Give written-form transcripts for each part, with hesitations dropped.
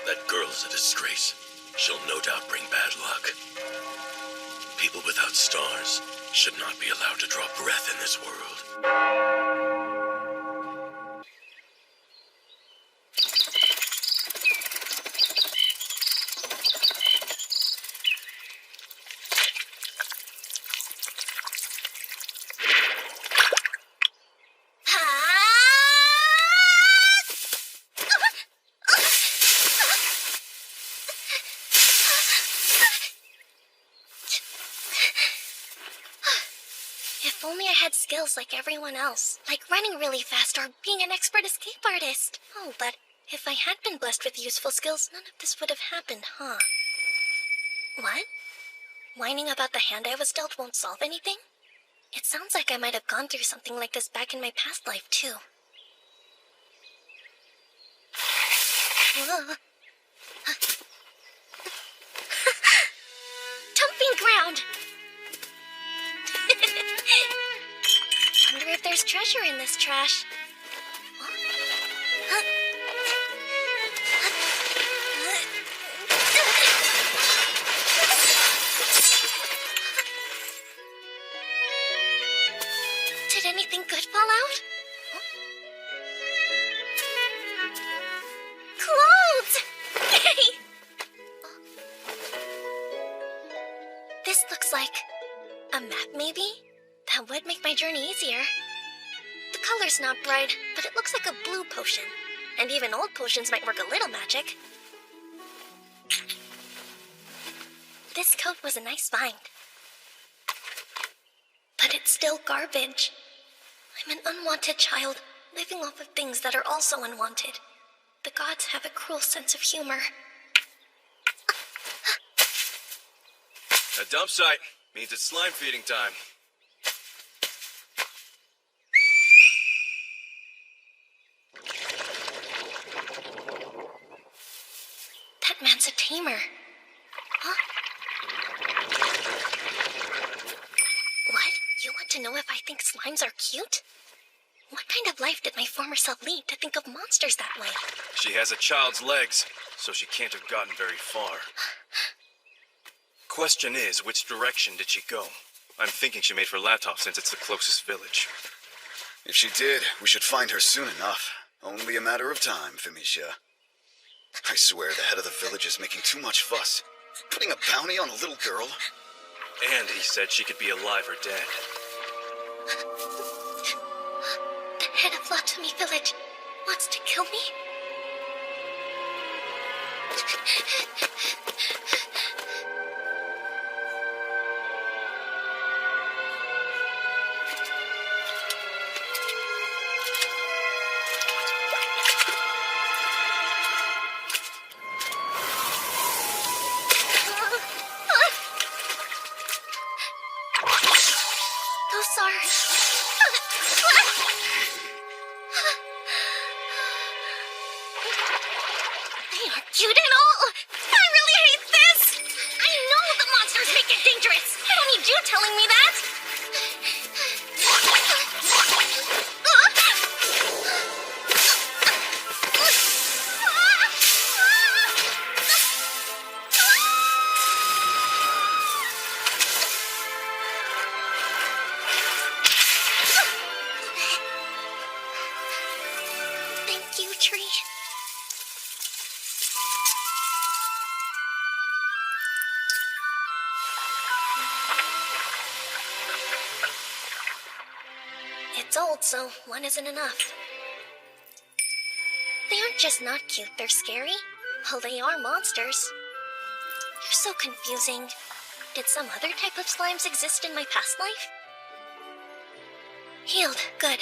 That girl's a disgrace. She'll no doubt bring bad luck. People without stars should not be allowed to draw breath in this world. If only I had skills like everyone else, like running really fast or being an expert escape artist. Oh, but if I had been blessed with useful skills, none of this would have happened, huh? What? Whining about the hand I was dealt won't solve anything? It sounds like I might have gone through something like this back in my past life, too. Dumping ground! Wonder if there's treasure in this trash. Did anything good fall out? Clothes! This looks like a map, maybe? That would make my journey easier. The color's not bright, but it looks like a blue potion. And even old potions might work a little magic. This coat was a nice find. But it's still garbage. I'm an unwanted child, living off of things that are also unwanted. The gods have a cruel sense of humor. A dump site means it's slime feeding time. That man's a tamer. Huh? What? You want to know if I think slimes are cute? What kind of life did my former self lead to think of monsters that way? She has a child's legs, so she can't have gotten very far. Question is, which direction did she go? I'm thinking she made for Latov since it's the closest village. If she did, we should find her soon enough. Only a matter of time, Femisha. I swear the head of the village is making too much fuss. Putting a bounty on a little girl? And he said she could be alive or dead. The head of Latomi village wants to kill me? Those are... They aren't cute at all! I really hate this! I know the monsters make it dangerous! I don't need you telling me that! Thank you, tree. It's old, so one isn't enough. They aren't just not cute, they're scary. Well, they are monsters. You're so confusing. Did some other type of slimes exist in my past life? Healed, good.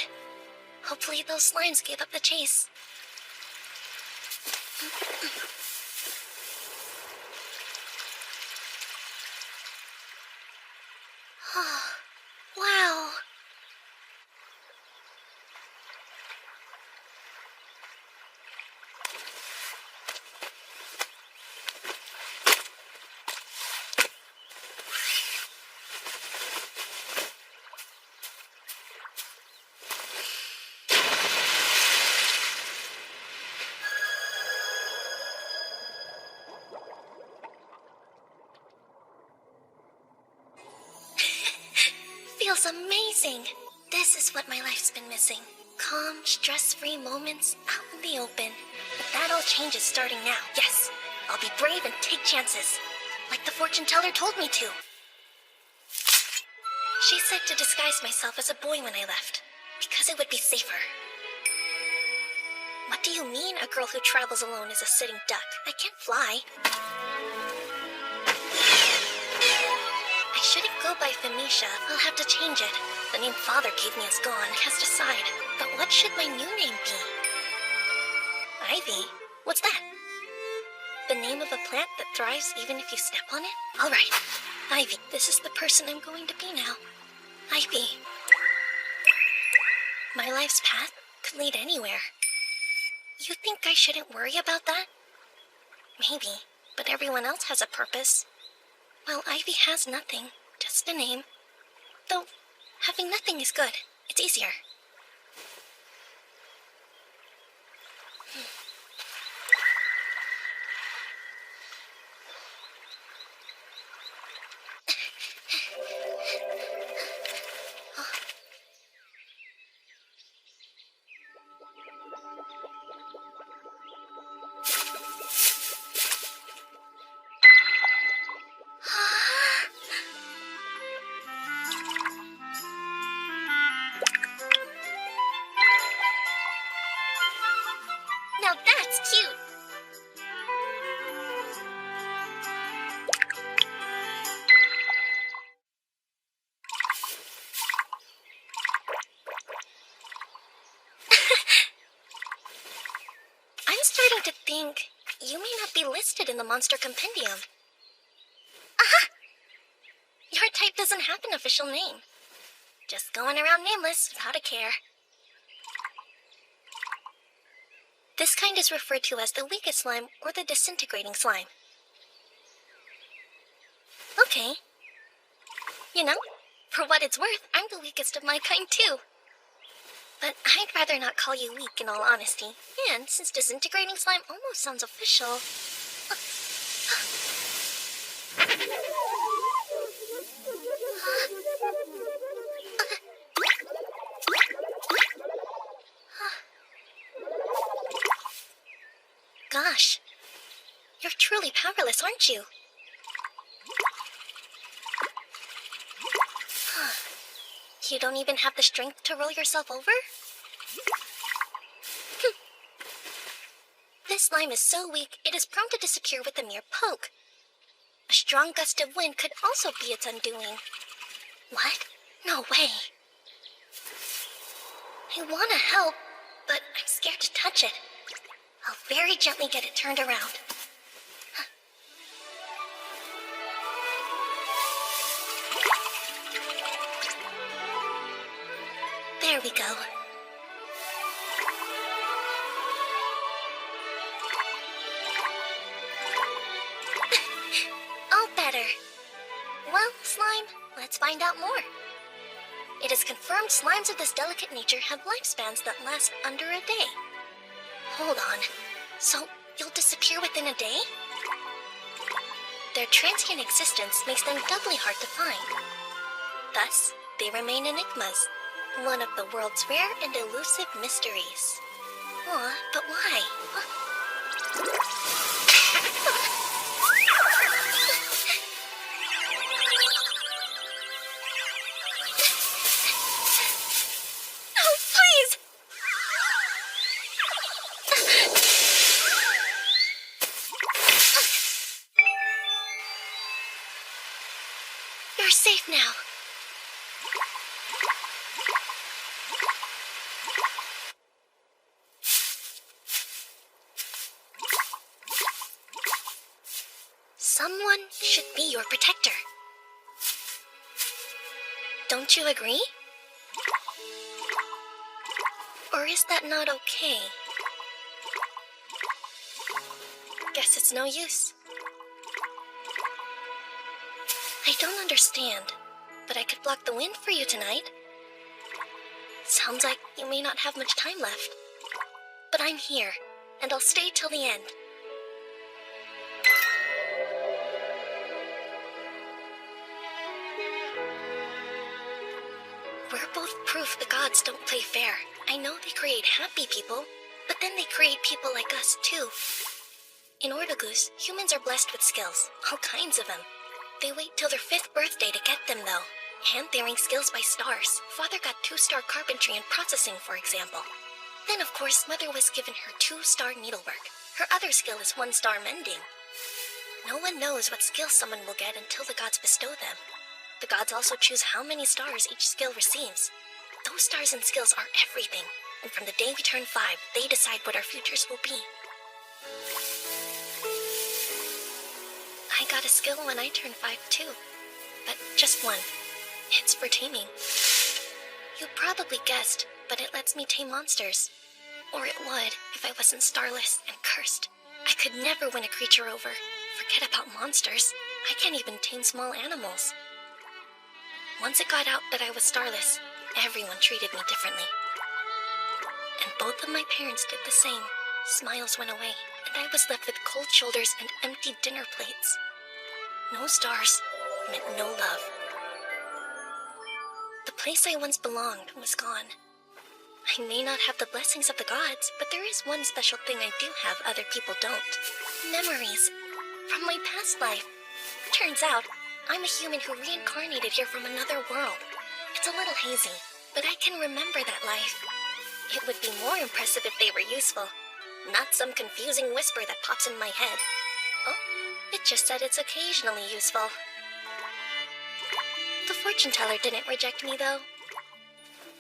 Hopefully those slimes gave up the chase. Wow. feels amazing. This is what my life's been missing. Calm, stress-free moments out in the open. But that all changes starting now. Yes, I'll be brave and take chances, like the fortune teller told me to. She said to disguise myself as a boy when I left, because it would be safer. What do you mean a girl who travels alone is a sitting duck? I can't fly. I shouldn't go by Felicia. I'll have to change it. The name Father gave me is gone, cast aside. But what should my new name be? Ivy? What's that? The name of a plant that thrives even if you step on it? All right, Ivy. This is the person I'm going to be now. Ivy. My life's path could lead anywhere. You think I shouldn't worry about that? Maybe, but everyone else has a purpose. Well, Ivy has nothing, just a name. Though, having nothing is good. It's easier. Now that's cute! I'm starting to think you may not be listed in the Monster Compendium. Aha! Your type doesn't have an official name. Just going around nameless without a care. This kind is referred to as the weakest slime or the disintegrating slime. Okay. You know, for what it's worth, I'm the weakest of my kind too. But I'd rather not call you weak in all honesty. And since disintegrating slime almost sounds official... Gosh, you're truly powerless, aren't you? You don't even have the strength to roll yourself over? This slime is so weak, it is prone to disappear with a mere poke. A strong gust of wind could also be its undoing. What? No way. I want to help, but I'm scared to touch it. I'll very gently get it turned around. There we go. All better. Well, slime, let's find out more. It is confirmed slimes of this delicate nature have lifespans that last under a day. Hold on. So, you'll disappear within a day? Their transient existence makes them doubly hard to find. Thus, they remain enigmas, one of the world's rare and elusive mysteries. Aw, but why? No, please! You're safe now. Someone should be your protector. Don't you agree? Or is that not okay? Guess it's no use. I don't understand, but I could block the wind for you tonight. Sounds like you may not have much time left. But I'm here, and I'll stay till the end. We're both proof the gods don't play fair. I know they create happy people, but then they create people like us, too. In Ordogus, humans are blessed with skills, all kinds of them. They wait till their 5th birthday to get them, though. And they rank skills by stars. Father got 2-star carpentry and processing, for example. Then, of course, Mother was given her 2-star needlework. Her other skill is 1-star mending. No one knows what skill someone will get until the gods bestow them. The gods also choose how many stars each skill receives. Those stars and skills are everything, and from the day we turn 5, they decide what our futures will be. I got a skill when I turned 5 too, but just one. It's for taming. You probably guessed, but it lets me tame monsters. Or it would, if I wasn't starless and cursed. I could never win a creature over. Forget about monsters. I can't even tame small animals. Once it got out that I was starless, everyone treated me differently. And both of my parents did the same. Smiles went away, and I was left with cold shoulders and empty dinner plates. No stars meant no love. The place I once belonged was gone. I may not have the blessings of the gods, but there is one special thing I do have other people don't. Memories from my past life. Turns out, I'm a human who reincarnated here from another world. It's a little hazy, but I can remember that life. It would be more impressive if they were useful, not some confusing whisper that pops in my head. Oh, it just said it's occasionally useful. The fortune teller didn't reject me, though.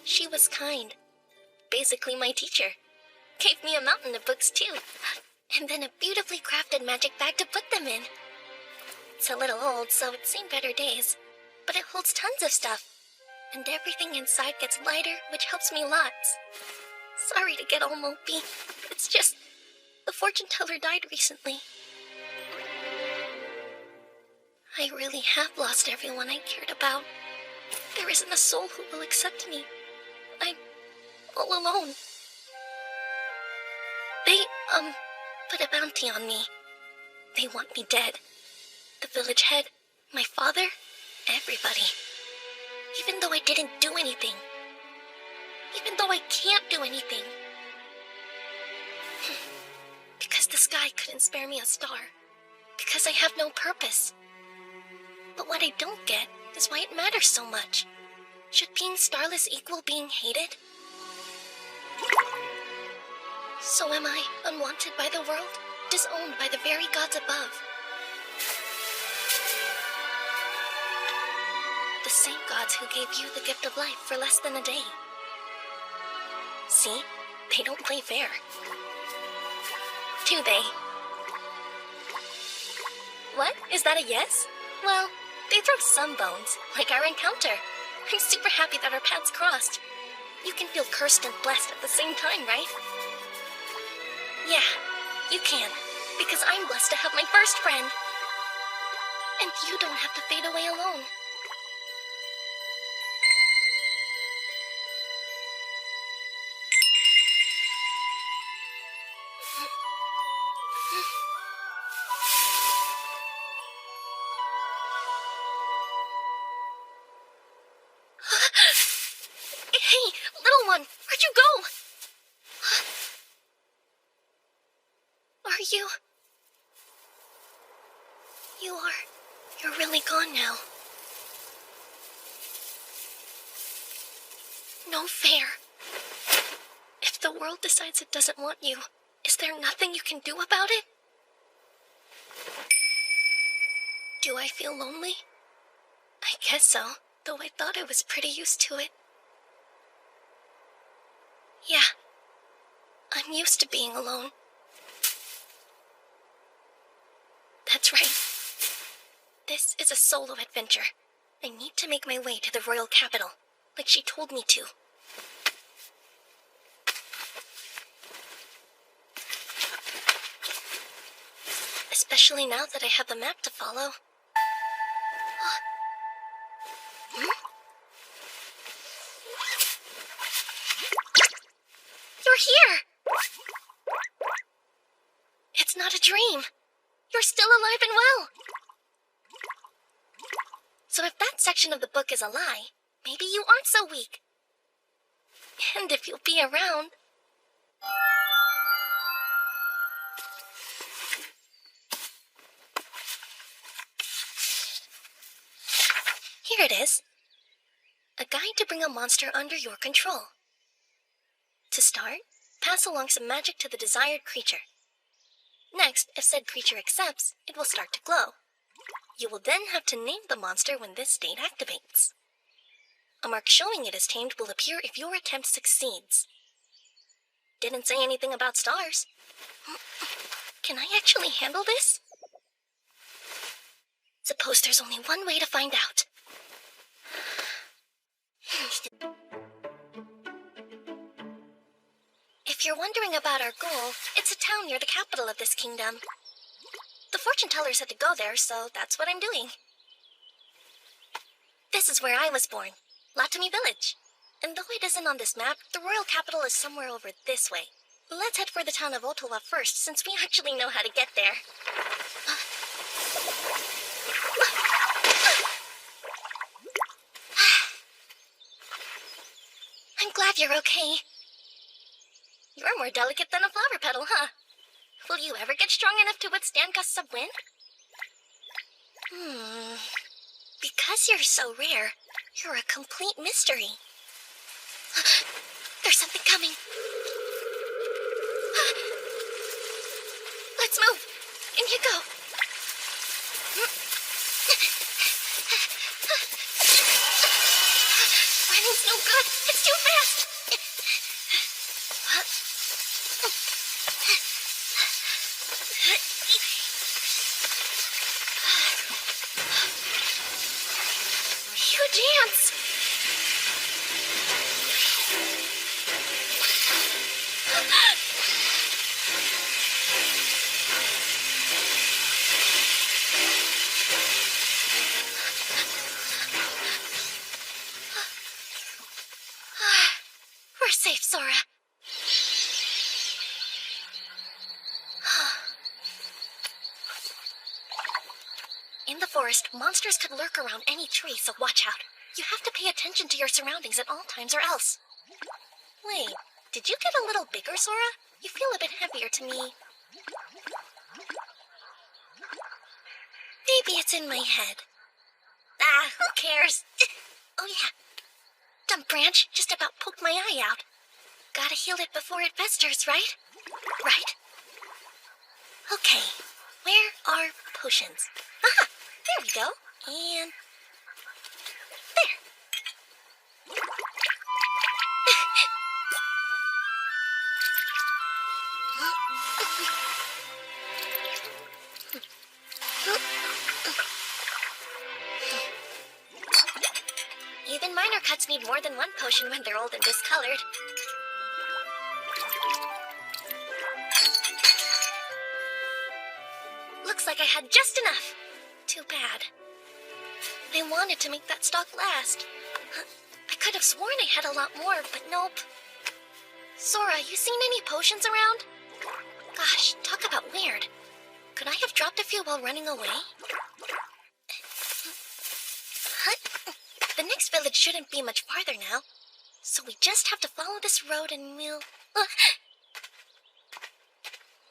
She was kind. Basically my teacher. Gave me a mountain of books, too. And then a beautifully crafted magic bag to put them in. It's a little old, so it's seen better days. But it holds tons of stuff. And everything inside gets lighter, which helps me lots. Sorry to get all mopey. It's just, the fortune teller died recently. I really have lost everyone I cared about. There isn't a soul who will accept me. I'm all alone. They, put a bounty on me. They want me dead. The village head, my father, everybody. Even though I didn't do anything. Even though I can't do anything. Because the sky couldn't spare me a star. Because I have no purpose. But what I don't get is why it matters so much. Should being starless equal being hated? So am I unwanted by the world, disowned by the very gods above? The same gods who gave you the gift of life for less than a day. See? They don't play fair. Do they? What? Is that a yes? Well, they throw some bones, like our encounter. I'm super happy that our paths crossed. You can feel cursed and blessed at the same time, right? Yeah, you can, because I'm blessed to have my first friend. And you don't have to fade away alone. Hey, little one, where'd you go? Are you? You're really gone now. No fair. If the world decides it doesn't want you, is there nothing you can do about it? Do I feel lonely? I guess so, though I thought I was pretty used to it. Yeah, I'm used to being alone. That's right. This is a solo adventure. I need to make my way to the royal capital, like she told me to. Especially now that I have a map to follow. You're here! It's not a dream. You're still alive and well. So if that section of the book is a lie, maybe you aren't so weak. And if you'll be around. Here it is. A guide to bring a monster under your control. To start, pass along some magic to the desired creature. Next, if said creature accepts, it will start to glow. You will then have to name the monster when this state activates. A mark showing it is tamed will appear if your attempt succeeds. Didn't say anything about stars. Can I actually handle this? Suppose there's only one way to find out. If you're wondering about our goal, it's a town near the capital of this kingdom. The fortune teller said to go there, so that's what I'm doing. This is where I was born, Latami Village. And though it isn't on this map, the royal capital is somewhere over this way. Let's head for the town of Ottawa first, since we actually know how to get there. I'm glad you're okay. You're more delicate than a flower petal, huh? Will you ever get strong enough to withstand gusts of wind? Because you're so rare, you're a complete mystery. There's something coming. Let's move. In you go. Running's no good. It's too fast. You dance. We're safe, Sora. In the forest, monsters could lurk around any tree, so watch out. You have to pay attention to your surroundings at all times or else. Wait, did you get a little bigger, Sora? You feel a bit heavier to me. Maybe it's in my head. Who cares? Oh yeah. Dumb branch just about poked my eye out. Gotta heal it before it festers, right? Right. Okay, where are potions? Aha! There we go. And there. Even minor cuts need more than one potion when they're old and discolored. Looks like I had just enough. Too bad. I wanted to make that stock last. I could have sworn I had a lot more, but nope. Sora, you seen any potions around? Gosh, talk about weird. Could I have dropped a few while running away? The next village shouldn't be much farther now. So we just have to follow this road and we'll...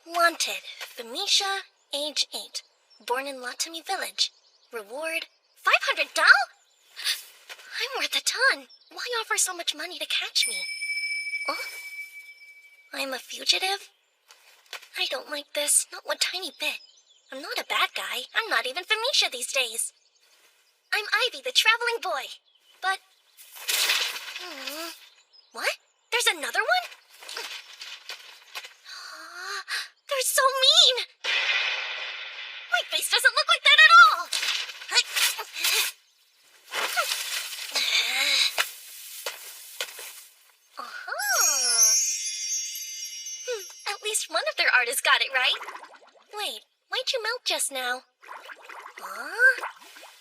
Wanted, Famisha, age 8. Born in Latami Village. Reward, 500 doll? I'm worth a ton. Why offer so much money to catch me? I'm a fugitive? I don't like this, not one tiny bit. I'm not a bad guy. I'm not even Famisha these days. I'm Ivy, the traveling boy. But... What? There's another one? They're so mean! My face doesn't look like that at all! At least one of their artists got it right. Wait, why'd you melt just now?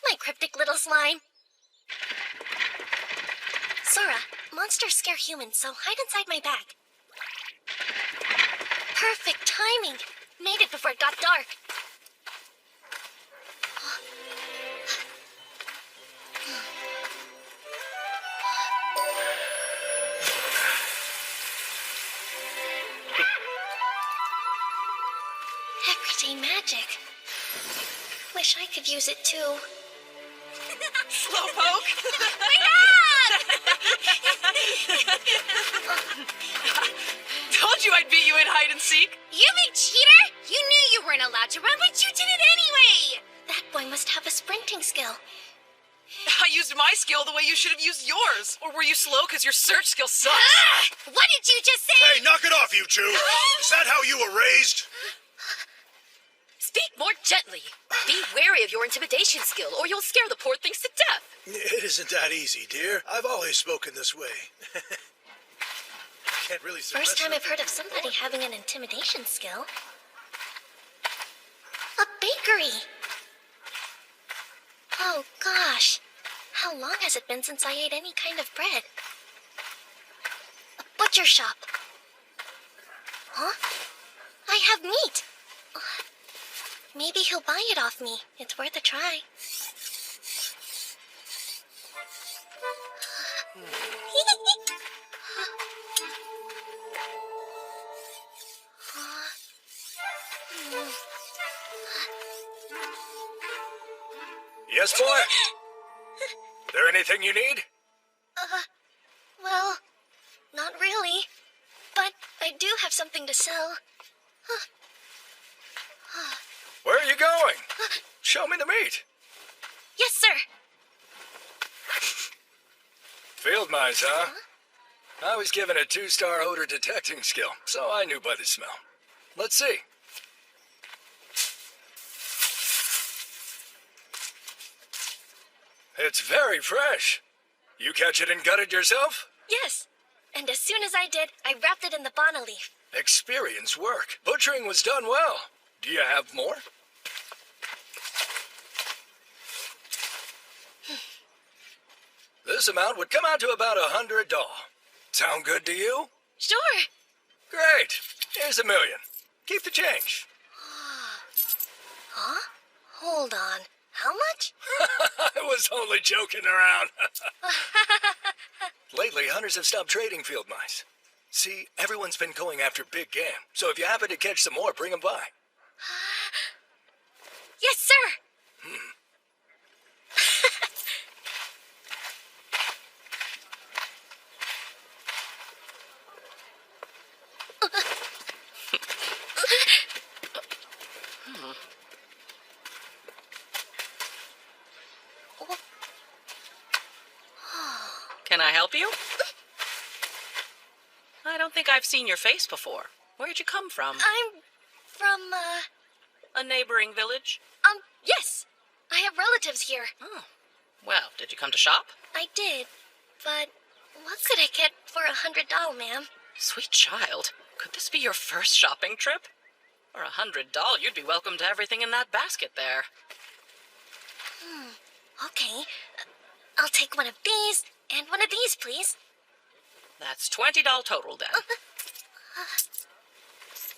My cryptic little slime. Sora, monsters scare humans, so hide inside my bag. Perfect timing. Made it before it got dark. everyday magic. Wish I could use it too. Slowpoke! Told you I'd beat you in hide and seek. You big cheater! You knew you weren't allowed to run, but you did it anyway! That boy must have a sprinting skill. I used my skill the way you should have used yours. Or were you slow because your search skill sucks? What did you just say? Hey, knock it off, you two! Is that how you were raised? Speak more gently. Be wary of your intimidation skill, or you'll scare the poor things to death. It isn't that easy, dear. I've always spoken this way. I can't really suppress First time it. I've heard of somebody having an intimidation skill. A bakery! Oh gosh, how long has it been since I ate any kind of bread? A butcher shop. Huh? I have meat! Maybe he'll buy it off me. It's worth a try. Yes, boy? There anything you need? Well, not really. But I do have something to sell. Where are you going? Show me the meat. Yes, sir. Field mice, huh? I was given a 2-star odor detecting skill, so I knew by the smell. Let's see. It's very fresh. You catch it and gut it yourself? Yes. And as soon as I did, I wrapped it in the bana leaf. Experience work. Butchering was done well. Do you have more? This amount would come out to about $100. Sound good to you? Sure. Great. Here's $1 million. Keep the change. Huh? Hold on. How much? I was only joking around. Lately, hunters have stopped trading field mice. See, everyone's been going after big game, so if you happen to catch some more, bring them by. Yes, sir. Can I help you? I don't think I've seen your face before. Where'd you come from? I'm from, A neighboring village? yes. I have relatives here. Oh. Well, did you come to shop? I did. But what could I get for $100, ma'am? Sweet child. Could this be your first shopping trip? For $100, you'd be welcome to everything in that basket there. Okay. I'll take one of these and one of these, please. That's $20 total then.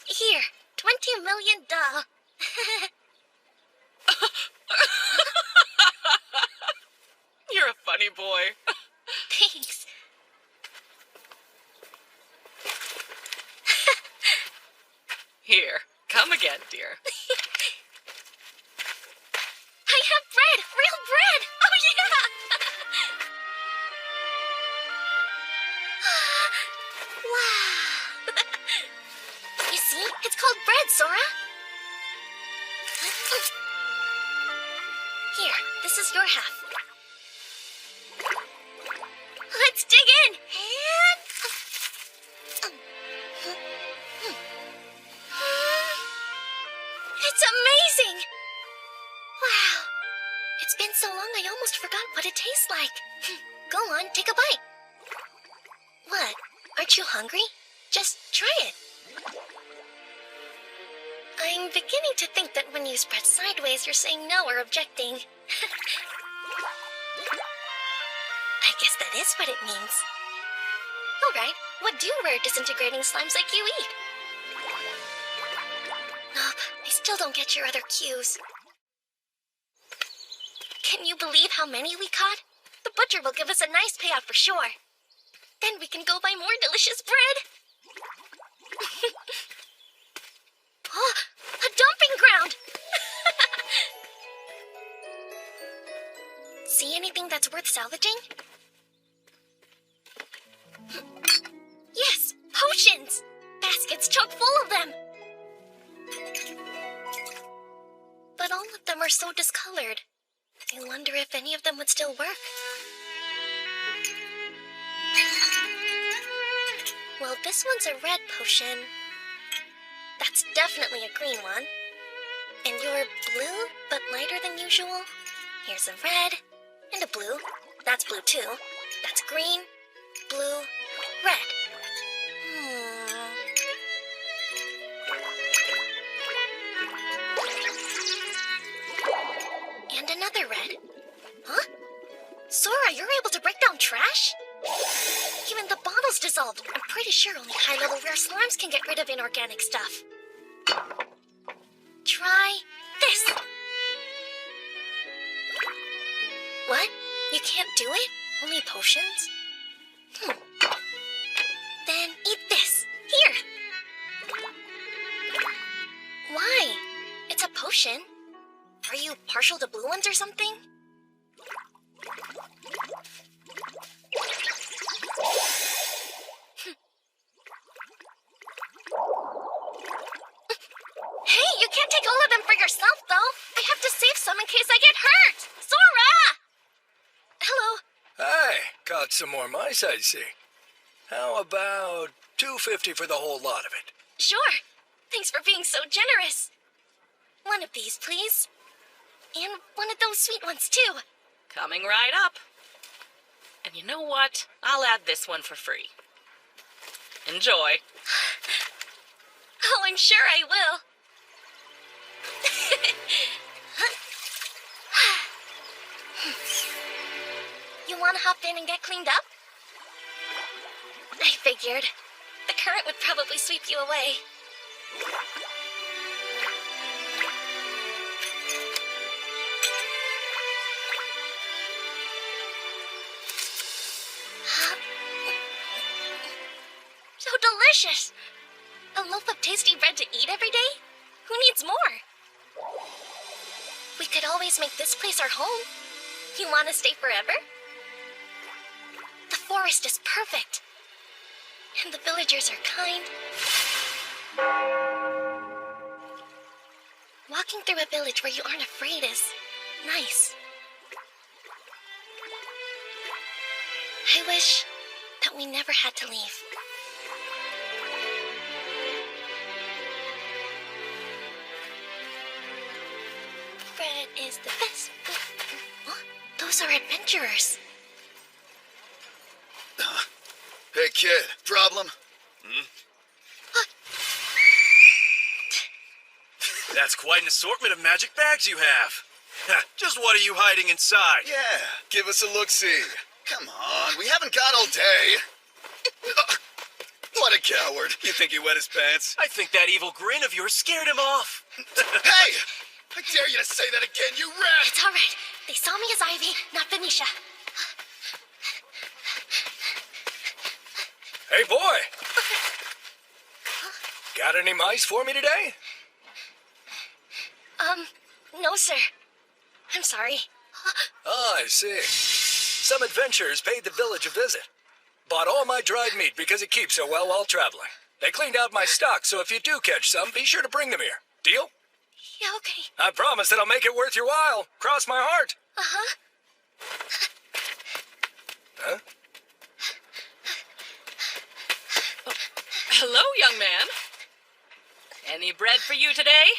Here, $20 million. You're a funny boy. Thanks. Here, come again, dear. I have bread! Real bread! Oh, yeah! Wow. You see? It's called bread, Sora. Here, this is your half. Let's dig in! It's amazing! Wow. It's been so long I almost forgot what it tastes like. Go on, take a bite. What? Aren't you hungry? Just try it. I'm beginning to think that when you spread sideways, you're saying no or objecting. I guess that is what it means. Alright, what do rare disintegrating slimes like you eat? Nope, I still don't get your other cues. Can you believe how many we caught? The butcher will give us a nice payout for sure. Then we can go buy more delicious bread. Oh, a dumping that's worth salvaging? Yes, potions! Baskets chock full of them! But all of them are so discolored. I wonder if any of them would still work. Well, this one's a red potion. That's definitely a green one. And you're blue, but lighter than usual. Here's a red, and a blue. That's blue too. That's green, blue, red. And another red. Huh? Sora, you're able to break down trash? Even the bottle's dissolved. I'm pretty sure only high-level rare slimes can get rid of inorganic stuff. Try this. What? You can't do it? Only potions? Then eat this. Here. Why? It's a potion. Are you partial to blue ones or something? Hey, you can't take all of them for yourself, though. I have to save some in case I get hurt. Sora! Hello. Hey, caught some more mice, I see. How about $2.50 for the whole lot of it? Sure. Thanks for being so generous. One of these, please. And one of those sweet ones, too. Coming right up. And you know what? I'll add this one for free. Enjoy. Oh, I'm sure I will. You want to hop in and get cleaned up? I figured. The current would probably sweep you away. So delicious! A loaf of tasty bread to eat every day? Who needs more? We could always make this place our home. You want to stay forever? The forest is perfect. And the villagers are kind. Walking through a village where you aren't afraid is nice. I wish that we never had to leave. Bread is the best. Huh? Those are adventurers. Hey, kid, problem? That's quite an assortment of magic bags you have. Just what are you hiding inside? Yeah, give us a look-see. Come on, we haven't got all day. What a coward. You think he wet his pants? I think that evil grin of yours scared him off. Hey! I dare you to say that again, you rat! It's all right. They saw me as Ivy, not Venetia. Hey, boy! Got any mice for me today? No, sir. I'm sorry. Oh, I see. Some adventurers paid the village a visit. Bought all my dried meat because it keeps so well while traveling. They cleaned out my stock, so if you do catch some, be sure to bring them here. Deal? Yeah, okay. I promise that I'll make it worth your while. Cross my heart. Uh-huh. Huh? Hello, young man. Any bread for you today?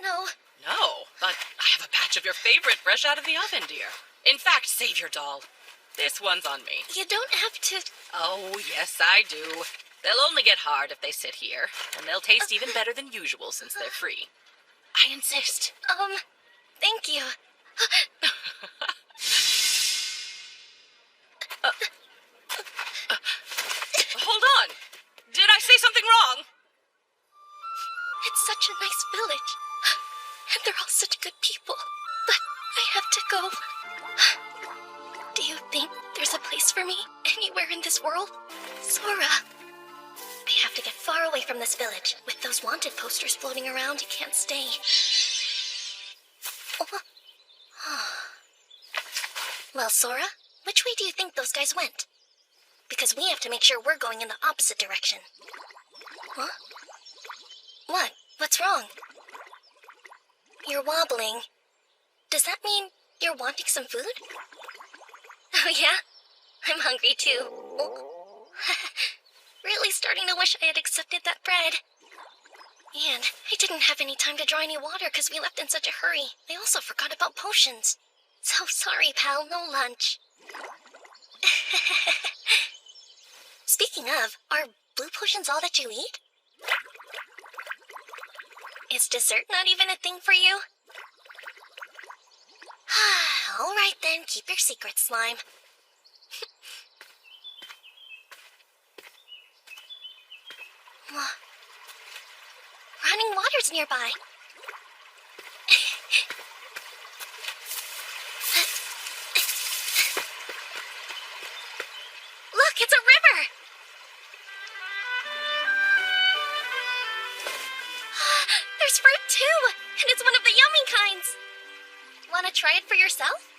No. No, but I have a batch of your favorite fresh out of the oven, dear. In fact, save your doll. This one's on me. You don't have to... Oh, yes, I do. They'll only get hard if they sit here, and they'll taste even better than usual since they're free. I insist. Thank you. Hold on. Did I say something wrong? It's such a nice village. And they're all such good people. But I have to go. Do you think there's a place for me anywhere in this world? Sora. I have to get far away from this village. With those wanted posters floating around, I can't stay. Well, Sora, which way do you think those guys went? Because we have to make sure we're going in the opposite direction. Huh? What? What's wrong? You're wobbling. Does that mean you're wanting some food? Oh, yeah? I'm hungry, too. Oh. Really starting to wish I had accepted that bread. And I didn't have any time to draw any water because we left in such a hurry. I also forgot about potions. So sorry, pal, no lunch. Speaking of, are blue potions all that you eat? Is dessert not even a thing for you? All right then, keep your secret, slime. Running water's nearby. Look, it's a river! There's fruit too, and it's one of the yummy kinds. Want to try it for yourself?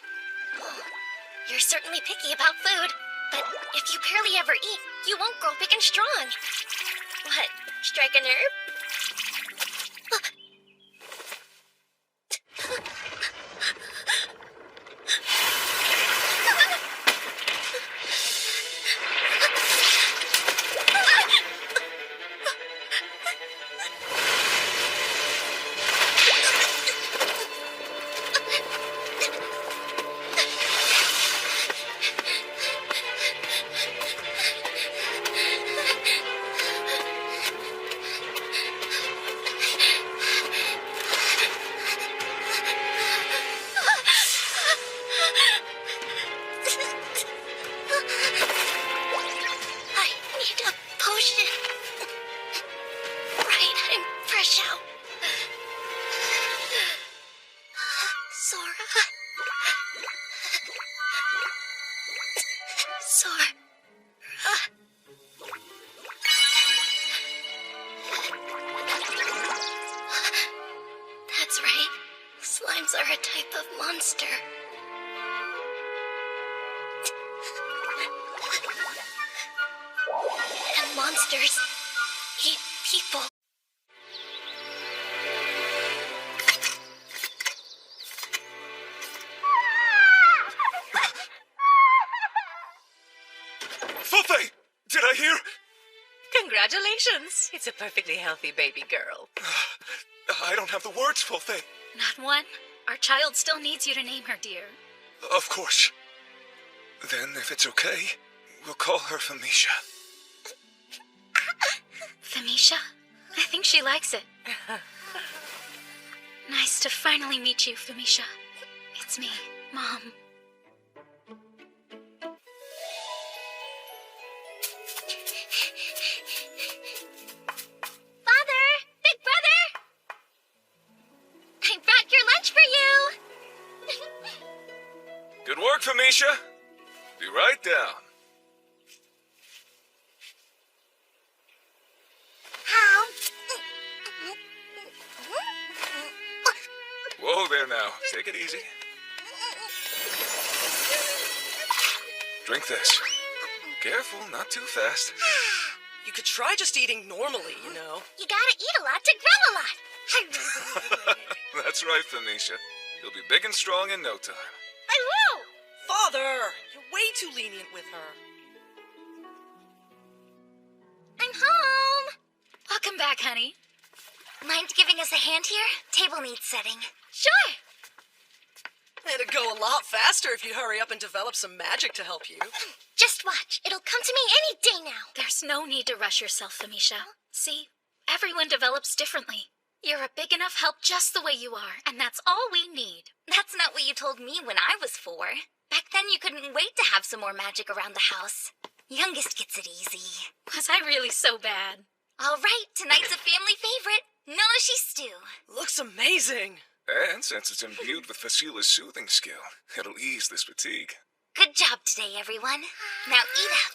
You're certainly picky about food, but if you barely ever eat, you won't grow big and strong. What, strike a nerve? That's right. Slimes are a type of monster. And monsters eat people. Fuffy! Did I hear? Congratulations. It's a perfectly healthy baby girl. I don't have the words, Fuffy. Not one. Our child still needs you to name her, dear. Of course. Then, if it's okay, we'll call her Felicia. Felicia? I think she likes it. Nice to finally meet you, Felicia. It's me, Mom. Father! Big brother! I brought your lunch for you! Good work, Felicia. Be right down. Whoa there now. Take it easy. Drink this. Careful, not too fast. You could try just eating normally, you know. You gotta eat a lot to grow a lot. That's right, Felicia. You'll be big and strong in no time. I will! Father, you're way too lenient with her. I'm home! Welcome back, honey. Mind giving us a hand here? Table needs setting. Sure! It'd go a lot faster if you hurry up and develop some magic to help you. Just watch. It'll come to me any day now. There's no need to rush yourself, Felicia. See, everyone develops differently. You're a big enough help just the way you are, and that's all we need. That's not what you told me when I was 4. Back then you couldn't wait to have some more magic around the house. Youngest gets it easy. Was I really so bad? All right, tonight's a family favorite. Noshi stew. Looks amazing. And since it's imbued with Facila's soothing skill, it'll ease this fatigue. Good job today, everyone. Now eat up.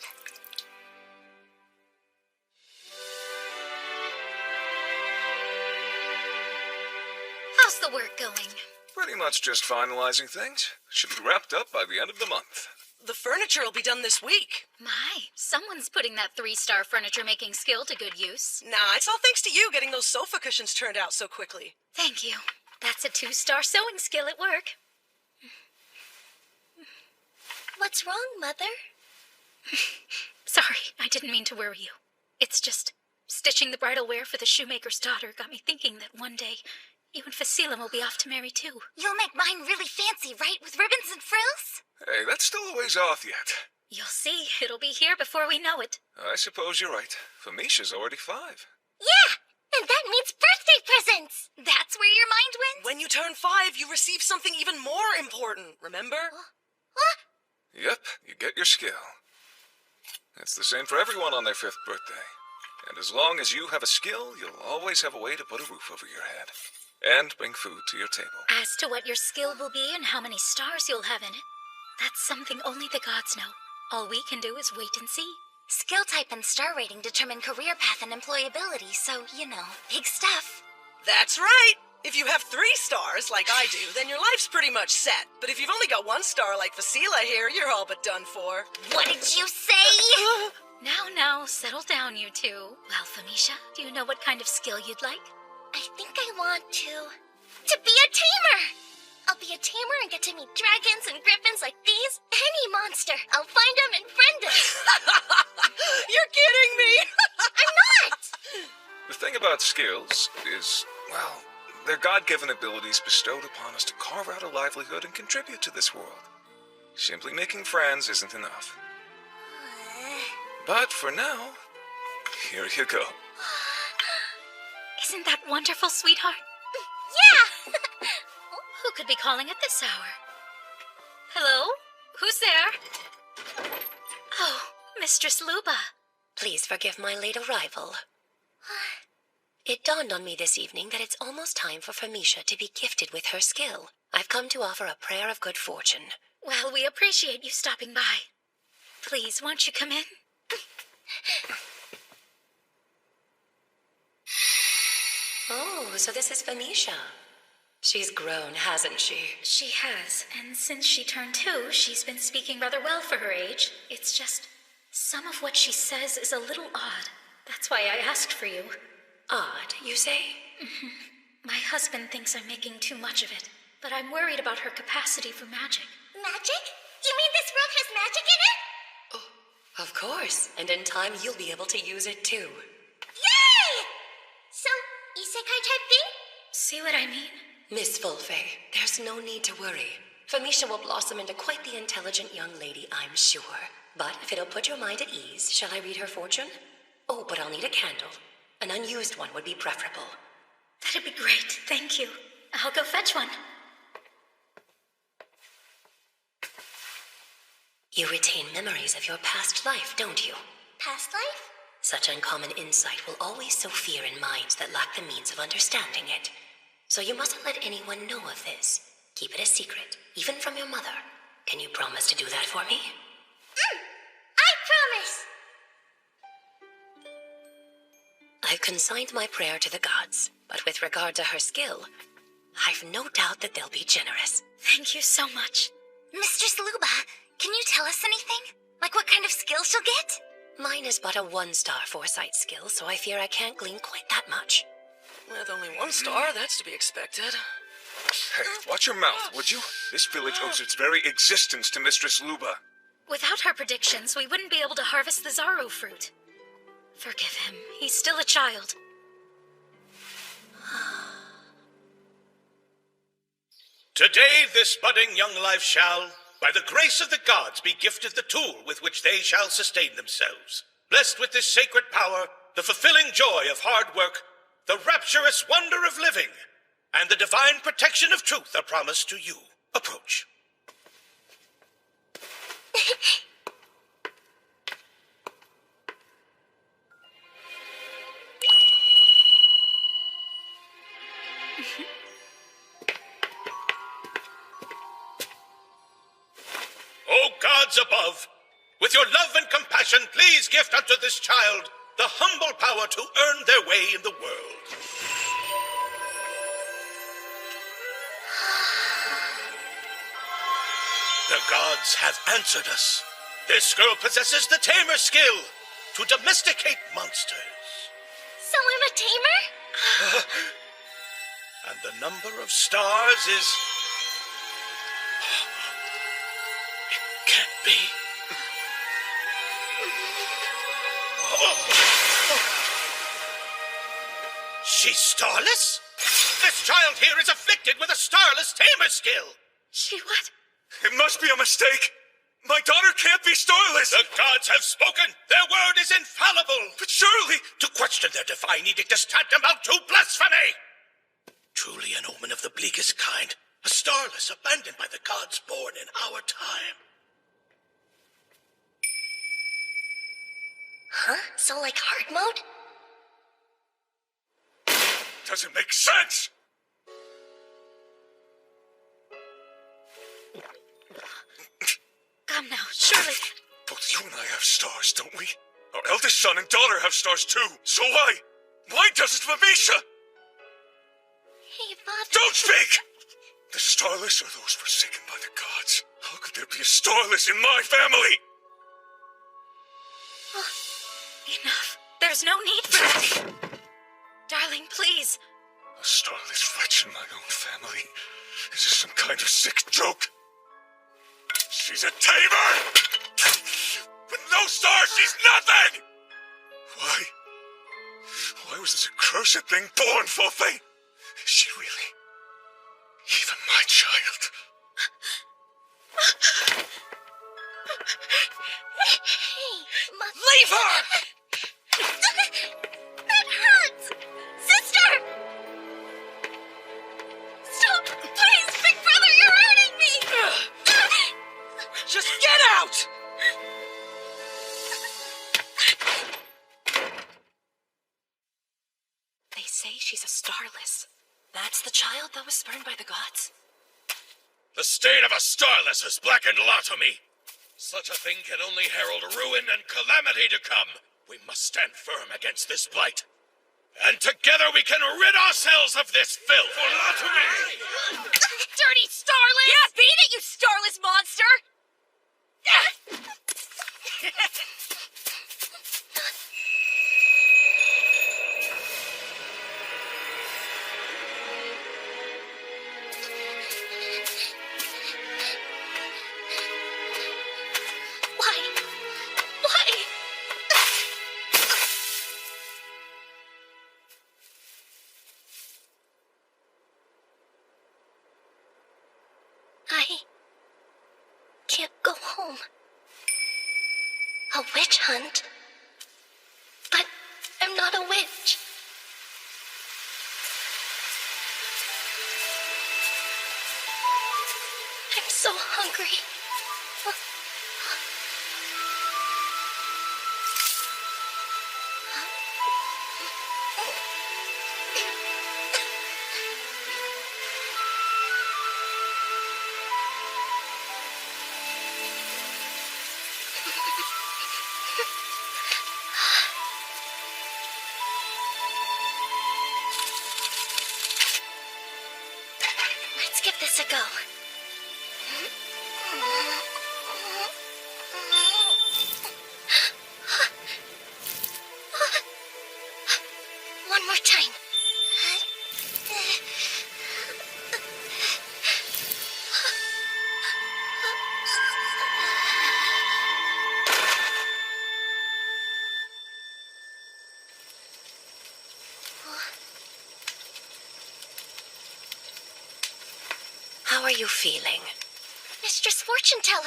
How's the work going? Pretty much just finalizing things. Should be wrapped up by the end of the month. The furniture will be done this week. My, someone's putting that 3-star furniture making skill to good use. Nah, it's all thanks to you getting those sofa cushions turned out so quickly. Thank you. That's a 2-star sewing skill at work. What's wrong, Mother? Sorry, I didn't mean to worry you. It's just stitching the bridal wear for the shoemaker's daughter got me thinking that one day you and Facilim will be off to marry too. You'll make mine really fancy, right? With ribbons and frills? Hey, that's still a ways off yet. You'll see, it'll be here before we know it. I suppose you're right. Femisha's already 5. Yeah, and that means birthday presents. That's where your mind went? When you turn 5, you receive something even more important, remember? What? Yep, you get your skill. It's the same for everyone on their 5th birthday. And as long as you have a skill, you'll always have a way to put a roof over your head. And bring food to your table. As to what your skill will be and how many stars you'll have in it, that's something only the gods know. All we can do is wait and see. Skill type and star rating determine career path and employability, so, big stuff. That's right. If you have 3 stars, like I do, then your life's pretty much set. But if you've only got 1 star like Facila here, you're all but done for. What did you say? Now, settle down, you two. Well, Femisha, do you know what kind of skill you'd like? I think I want to be a tamer. I'll be a tamer and get to meet dragons and griffins like these. Any monster. I'll find them and friend them. You're kidding me! I'm not! The thing about skills is, well, they're God-given abilities bestowed upon us to carve out a livelihood and contribute to this world. Simply making friends isn't enough. But for now, here you go. Isn't that wonderful, sweetheart? Yeah! Who could be calling at this hour? Hello? Who's there? Oh, Mistress Luba. Please forgive my late arrival. It dawned on me this evening that it's almost time for Femisha to be gifted with her skill. I've come to offer a prayer of good fortune. Well, we appreciate you stopping by. Please, won't you come in? Oh, so this is Femisha. She's grown, hasn't she? She has, and since she turned 2, she's been speaking rather well for her age. It's just, some of what she says is a little odd. That's why I asked for you. Odd, you say? My husband thinks I'm making too much of it, but I'm worried about her capacity for magic. Magic? You mean this world has magic in it? Oh, of course. And in time, you'll be able to use it too. Yay! So, isekai type thing? See what I mean? Miss Fulfe, there's no need to worry. Femisha will blossom into quite the intelligent young lady, I'm sure. But if it'll put your mind at ease, shall I read her fortune? Oh, but I'll need a candle. An unused one would be preferable. That'd be great, thank you. I'll go fetch one. You retain memories of your past life, don't you? Past life? Such uncommon insight will always sow fear in minds that lack the means of understanding it. So you mustn't let anyone know of this. Keep it a secret, even from your mother. Can you promise to do that for me? I promise! I've consigned my prayer to the gods, but with regard to her skill, I've no doubt that they'll be generous. Thank you so much. Mistress Luba, can you tell us anything? Like what kind of skill she'll get? Mine is but a 1-star foresight skill, so I fear I can't glean quite that much. With only 1 star, that's to be expected. Hey, watch your mouth, would you? This village owes its very existence to Mistress Luba. Without her predictions, we wouldn't be able to harvest the Zaru fruit. Forgive him. He's still a child. Today this budding young life shall, by the grace of the gods, be gifted the tool with which they shall sustain themselves. Blessed with this sacred power, the fulfilling joy of hard work, the rapturous wonder of living, and the divine protection of truth are promised to you. Approach. O gods above, with your love and compassion, please gift unto this child the humble power to earn their way in the world. The gods have answered us. This girl possesses the tamer skill to domesticate monsters. So I'm a tamer? And the number of stars is... It can't be. She's starless? This child here is afflicted with a starless tamer skill. She what? It must be a mistake. My daughter can't be starless. The gods have spoken. Their word is infallible. But surely... To question their divine edict is tantamount to blasphemy. Truly an omen of the bleakest kind. A starless abandoned by the gods born in our time. Huh? So like hard mode? Doesn't make sense. Come now, surely. Both you and I have stars, don't we? Our eldest son and daughter have stars too. So why? Why doesn't Mamisha? Hey, Father. Don't speak! The starless are those forsaken by the gods. How could there be a starless in my family? Oh, enough. There's no need for that. Darling, please. A starless wretch in my own family? Is this some kind of sick joke? She's a tamer! With no stars, she's nothing! Why? Why was this accursed thing born, Fofe? Is she really even my child? Hey, Leave her! That hurts! Sister! Stop! Please, big brother, you're hurting me! Just get out! They say she's a starless. That's the child that was spurned by the gods? The state of a starless has blackened Latomy. Such a thing can only herald ruin and calamity to come. We must stand firm against this blight. And together we can rid ourselves of this filth. For Latomy! Dirty starless! Yeah, beat it, you starless monster! I can't go home. A witch hunt? But I'm not a witch. I'm so hungry. Let's give this a go. One more time. How are you feeling? Mistress Fortune Teller.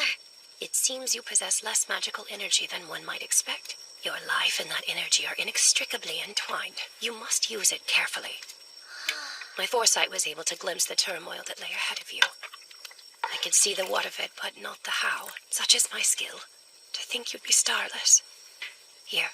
It seems you possess less magical energy than one might expect. Your life and that energy are inextricably entwined. You must use it carefully. My foresight was able to glimpse the turmoil that lay ahead of you. I could see the what of it, but not the how. Such is my skill. To think you'd be starless. Here.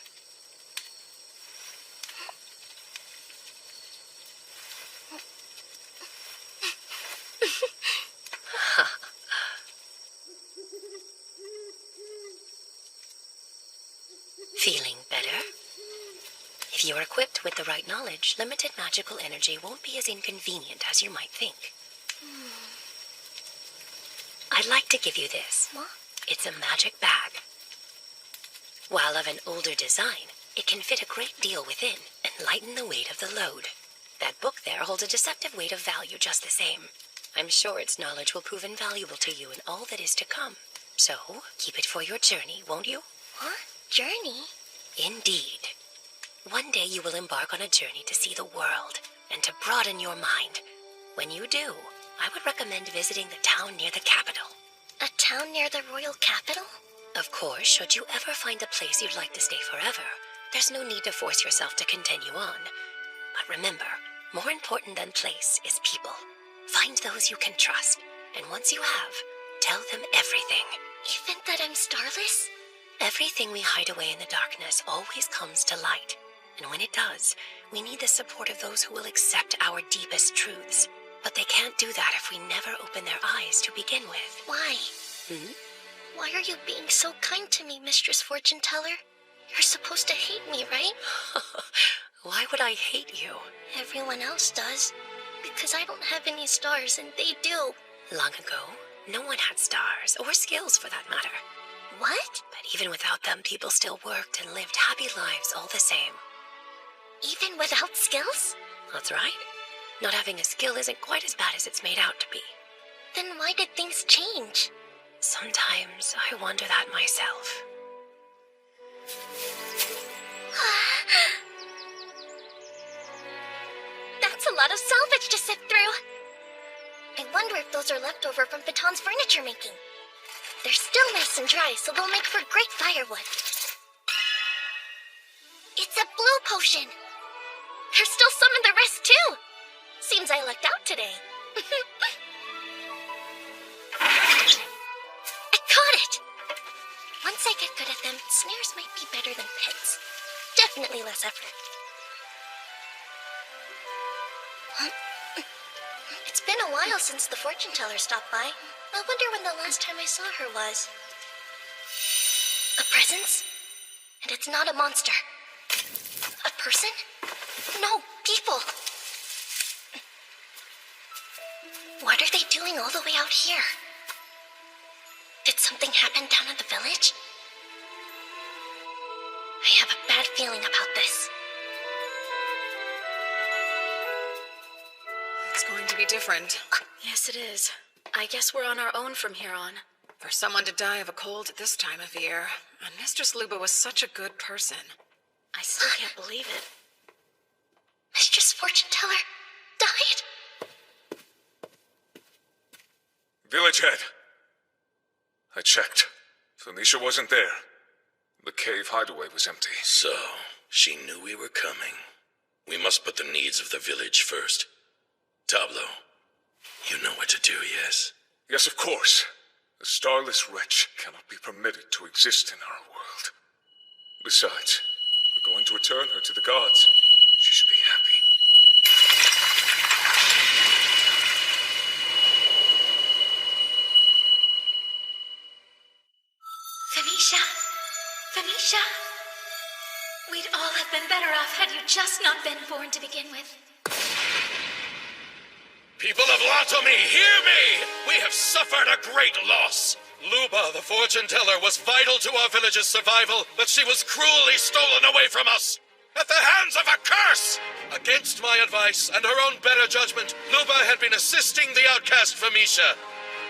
Feeling better? If you're equipped with the right knowledge, limited magical energy won't be as inconvenient as you might think. I'd like to give you this. What? It's a magic bag. While of an older design, it can fit a great deal within and lighten the weight of the load. That book there holds a deceptive weight of value just the same. I'm sure its knowledge will prove invaluable to you in all that is to come. So, keep it for your journey, won't you? What? Journey? Indeed. One day you will embark on a journey to see the world and to broaden your mind. When you do, I would recommend visiting the town near the capital. A town near the royal capital? Of course, should you ever find a place you'd like to stay forever, there's no need to force yourself to continue on. But remember, more important than place is people. Find those you can trust, and once you have, tell them everything. Even that I'm starless? Everything we hide away in the darkness always comes to light. And when it does, we need the support of those who will accept our deepest truths. But they can't do that if we never open their eyes to begin with. Why? Why are you being so kind to me, Mistress Fortune Teller? You're supposed to hate me, right? Why would I hate you? Everyone else does. Because I don't have any stars and they do. Long ago, no one had stars, or skills for that matter. What? But even without them, people still worked and lived happy lives all the same. Even without skills? That's right. Not having a skill isn't quite as bad as it's made out to be. Then why did things change? Sometimes I wonder that myself. That's a lot of salvage to sift through. I wonder if those are left over from Baton's furniture making. They're still nice and dry, so they'll make for great firewood. It's a blue potion. There's still some in the rest, too. Seems I lucked out today. I caught it! Once I get good at them, snares might be better than pits. Definitely less effort. It's been a while since the fortune teller stopped by. I wonder when the last time I saw her was. A presence? And it's not a monster. A person? No, people. What are they doing all the way out here? Did something happen down at the village? I have a bad feeling about this. It's going to be different. Yes, it is. I guess we're on our own from here on. For someone to die of a cold at this time of year. And Mistress Luba was such a good person. I still can't believe it. Mistress Fortune Teller died? Village head. I checked. Felicia wasn't there. The cave hideaway was empty. So, she knew we were coming. We must put the needs of the village first. Tableau, you know what to do, yes? Yes, of course. A starless wretch cannot be permitted to exist in our world. Besides, we're going to return her to the gods. She should be happy. Femisha! Femisha! We'd all have been better off had you just not been born to begin with. People of Latomi, hear me! We have suffered a great loss. Luba, the fortune teller, was vital to our village's survival, but she was cruelly stolen away from us. At the hands of a curse! Against my advice and her own better judgment, Luba had been assisting the outcast Femisha.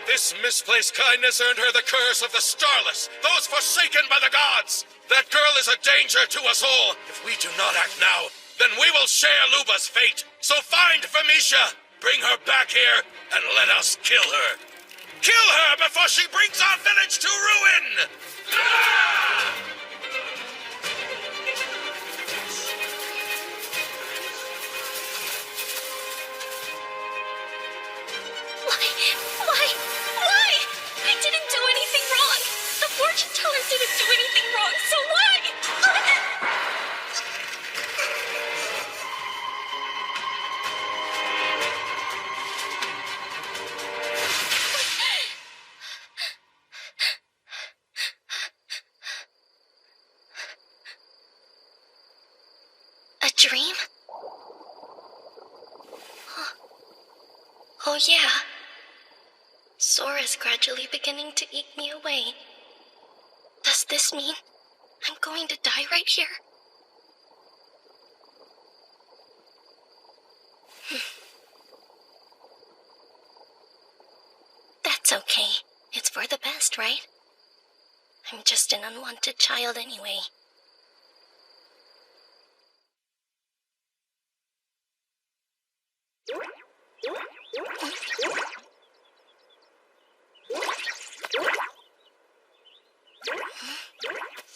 This misplaced kindness earned her the curse of the Starless, those forsaken by the gods. That girl is a danger to us all. If we do not act now, then we will share Luba's fate. So find Femisha, bring her back here, and let us kill her. Kill her before she brings our village to ruin! Why? I didn't do anything wrong. The fortune teller didn't do anything wrong, so why? A dream? Oh yeah. Sora's gradually beginning to eat me away. Does this mean I'm going to die right here? That's okay. It's for the best, right? I'm just an unwanted child anyway.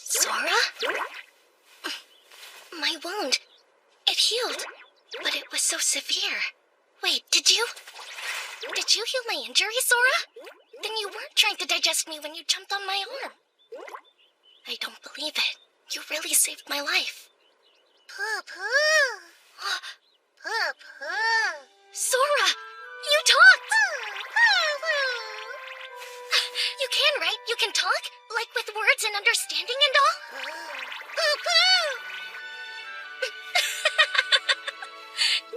Sora? My wound. It healed. But it was so severe. Wait, did you heal my injury, Sora? Then you weren't trying to digest me when you jumped on my arm. I don't believe it. You really saved my life. Sora! You talked! You can, right? You can talk? Like with words and understanding and all?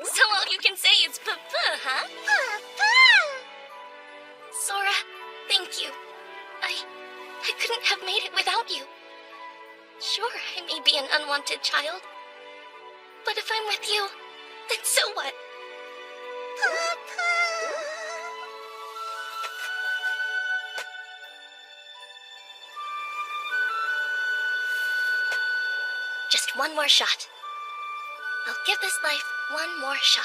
So all you can say is papa, huh? Sora, thank you. I couldn't have made it without you. Sure, I may be an unwanted child. But if I'm with you, then so what? Just one more shot. I'll give this life one more shot.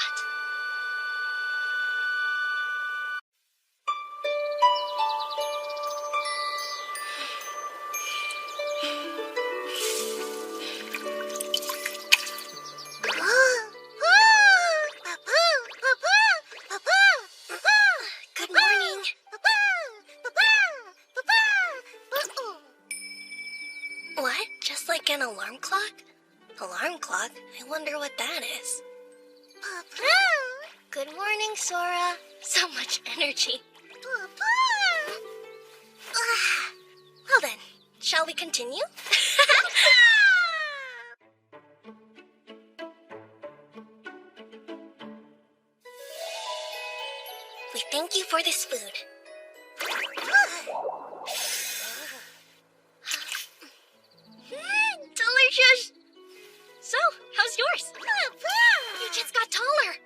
Good morning. What? Just like an alarm clock? Alarm clock? I wonder what that is. Good morning, Sora. So much energy. Well then, shall we continue? We thank you for this food. Delicious! So, how's yours? You just got taller.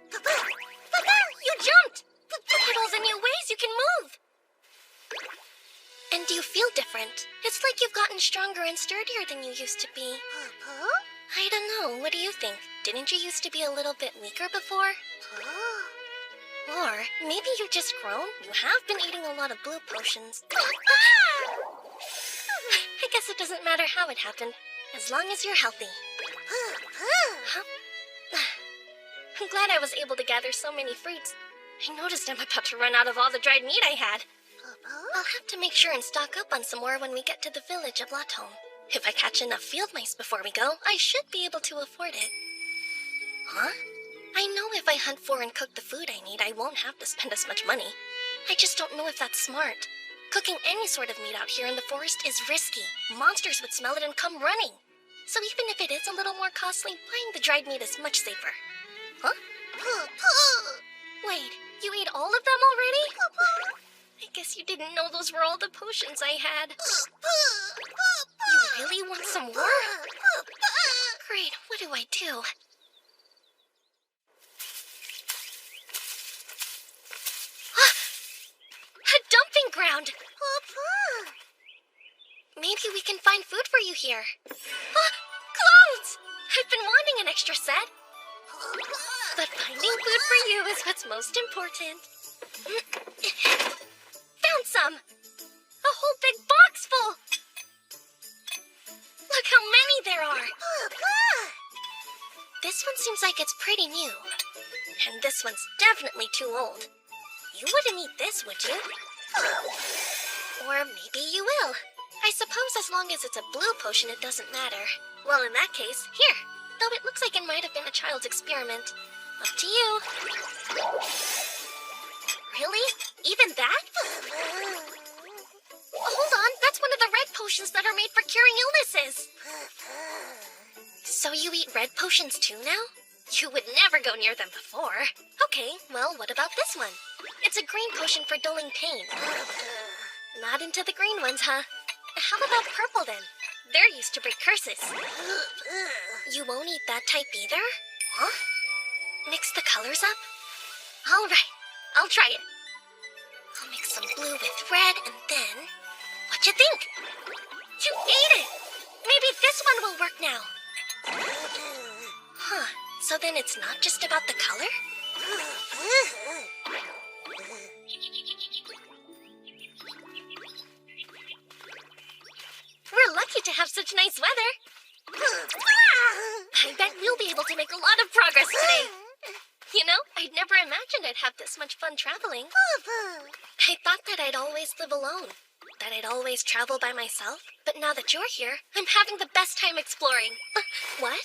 You jumped. Look at all the new ways you can move. And you feel different. It's like you've gotten stronger and sturdier than you used to be. I don't know. What do you think? Didn't you used to be a little bit weaker before? Or maybe you've just grown. You have been eating a lot of blue potions. I guess it doesn't matter how it happened, as long as you're healthy. Huh? I'm glad I was able to gather so many fruits. I noticed I'm about to run out of all the dried meat I had. I'll have to make sure and stock up on some more when we get to the village of Latome. If I catch enough field mice before we go, I should be able to afford it. Huh? I know if I hunt for and cook the food I need, I won't have to spend as much money. I just don't know if that's smart. Cooking any sort of meat out here in the forest is risky. Monsters would smell it and come running. So even if it is a little more costly, buying the dried meat is much safer. Huh? Wait, you ate all of them already? I guess you didn't know those were all the potions I had. You really want some more? Great, what do I do? A dumping ground! Maybe we can find food for you here. Clothes! I've been wanting an extra set. But finding food for you is what's most important. Found some! A whole big box full! Look how many there are! This one seems like it's pretty new. And this one's definitely too old. You wouldn't eat this, would you? Or maybe you will. I suppose as long as it's a blue potion, it doesn't matter. Well, in that case, here. Though it looks like it might have been a child's experiment. Up to you. Really? Even that? Hold on, that's one of the red potions that are made for curing illnesses. So you eat red potions too now? You would never go near them before. Okay, well, what about this one? It's a green potion for dulling pain. Not into the green ones, huh? How about purple then? They're used to break curses. You won't eat that type either? Huh? Mix the colors up? Alright, I'll try it. I'll mix some blue with red and then... What you think? You ate it! Maybe this one will work now. Huh, so then it's not just about the color? We're lucky to have such nice weather. I bet we'll be able to make a lot of progress today. You know, I'd never imagined I'd have this much fun traveling. I thought that I'd always live alone, that I'd always travel by myself. But now that you're here, I'm having the best time exploring. What?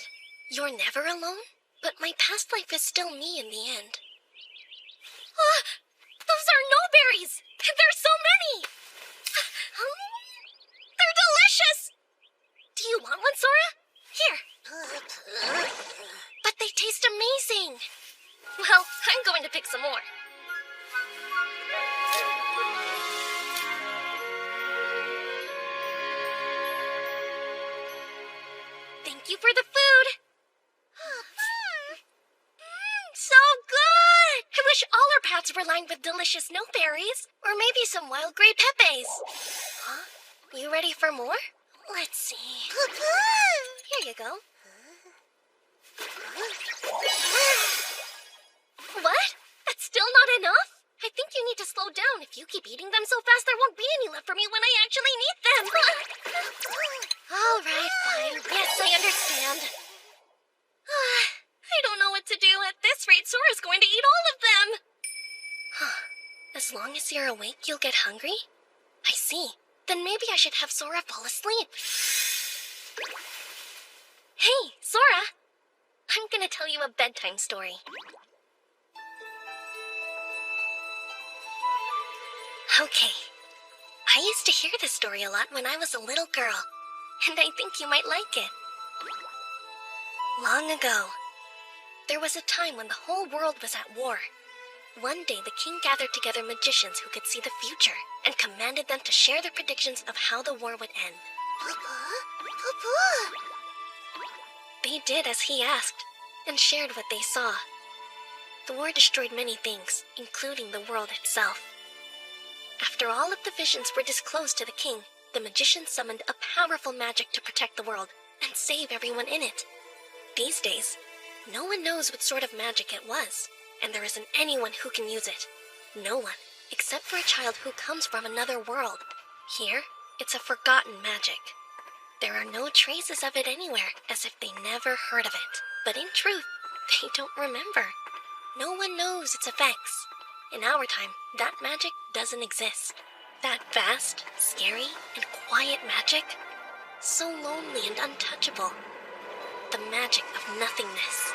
You're never alone? But my past life is still me in the end. Those are no-berries! There's so many! They're delicious! Do you want one, Sora? Here. But they taste amazing. Well, I'm going to pick some more. Thank you for the food. So good! I wish all our paths were lined with delicious no-berries. Or maybe some wild gray pepes. Huh? You ready for more? Let's see. Here you go. What? That's still not enough? I think you need to slow down. If you keep eating them so fast, there won't be any left for me when I actually need them. All right, fine. Yes, I understand. I don't know what to do. At this rate, Sora's going to eat all of them. As long as you're awake, you'll get hungry? I see. Then maybe I should have Sora fall asleep. Hey, Sora! I'm gonna tell you a bedtime story. Okay. I used to hear this story a lot when I was a little girl, and I think you might like it. Long ago, there was a time when the whole world was at war. One day, the king gathered together magicians who could see the future and commanded them to share their predictions of how the war would end. Papa! They did as he asked and shared what they saw. The war destroyed many things, including the world itself. After all of the visions were disclosed to the king, the magician summoned a powerful magic to protect the world and save everyone in it. These days, no one knows what sort of magic it was, and there isn't anyone who can use it. No one, except for a child who comes from another world. Here, it's a forgotten magic. There are no traces of it anywhere, as if they never heard of it. But in truth, they don't remember. No one knows its effects. In our time, that magic doesn't exist. That vast, scary, and quiet magic, so lonely and untouchable. The magic of nothingness.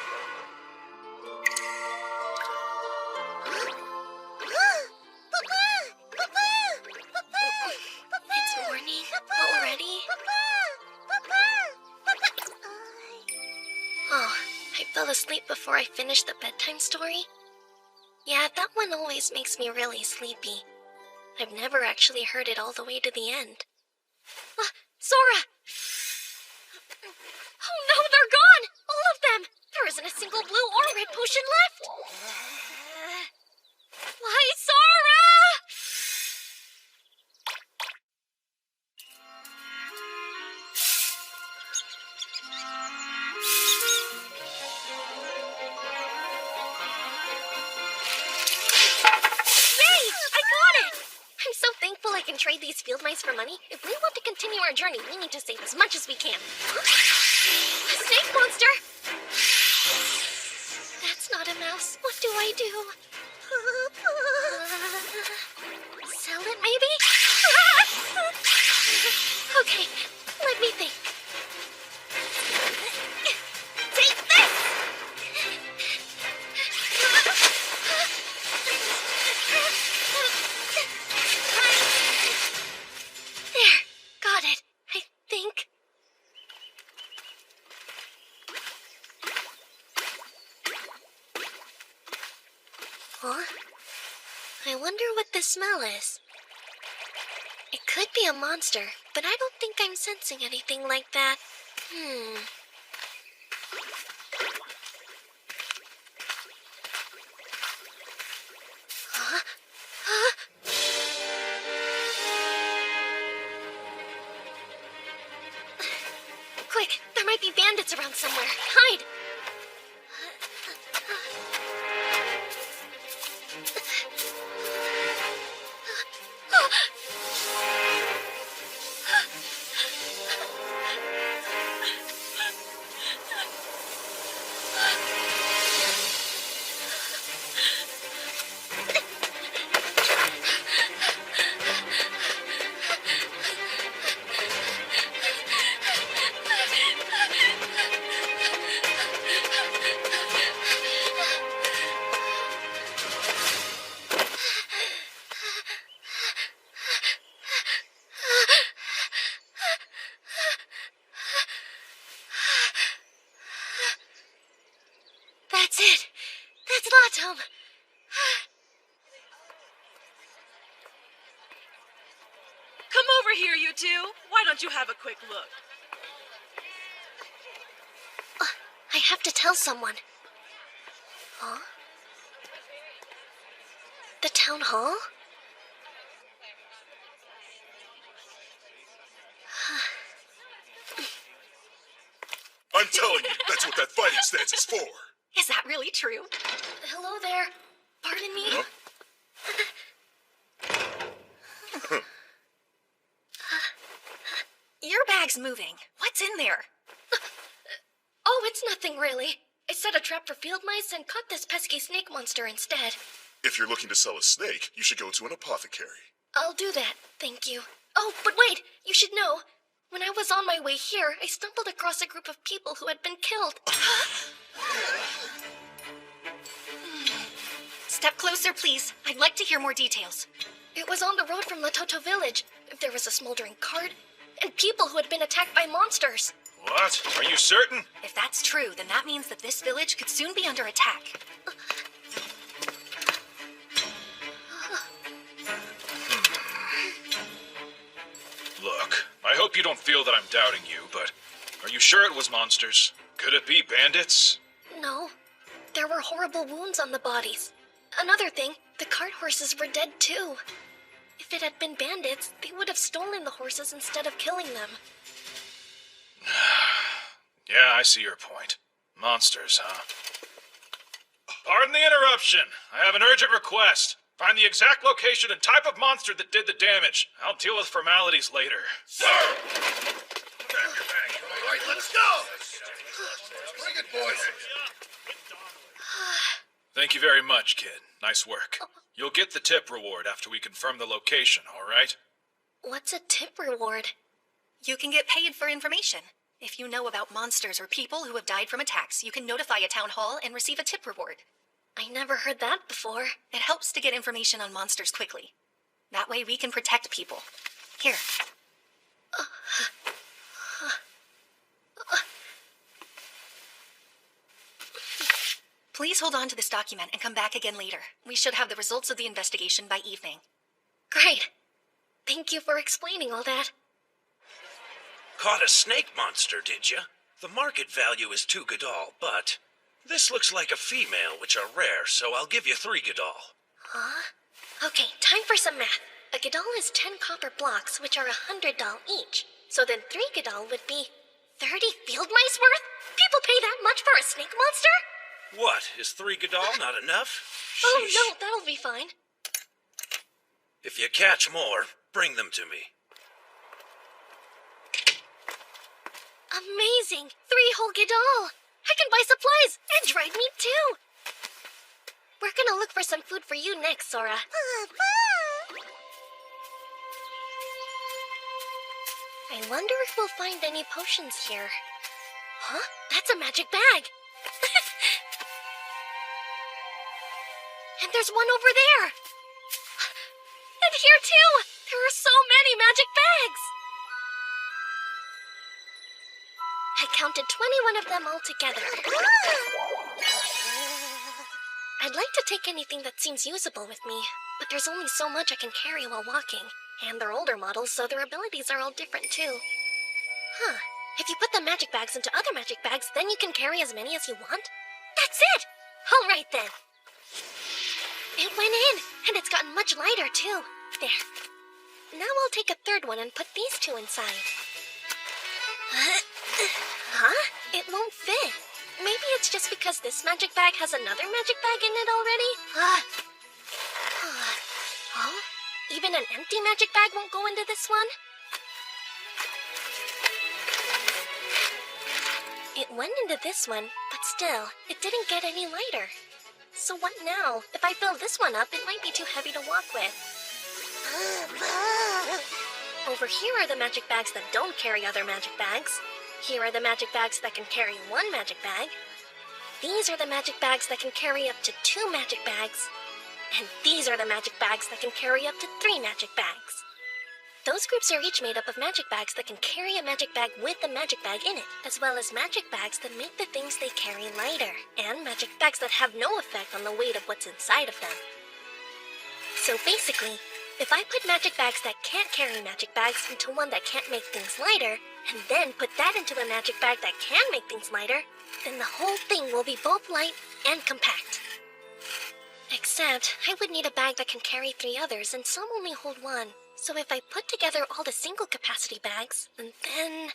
It's morning already? Oh, I fell asleep before I finished the bedtime story. Yeah, that one always makes me really sleepy. I've never actually heard it all the way to the end. Sora! Oh no, they're gone! All of them! There isn't a single blue or red potion left! Why, Sora! Yay! I got it! I'm so thankful I can trade these field mice for money. If we want to continue our journey, we need to save as much as we can. A snake monster! That's not a mouse. What do I do? Sell it, maybe? Okay, let me think. Take this! There, got it, I think. Huh? I wonder what the smell is. It could be a monster, but I don't think I'm sensing anything like that. Huh? Huh? Quick, there might be bandits around somewhere. Hide! That's it. That's Latom. Come over here, you two. Why don't you have a quick look? I have to tell someone. Huh? The town hall? I'm telling you, that's what that fighting stance is for. Is that really true? Hello there. Pardon me? Huh? Your bag's moving. What's in there? Oh, it's nothing really. I set a trap for field mice and caught this pesky snake monster instead. If you're looking to sell a snake, you should go to an apothecary. I'll do that, thank you. Oh, but wait, you should know. When I was on my way here, I stumbled across a group of people who had been killed. Step closer, please. I'd like to hear more details. It was on the road from Latoto village. There was a smoldering cart, and people who had been attacked by monsters. What? Are you certain? If that's true, then that means that this village could soon be under attack. Look, I hope you don't feel that I'm doubting you, but are you sure it was monsters? Could it be bandits? No, there were horrible wounds on the bodies. Another thing, the cart horses were dead too. If it had been bandits, they would have stolen the horses instead of killing them. Yeah, I see your point. Monsters, huh? Pardon the interruption. I have an urgent request. Find the exact location and type of monster that did the damage. I'll deal with formalities later. Sir! All right, let's go! Bring it, boys! Thank you very much, kid. Nice work. You'll get the tip reward after we confirm the location, all right? What's a tip reward? You can get paid for information. If you know about monsters or people who have died from attacks, you can notify a town hall and receive a tip reward. I never heard that before. It helps to get information on monsters quickly. That way we can protect people. Here. Please hold on to this document and come back again later. We should have the results of the investigation by evening. Great. Thank you for explaining all that. Caught a snake monster, did you? The market value is 2 Godal, but this looks like a female, which are rare, so I'll give you 3 Godal. Huh? Okay, time for some math. A Godal is 10 copper blocks, which are $100 each. So then 3 Godal would be 30 field mice worth? People pay that much for a snake monster? What, is 3 Godal not enough? Oh, Sheesh. no, that'll be fine. If you catch more, bring them to me. Amazing! 3 whole Godal! I can buy supplies and dried meat too! We're gonna look for some food for you next, Sora. I wonder if we'll find any potions here. Huh? That's a magic bag! And there's one over there! And here too! There are so many magic bags! I counted 21 of them all together. I'd like to take anything that seems usable with me, but there's only so much I can carry while walking. And they're older models, so their abilities are all different too. Huh. If you put the magic bags into other magic bags, then you can carry as many as you want? That's it! All right then. It went in, and it's gotten much lighter too. There. Now I'll take a third one and put these two inside. Huh? It won't fit. Maybe it's just because this magic bag has another magic bag in it already? Oh? Even an empty magic bag won't go into this one? It went into this one, but still, it didn't get any lighter. So what now? If I fill this one up, it might be too heavy to walk with. Over here are the magic bags that don't carry other magic bags. Here are the magic bags that can carry one magic bag. These are the magic bags that can carry up to 2 magic bags. And these are the magic bags that can carry up to 3 magic bags. Those groups are each made up of magic bags that can carry a magic bag with a magic bag in it, as well as magic bags that make the things they carry lighter, and magic bags that have no effect on the weight of what's inside of them. So basically, if I put magic bags that can't carry magic bags into one that can't make things lighter, and then put that into a magic bag that can make things lighter, then the whole thing will be both light and compact. Except, I would need a bag that can carry 3 others, and some only hold 1. So if I put together all the single capacity bags, and then...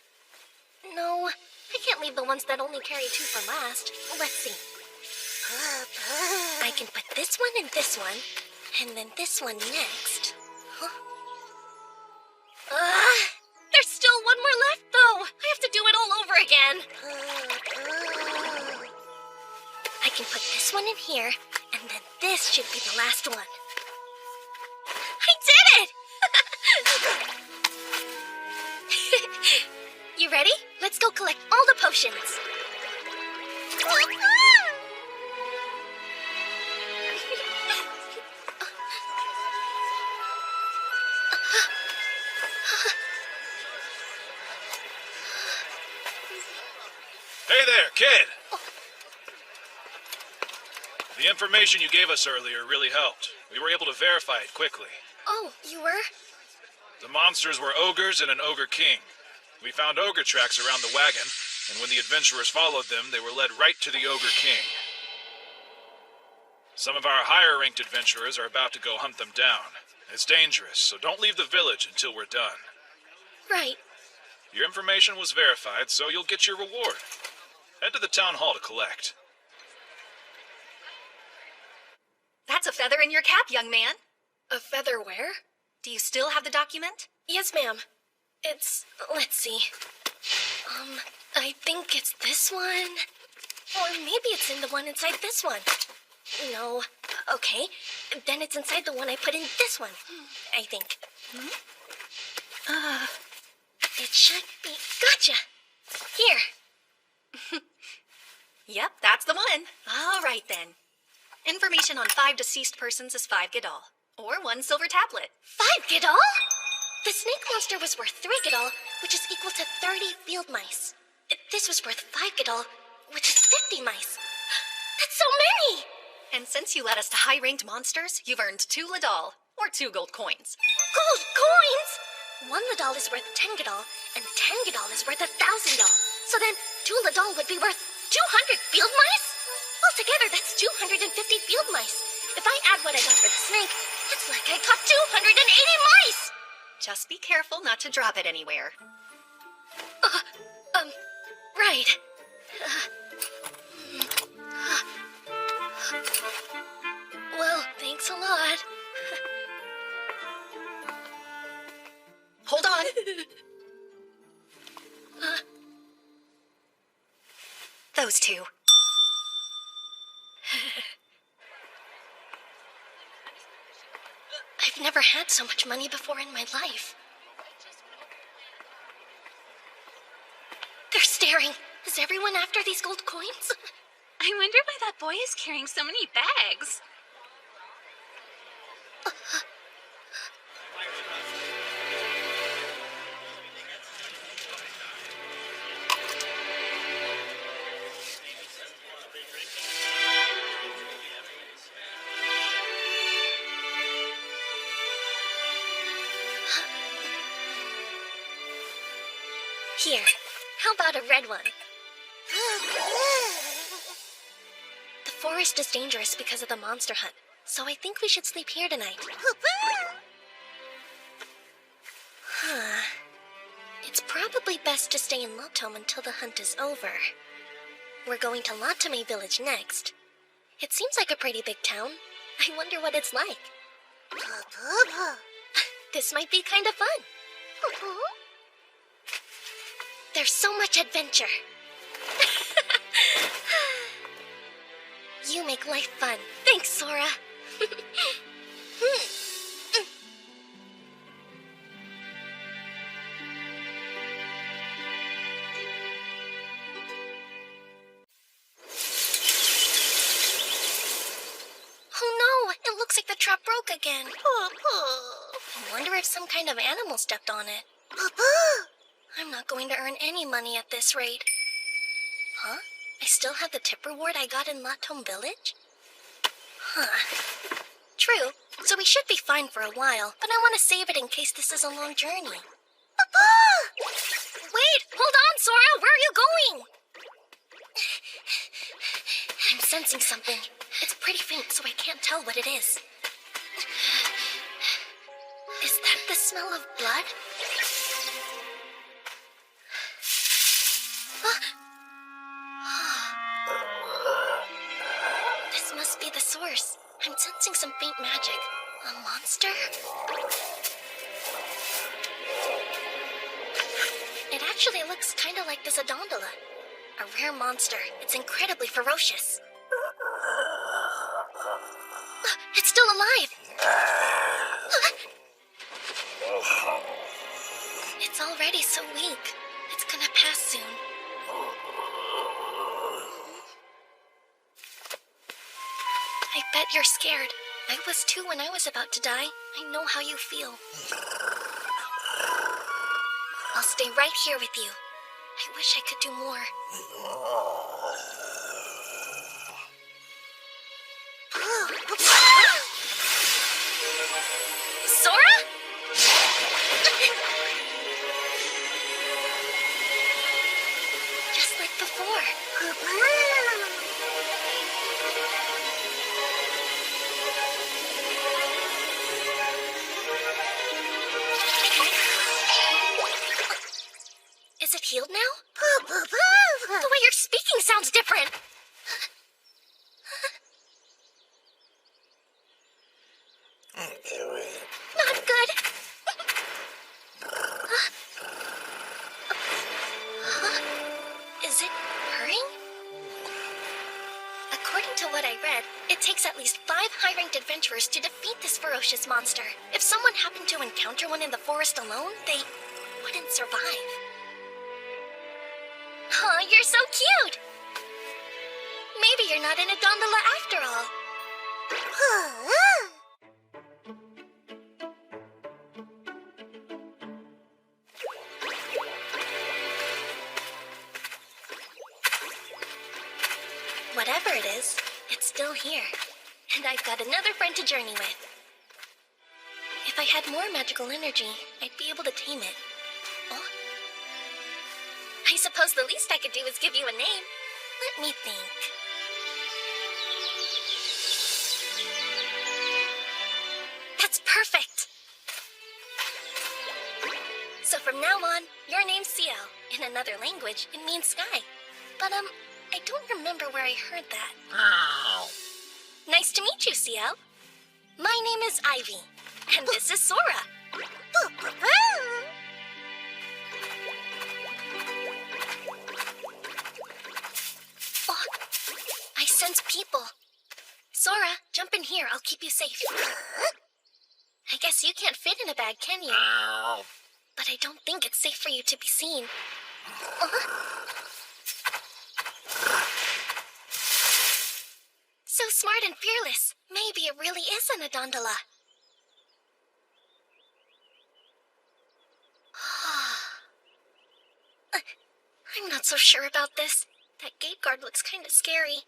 No, I can't leave the ones that only carry 2 for last. Let's see. I can put this one and this one, and then this one next. Huh? There's still one more left, though. I have to do it all over again. I can put this one in here, and then this should be the last one. I did it! You ready? Let's go collect all the potions. Hey there, kid! The information you gave us earlier really helped. We were able to verify it quickly. Oh, you were? The monsters were ogres and an ogre king. We found ogre tracks around the wagon, and when the adventurers followed them, they were led right to the ogre king. Some of our higher-ranked adventurers are about to go hunt them down. It's dangerous, so don't leave the village until we're done. Right. Your information was verified, so you'll get your reward. Head to the town hall to collect. That's a feather in your cap, young man. A feather where? Do you still have the document? Yes, ma'am. Let's see. I think it's this one. Or maybe it's in the one inside this one. No. Okay. Then it's inside the one I put in this one, I think. It should be. Gotcha! Here. Yep, that's the one. All right, then. Information on 5 deceased persons is 5 Gadol, or 1 silver tablet. 5 Gadol? The snake monster was worth 3 Gadol, which is equal to 30 field mice. This was worth 5 Gadol, which is 50 mice. That's so many! And since you led us to high-ranked monsters, you've earned 2 Ladol, or 2 gold coins. Gold coins? 1 Ladol is worth 10 Gadol, and 10 Gadol is worth 1,000 Gadol. So then, 2 Ladol would be worth 200 field mice? Altogether, that's 250 field mice. If I add what I got for the snake, it's like I caught 280 mice! Just be careful not to drop it anywhere. Right. Well, thanks a lot. Hold on. Those 2. I've never had so much money before in my life. They're staring. Is everyone after these gold coins? I wonder why that boy is carrying so many bags. Here, how about a red one? The forest is dangerous because of the monster hunt, so I think we should sleep here tonight. Huh. It's probably best to stay in Lotome until the hunt is over. We're going to Latame Village next. It seems like a pretty big town. I wonder what it's like. This might be kind of fun. There's so much adventure. You make life fun. Thanks, Sora. Oh no, it looks like the trap broke again. I wonder if some kind of animal stepped on it. I'm not going to earn any money at this rate. Huh? I still have the tip reward I got in Latome Village? Huh. True, so we should be fine for a while, but I want to save it in case this is a long journey. Wait, hold on, Sora! Where are you going? I'm sensing something. It's pretty faint, so I can't tell what it is. Is that the smell of blood? This must be the source. I'm sensing some faint magic. A monster? It actually looks kind of like this Adondola. A rare monster. It's incredibly ferocious. It's still alive! It's already so weak. It's gonna pass soon. I bet you're scared. I was too when I was about to die. I know how you feel. I'll stay right here with you. I wish I could do more. Sora? Just like before. Is it healed now? The way you're speaking sounds different. Not good. Is it hurting? According to what I read, it takes at least 5 high-ranked adventurers to defeat this ferocious monster. If someone happened to encounter one in the forest alone, they wouldn't survive. Oh, you're so cute! Maybe you're not in a gondola after all. Whatever it is, it's still here. And I've got another friend to journey with. If I had more magical energy, I'd be able to tame it. Oh? I suppose the least I could do is give you a name. Let me think. That's perfect! So from now on, your name's Ciel. In another language, it means sky. But, I don't remember where I heard that. Oh. Nice to meet you, Ciel. My name is Ivy, and this is Sora. Oh, I sense people. Sora, jump in here. I'll keep you safe. I guess you can't fit in a bag, can you? But I don't think it's safe for you to be seen. So smart and fearless. Maybe it really is an Adondola. I'm not so sure about this. That gate guard looks kind of scary.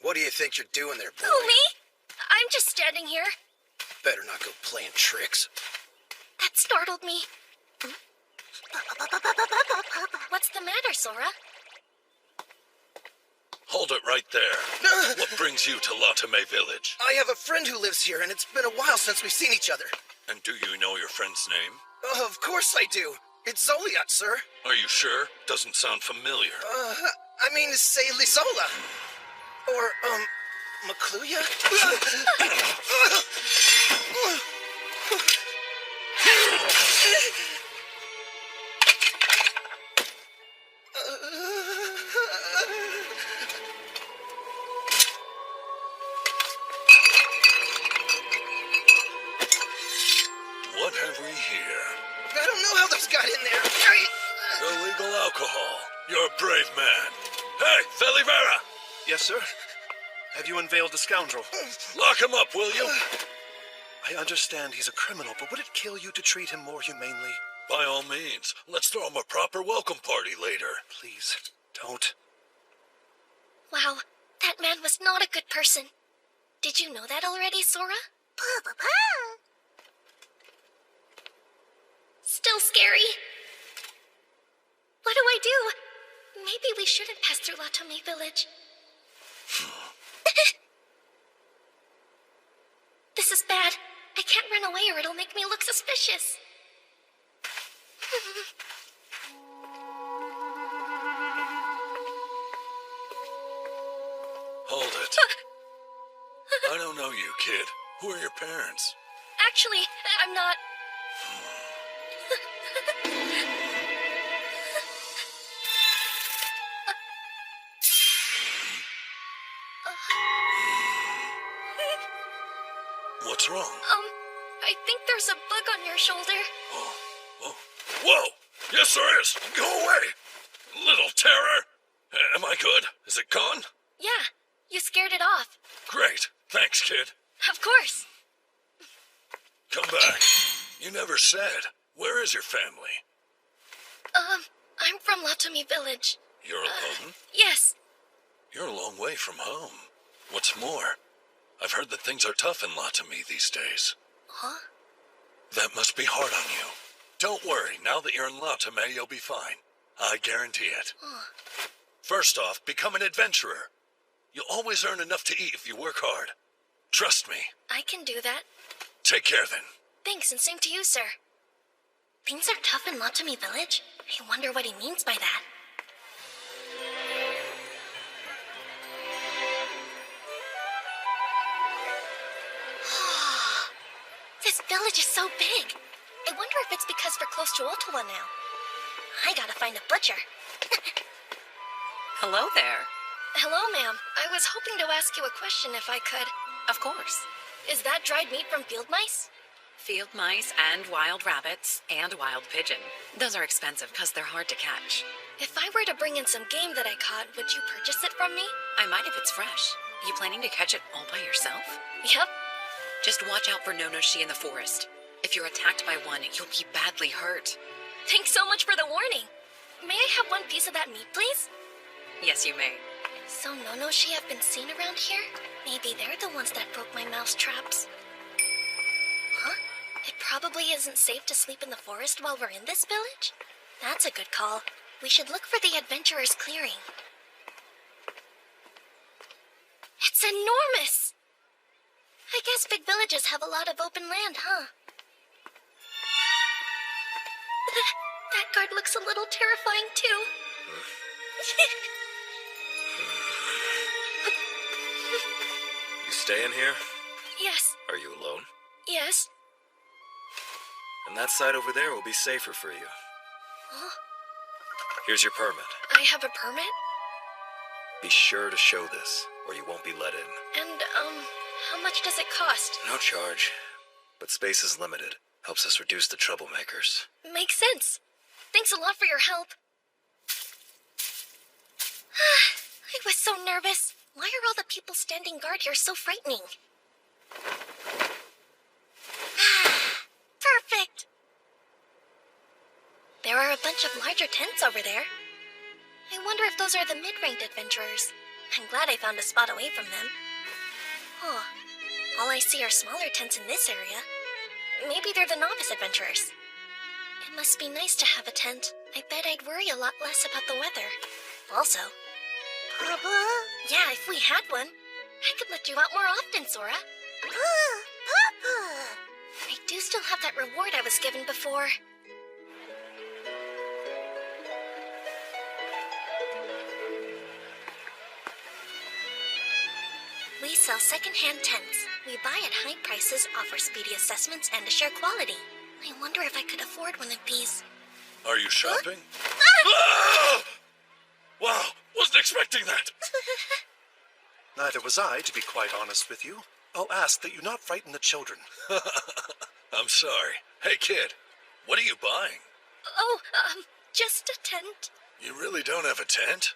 What do you think you're doing there, boy? Oh, me? I'm just standing here. Better not go playing tricks. That startled me. the matter, Sora? Hold it right there. What brings you to Latame Village? I have a friend who lives here, and it's been a while since we've seen each other. And do you know your friend's name? Of course I do. It's Zoliot, sir. Are you sure? Doesn't sound familiar. I mean, say Lizola. Or, Macluya? What have we here? I don't know how those got in there. Illegal alcohol. You're a brave man. Hey, Felivera! Yes, sir? Have you unveiled the scoundrel? Lock him up, will you? I understand he's a criminal, but would it kill you to treat him more humanely? By all means. Let's throw him a proper welcome party later. Please, don't. Wow, that man was not a good person. Did you know that already, Sora? Still scary. What do I do? Maybe we shouldn't pass through Latome Village. This is bad. I can't run away or it'll make me look suspicious. Hold it. I don't know you, kid. Who are your parents? Actually, I'm not... What's wrong? I think there's a bug on your shoulder. Oh. Whoa! Yes, there is! Go away! Little terror! Am I good? Is it gone? Yeah, you scared it off. Great. Thanks, kid. Of course. Come back. You never said. Where is your family? I'm from Latome Village. You're alone? Yes. You're a long way from home. What's more, I've heard that things are tough in Latame these days. Huh? That must be hard on you. Don't worry, now that you're in Latame, you'll be fine. I guarantee it. First off, become an adventurer. You'll always earn enough to eat if you work hard. Trust me. I can do that. Take care then. Thanks, and same to you, sir. Things are tough in Latome Village? I wonder what he means by that. This village is so big. I wonder if it's because we're close to Ottawa now. I gotta find a butcher. Hello there. Hello, ma'am. I was hoping to ask you a question if I could. Of course. Is that dried meat from field mice? Field mice and wild rabbits and wild pigeon. Those are expensive because they're hard to catch. If I were to bring in some game that I caught, would you purchase it from me? I might if it's fresh. You planning to catch it all by yourself? Yep. Just watch out for Nonoshi in the forest. If you're attacked by one, you'll be badly hurt. Thanks so much for the warning. May I have one piece of that meat, please? Yes, you may. So Nonoshi have been seen around here? Maybe they're the ones that broke my mouse traps. Huh? It probably isn't safe to sleep in the forest while we're in this village? That's a good call. We should look for the adventurer's clearing. It's enormous! I guess big villages have a lot of open land, huh? That guard looks a little terrifying, too. You staying here? Yes. Are you alone? Yes. And that side over there will be safer for you. Huh? Here's your permit. I have a permit? Be sure to show this, or you won't be let in. And, how much does it cost? No charge. But space is limited. Helps us reduce the troublemakers. Makes sense. Thanks a lot for your help. I was so nervous. Why are all the people standing guard here so frightening? Perfect! There are a bunch of larger tents over there. I wonder if those are the mid-ranked adventurers. I'm glad I found a spot away from them. Huh. All I see are smaller tents in this area. Maybe they're the novice adventurers. It must be nice to have a tent. I bet I'd worry a lot less about the weather. Also, Papa? yeah, if we had one, I could let you out more often, Sora. Papa! I do still have that reward I was given before. We sell second-hand tents. We buy at high prices, offer speedy assessments, and assure quality. I wonder if I could afford one of these. Are you shopping? Ah! Wow, wasn't expecting that. Neither was I, to be quite honest with you. I'll ask that you not frighten the children. I'm sorry. Hey, kid, what are you buying? Oh, just a tent. You really don't have a tent?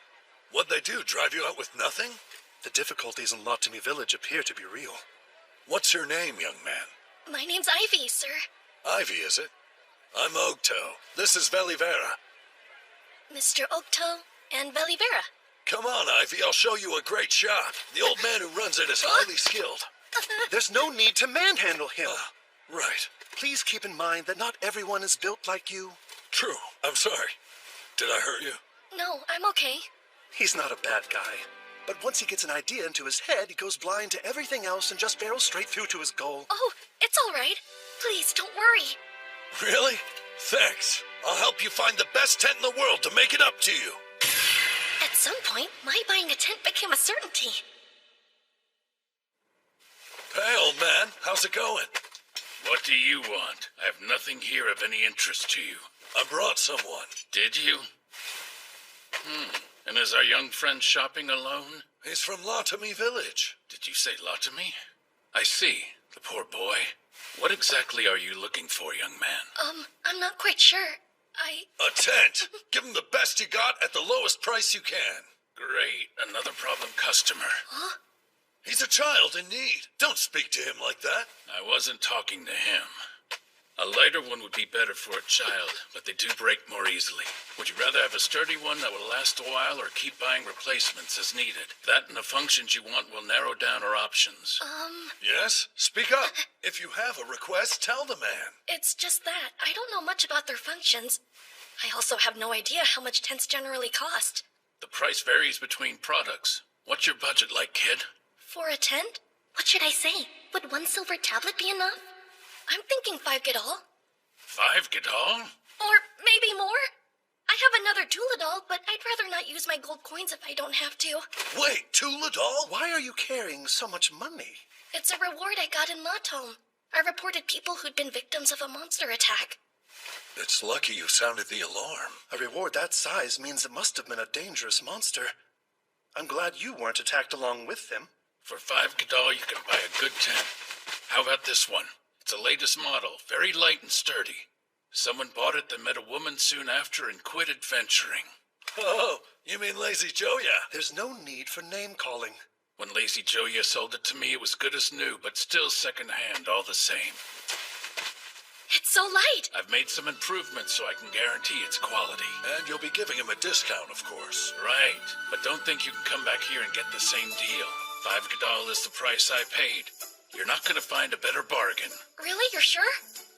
What'd they do, drive you out with nothing? The difficulties in Lotami Village appear to be real. What's your name, young man? My name's Ivy, sir. Ivy, is it? I'm Ogto. This is Velivera. Mr. Okto and Velivera. Come on, Ivy, I'll show you a great shop. The old man who runs it is highly skilled. There's no need to manhandle him. Right. Please keep in mind that not everyone is built like you. True. I'm sorry. Did I hurt you? No, I'm okay. He's not a bad guy. But once he gets an idea into his head, he goes blind to everything else and just barrels straight through to his goal. Oh, it's all right. Please, don't worry. Really? Thanks. I'll help you find the best tent in the world to make it up to you. At some point, my buying a tent became a certainty. Hey, old man, how's it going? What do you want? I have nothing here of any interest to you. I brought someone. Did you? And is our young friend shopping alone? He's from Lotami Village. Did you say Lotami? I see. The poor boy. What exactly are you looking for, young man? I'm not quite sure. A tent. Give him the best you got at the lowest price you can. Great. Another problem customer. Huh? He's a child in need. Don't speak to him like that. I wasn't talking to him. A lighter one would be better for a child, but they do break more easily. Would you rather have a sturdy one that will last a while or keep buying replacements as needed? That and the functions you want will narrow down our options. Yes? Speak up. If you have a request, tell the man. It's just that. I don't know much about their functions. I also have no idea how much tents generally cost. The price varies between products. What's your budget like, kid? For a tent? What should I say? Would one silver tablet be enough? I'm thinking 5 Gadol. 5 Gadol? Or maybe more? I have another Tula doll, but I'd rather not use my gold coins if I don't have to. Wait, Tula doll? Why are you carrying so much money? It's a reward I got in Latom. I reported people who'd been victims of a monster attack. It's lucky you sounded the alarm. A reward that size means it must have been a dangerous monster. I'm glad you weren't attacked along with them. For 5 Gadol, you can buy a good tent. How about this one? It's the latest model, very light and sturdy. Someone bought it, then met a woman soon after and quit adventuring. Oh, you mean Lazy Joya? There's no need for name-calling. When Lazy Joya sold it to me, it was good as new, but still second-hand all the same. It's so light! I've made some improvements so I can guarantee its quality. And you'll be giving him a discount, of course. Right, but don't think you can come back here and get the same deal. 5 Gadol is the price I paid. You're not going to find a better bargain. Really? You're sure?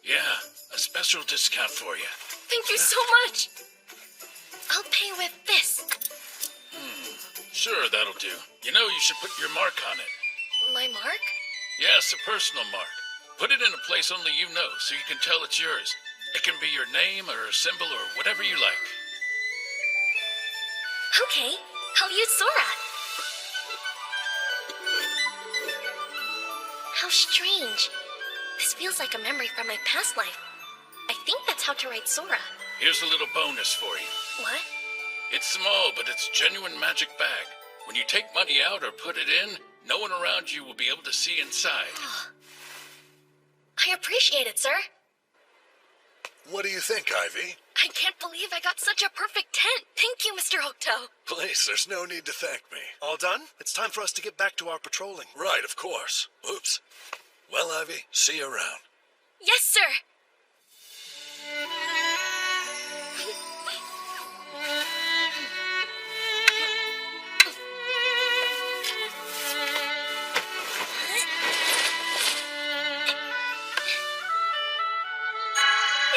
Yeah, a special discount for you. Thank you so much. I'll pay with this. Sure, that'll do. You know, you should put your mark on it. My mark? Yes, a personal mark. Put it in a place only you know, so you can tell it's yours. It can be your name or a symbol or whatever you like. Okay, I'll use Sora. How strange. This feels like a memory from my past life. I think that's how to write Sora. Here's a little bonus for you. What? It's small, but it's a genuine magic bag. When you take money out or put it in, no one around you will be able to see inside. I appreciate it, sir. What do you think, Ivy? I can't believe I got such a perfect tent. Thank you, Mr. Okto. Please, there's no need to thank me. All done? It's time for us to get back to our patrolling. Right, of course. Oops. Well, Ivy, see you around. Yes, sir.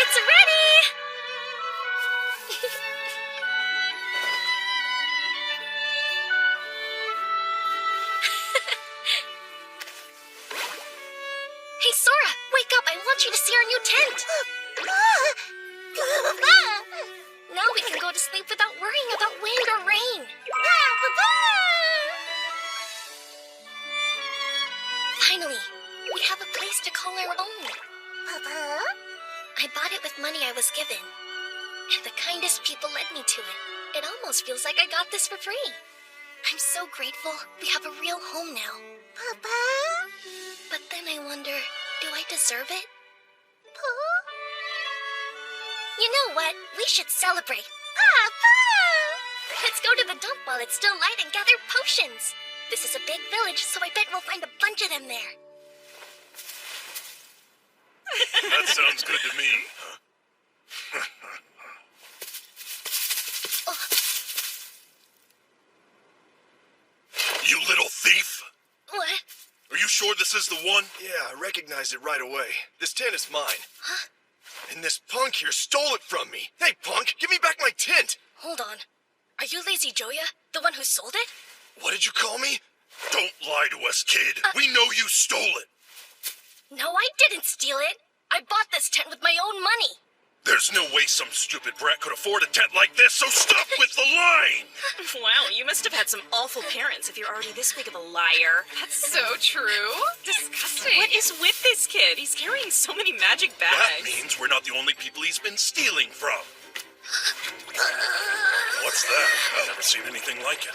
It's ready! Sora, wake up. I want you to see our new tent. Now we can go to sleep without worrying about wind or rain. Finally, we have a place to call our own. I bought it with money I was given. And the kindest people led me to it. It almost feels like I got this for free. I'm so grateful. We have a real home now. But then I wonder, do I deserve it? You know what? We should celebrate. Let's go to the dump while it's still light and gather potions. This is a big village, so I bet we'll find a bunch of them there. That sounds good to me. You little thief! What? Are you sure this is the one? Yeah, I recognized it right away. This tent is mine. Huh? And this punk here stole it from me. Hey, punk, give me back my tent! Hold on. Are you Lazy Joya, the one who sold it? What did you call me? Don't lie to us, kid. We know you stole it. No, I didn't steal it. I bought this tent with my own money. There's no way some stupid brat could afford a tent like this, so stop with the lying! Wow, you must have had some awful parents if you're already this big of a liar. That's so true. Disgusting. What is with this kid? He's carrying so many magic bags. That means we're not the only people he's been stealing from. What's that? I've never seen anything like it.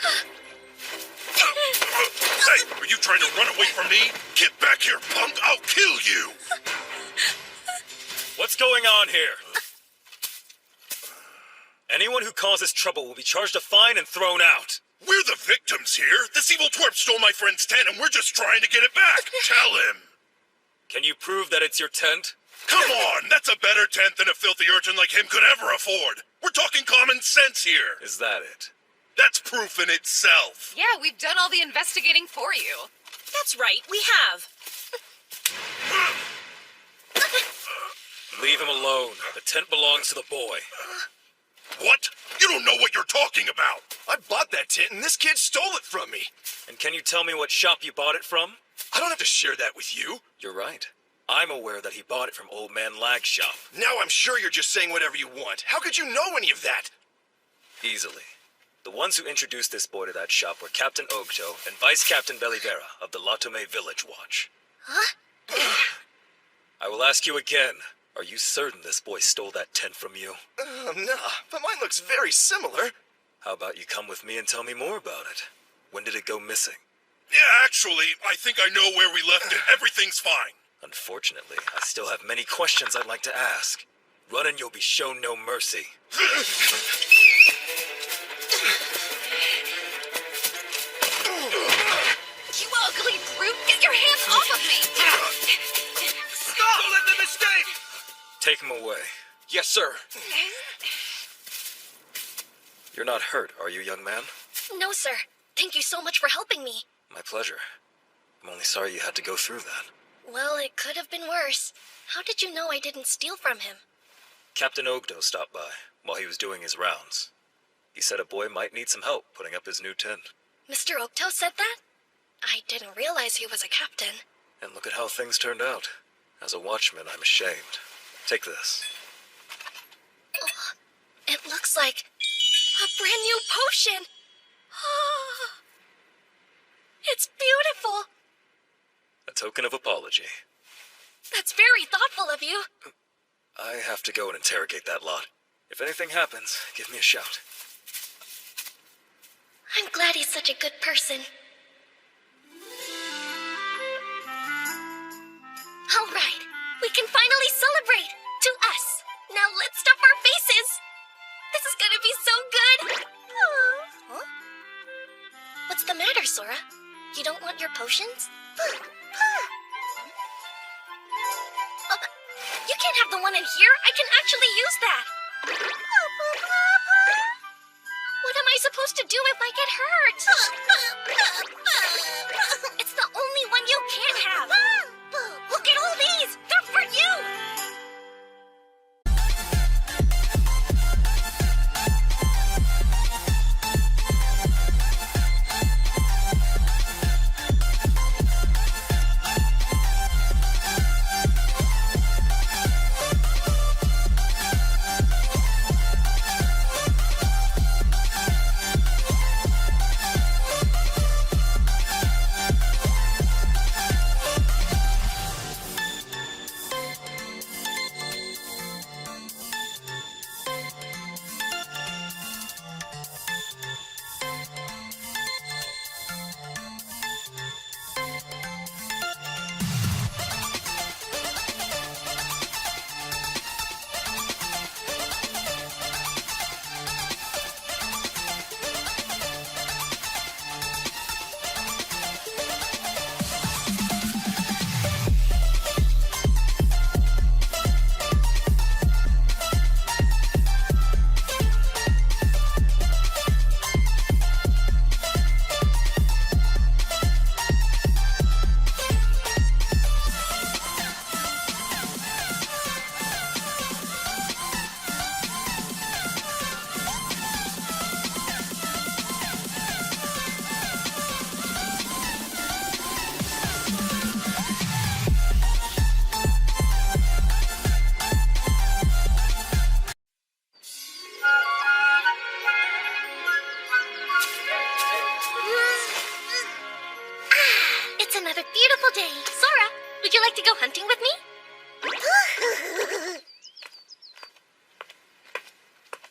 Hey, are you trying to run away from me? Get back here, punk! I'll kill you! What's going on here? Anyone who causes trouble will be charged a fine and thrown out. We're the victims here. This evil twerp stole my friend's tent and we're just trying to get it back. Tell him. Can you prove that it's your tent? Come on, that's a better tent than a filthy urchin like him could ever afford. We're talking common sense here. Is that it? That's proof in itself. Yeah, we've done all the investigating for you. That's right, we have. Leave him alone. The tent belongs to the boy. What? You don't know what you're talking about. I bought that tent and this kid stole it from me. And can you tell me what shop you bought it from? I don't have to share that with you. You're right. I'm aware that he bought it from Old Man Lag's shop. Now I'm sure you're just saying whatever you want. How could you know any of that? Easily. The ones who introduced this boy to that shop were Captain Ogto and Vice Captain Belivera of the Latome Village Watch. Huh? I will ask you again. Are you certain this boy stole that tent from you? Nah, but mine looks very similar. How about you come with me and tell me more about it? When did it go missing? Yeah, actually, I think I know where we left it. Everything's fine. Unfortunately, I still have many questions I'd like to ask. Run and you'll be shown no mercy. You ugly brute! Get your hands off of me! Stop! Don't let them escape! Take him away. Yes, sir. You're not hurt, are you, young man? No, sir. Thank you so much for helping me. My pleasure. I'm only sorry you had to go through that. Well, it could have been worse. How did you know I didn't steal from him? Captain Ogdo stopped by while he was doing his rounds. He said a boy might need some help putting up his new tent. Mr. Octo said that? I didn't realize he was a captain. And look at how things turned out. As a watchman, I'm ashamed. Take this. Oh, it looks like a brand new potion. Oh, it's beautiful. A token of apology. That's very thoughtful of you. I have to go and interrogate that lot. If anything happens, give me a shout. I'm glad he's such a good person. All right, we can finally celebrate. To us. Now let's stuff our faces. This is gonna be so good. Huh? What's the matter, Sora? You don't want your potions? You can't have the one in here. I can actually use that. What am I supposed to do if I get hurt? It's the only one you can't have. Look at all these. They're for you. Would you like to go hunting with me?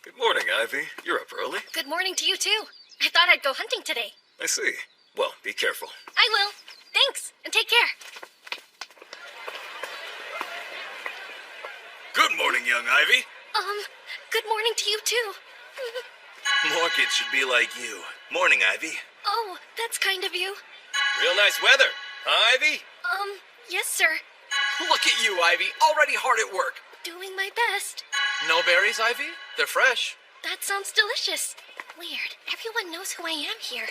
Good morning, Ivy. You're up early. Good morning to you, too. I thought I'd go hunting today. I see. Well, be careful. I will. Thanks, and take care. Good morning, young Ivy. Good morning to you, too. More kids should be like you. Morning, Ivy. Oh, that's kind of you. Real nice weather, huh, Ivy? Yes, sir. Look at you, Ivy. Already hard at work. Doing my best. No berries, Ivy? They're fresh. That sounds delicious. Weird. Everyone knows who I am here.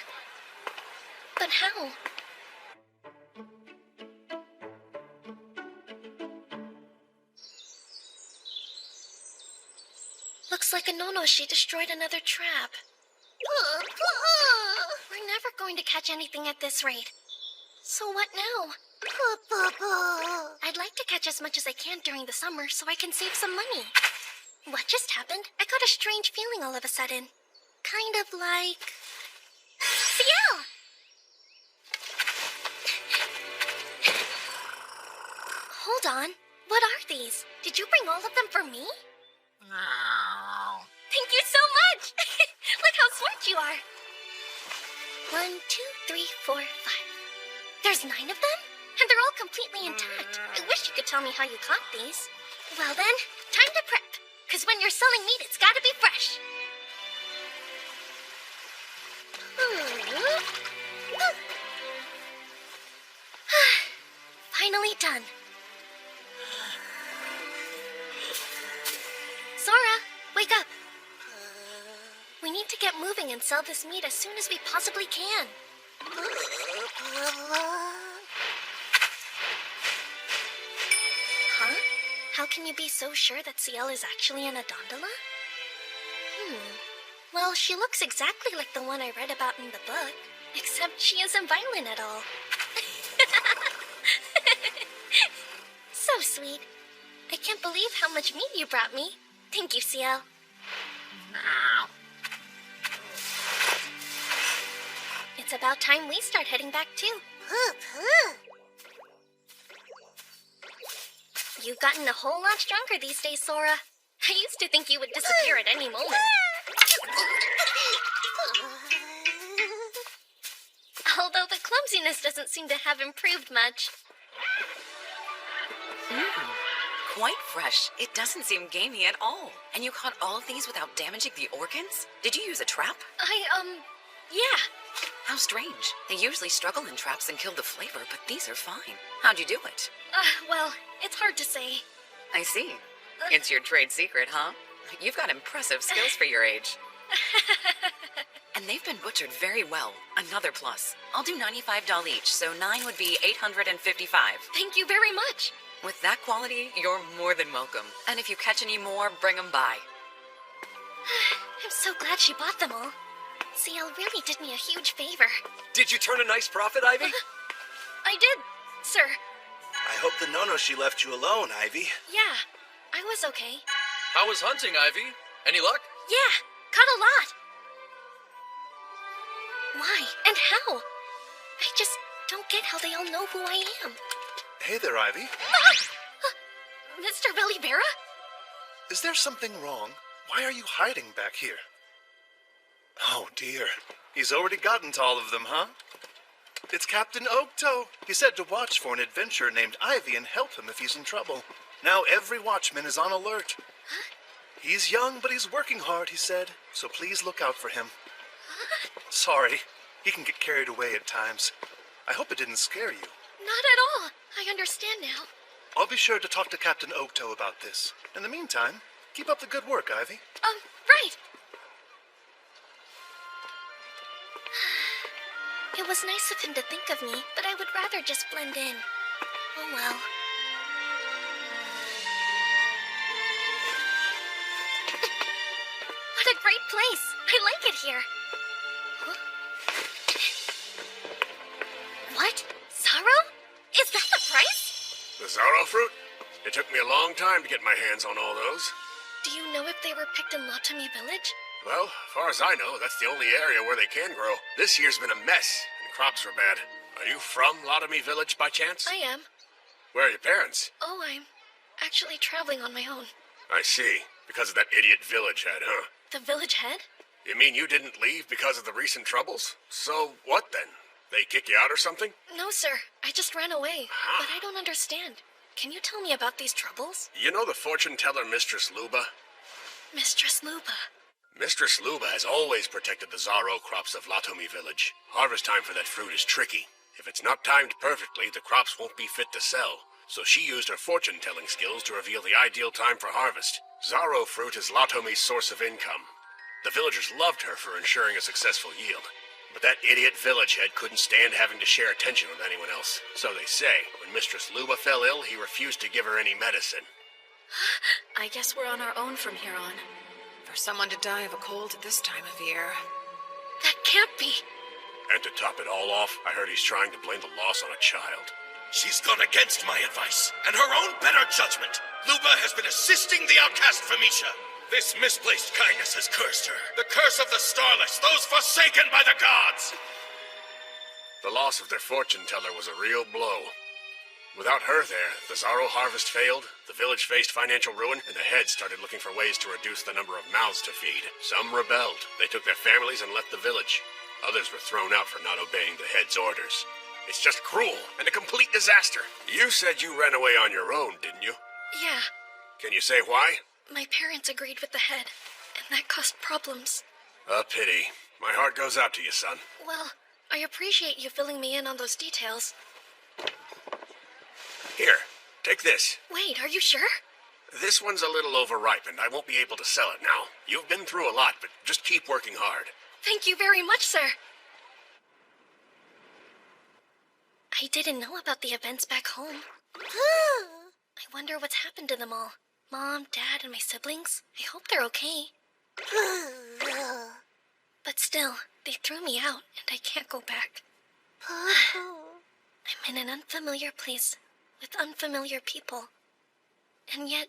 But how? Looks like a Nonoshi destroyed another trap. We're never going to catch anything at this rate. So what now? I'd like to catch as much as I can during the summer so I can save some money. What just happened? I got a strange feeling all of a sudden. Kind of like... Ciel! Hold on. What are these? Did you bring all of them for me? Thank you so much! Look how smart you are. 1, 2, 3, 4, 5. There's 9 of them? And they're all completely intact. I wish you could tell me how you caught these. Well then, time to prep. Because when you're selling meat, it's gotta be fresh. Finally done. Sora, wake up. We need to get moving and sell this meat as soon as we possibly can. Huh? How can you be so sure that Ciel is actually an Adondola? Well, she looks exactly like the one I read about in the book, except she isn't violent at all. So sweet. I can't believe how much meat you brought me. Thank you, Ciel. It's about time we start heading back too. You've gotten a whole lot stronger these days, Sora. I used to think you would disappear at any moment. Although the clumsiness doesn't seem to have improved much. Quite fresh. It doesn't seem gamey at all. And you caught all of these without damaging the organs? Did you use a trap? Yeah. How strange. They usually struggle in traps and kill the flavor, but these are fine. How'd you do it? Well, it's hard to say. I see. It's your trade secret, huh? You've got impressive skills for your age. And they've been butchered very well. Another plus. I'll do $95 each, so 9 would be $855. Thank you very much. With that quality, you're more than welcome. And if you catch any more, bring them by. I'm so glad she bought them all. Ciel really did me a huge favor. Did you turn a nice profit, Ivy? I did, sir. I hope the Nonoshi left you alone, Ivy. Yeah, I was okay. How was hunting, Ivy? Any luck? Yeah, caught a lot. Why and how? I just don't get how they all know who I am. Hey there, Ivy. Mr. Billy Vera? Is there something wrong? Why are you hiding back here? Oh, dear. He's already gotten to all of them, huh? It's Captain Oaktoe. He said to watch for an adventurer named Ivy and help him if he's in trouble. Now every watchman is on alert. Huh? He's young, but he's working hard, he said, so please look out for him. Sorry, he can get carried away at times. I hope it didn't scare you. Not at all. I understand now. I'll be sure to talk to Captain Oaktoe about this. In the meantime, keep up the good work, Ivy. Right. It was nice of him to think of me, but I would rather just blend in. Oh well. What a great place. I like it here. Huh? What? Sorrow? Is that the price? The Zaro fruit? It took me a long time to get my hands on all those. Do you know if they were picked in Latami Village? Well, as far as I know, that's the only area where they can grow. This year's been a mess, and crops were bad. Are you from Latami Village by chance? I am. Where are your parents? Oh, I'm actually traveling on my own. I see. Because of that idiot village head, huh? The village head? You mean you didn't leave because of the recent troubles? So what then? They kick you out or something? No, sir. I just ran away. But I don't understand. Can you tell me about these troubles? You know the fortune teller Mistress Luba? Mistress Luba. Mistress Luba has always protected the Zaro crops of Latomi village. Harvest time for that fruit is tricky. If it's not timed perfectly, the crops won't be fit to sell. So she used her fortune-telling skills to reveal the ideal time for harvest. Zaro fruit is Latomi's source of income. The villagers loved her for ensuring a successful yield. But that idiot village head couldn't stand having to share attention with anyone else. So they say, when Mistress Luba fell ill, he refused to give her any medicine. I guess we're on our own from here on. For someone to die of a cold at this time of year. That can't be. And to top it all off, I heard he's trying to blame the loss on a child. She's gone against my advice and her own better judgment. Luba has been assisting the outcast Famisha. This misplaced kindness has cursed her. The curse of the Starless, those forsaken by the gods. The loss of their fortune teller was a real blow. Without her there, the Zaro harvest failed, the village faced financial ruin, and the heads started looking for ways to reduce the number of mouths to feed. Some rebelled. They took their families and left the village. Others were thrown out for not obeying the head's orders. It's just cruel and a complete disaster. You said you ran away on your own, didn't you? Yeah. Can you say why? My parents agreed with the head, and that caused problems. A pity. My heart goes out to you, son. Well, I appreciate you filling me in on those details. Here, take this. Wait, are you sure? This one's a little overripened. I won't be able to sell it now. You've been through a lot, but just keep working hard. Thank you very much, sir. I didn't know about the events back home. I wonder what's happened to them all. Mom, Dad, and my siblings. I hope they're okay. But still, they threw me out, and I can't go back. I'm in an unfamiliar place with unfamiliar people. And yet,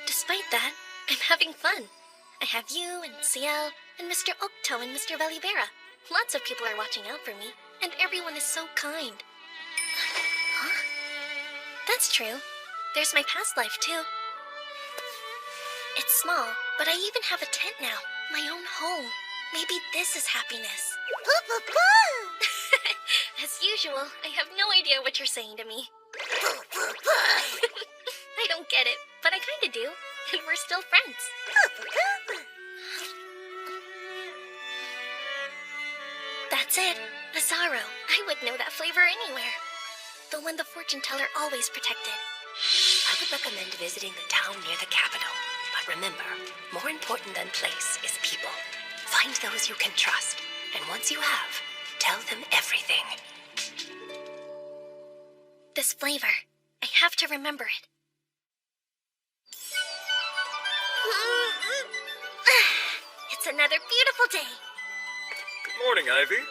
despite that, I'm having fun. I have you and Ciel and Mr. Okto and Mr. Valibera. Lots of people are watching out for me, and everyone is so kind. Huh? That's true. There's my past life, too. It's small, but I even have a tent now. My own home. Maybe this is happiness. As usual, I have no idea what you're saying to me. I don't get it, but I kinda do. And we're still friends. That's it. Azaro. I would know that flavor anywhere. The one the fortune teller always protected. I would recommend visiting the town near the capital. But remember, more important than place is people. Find those you can trust. And once you have, tell them everything. This flavor. I have to remember it. It's another beautiful day. Good morning, Ivy.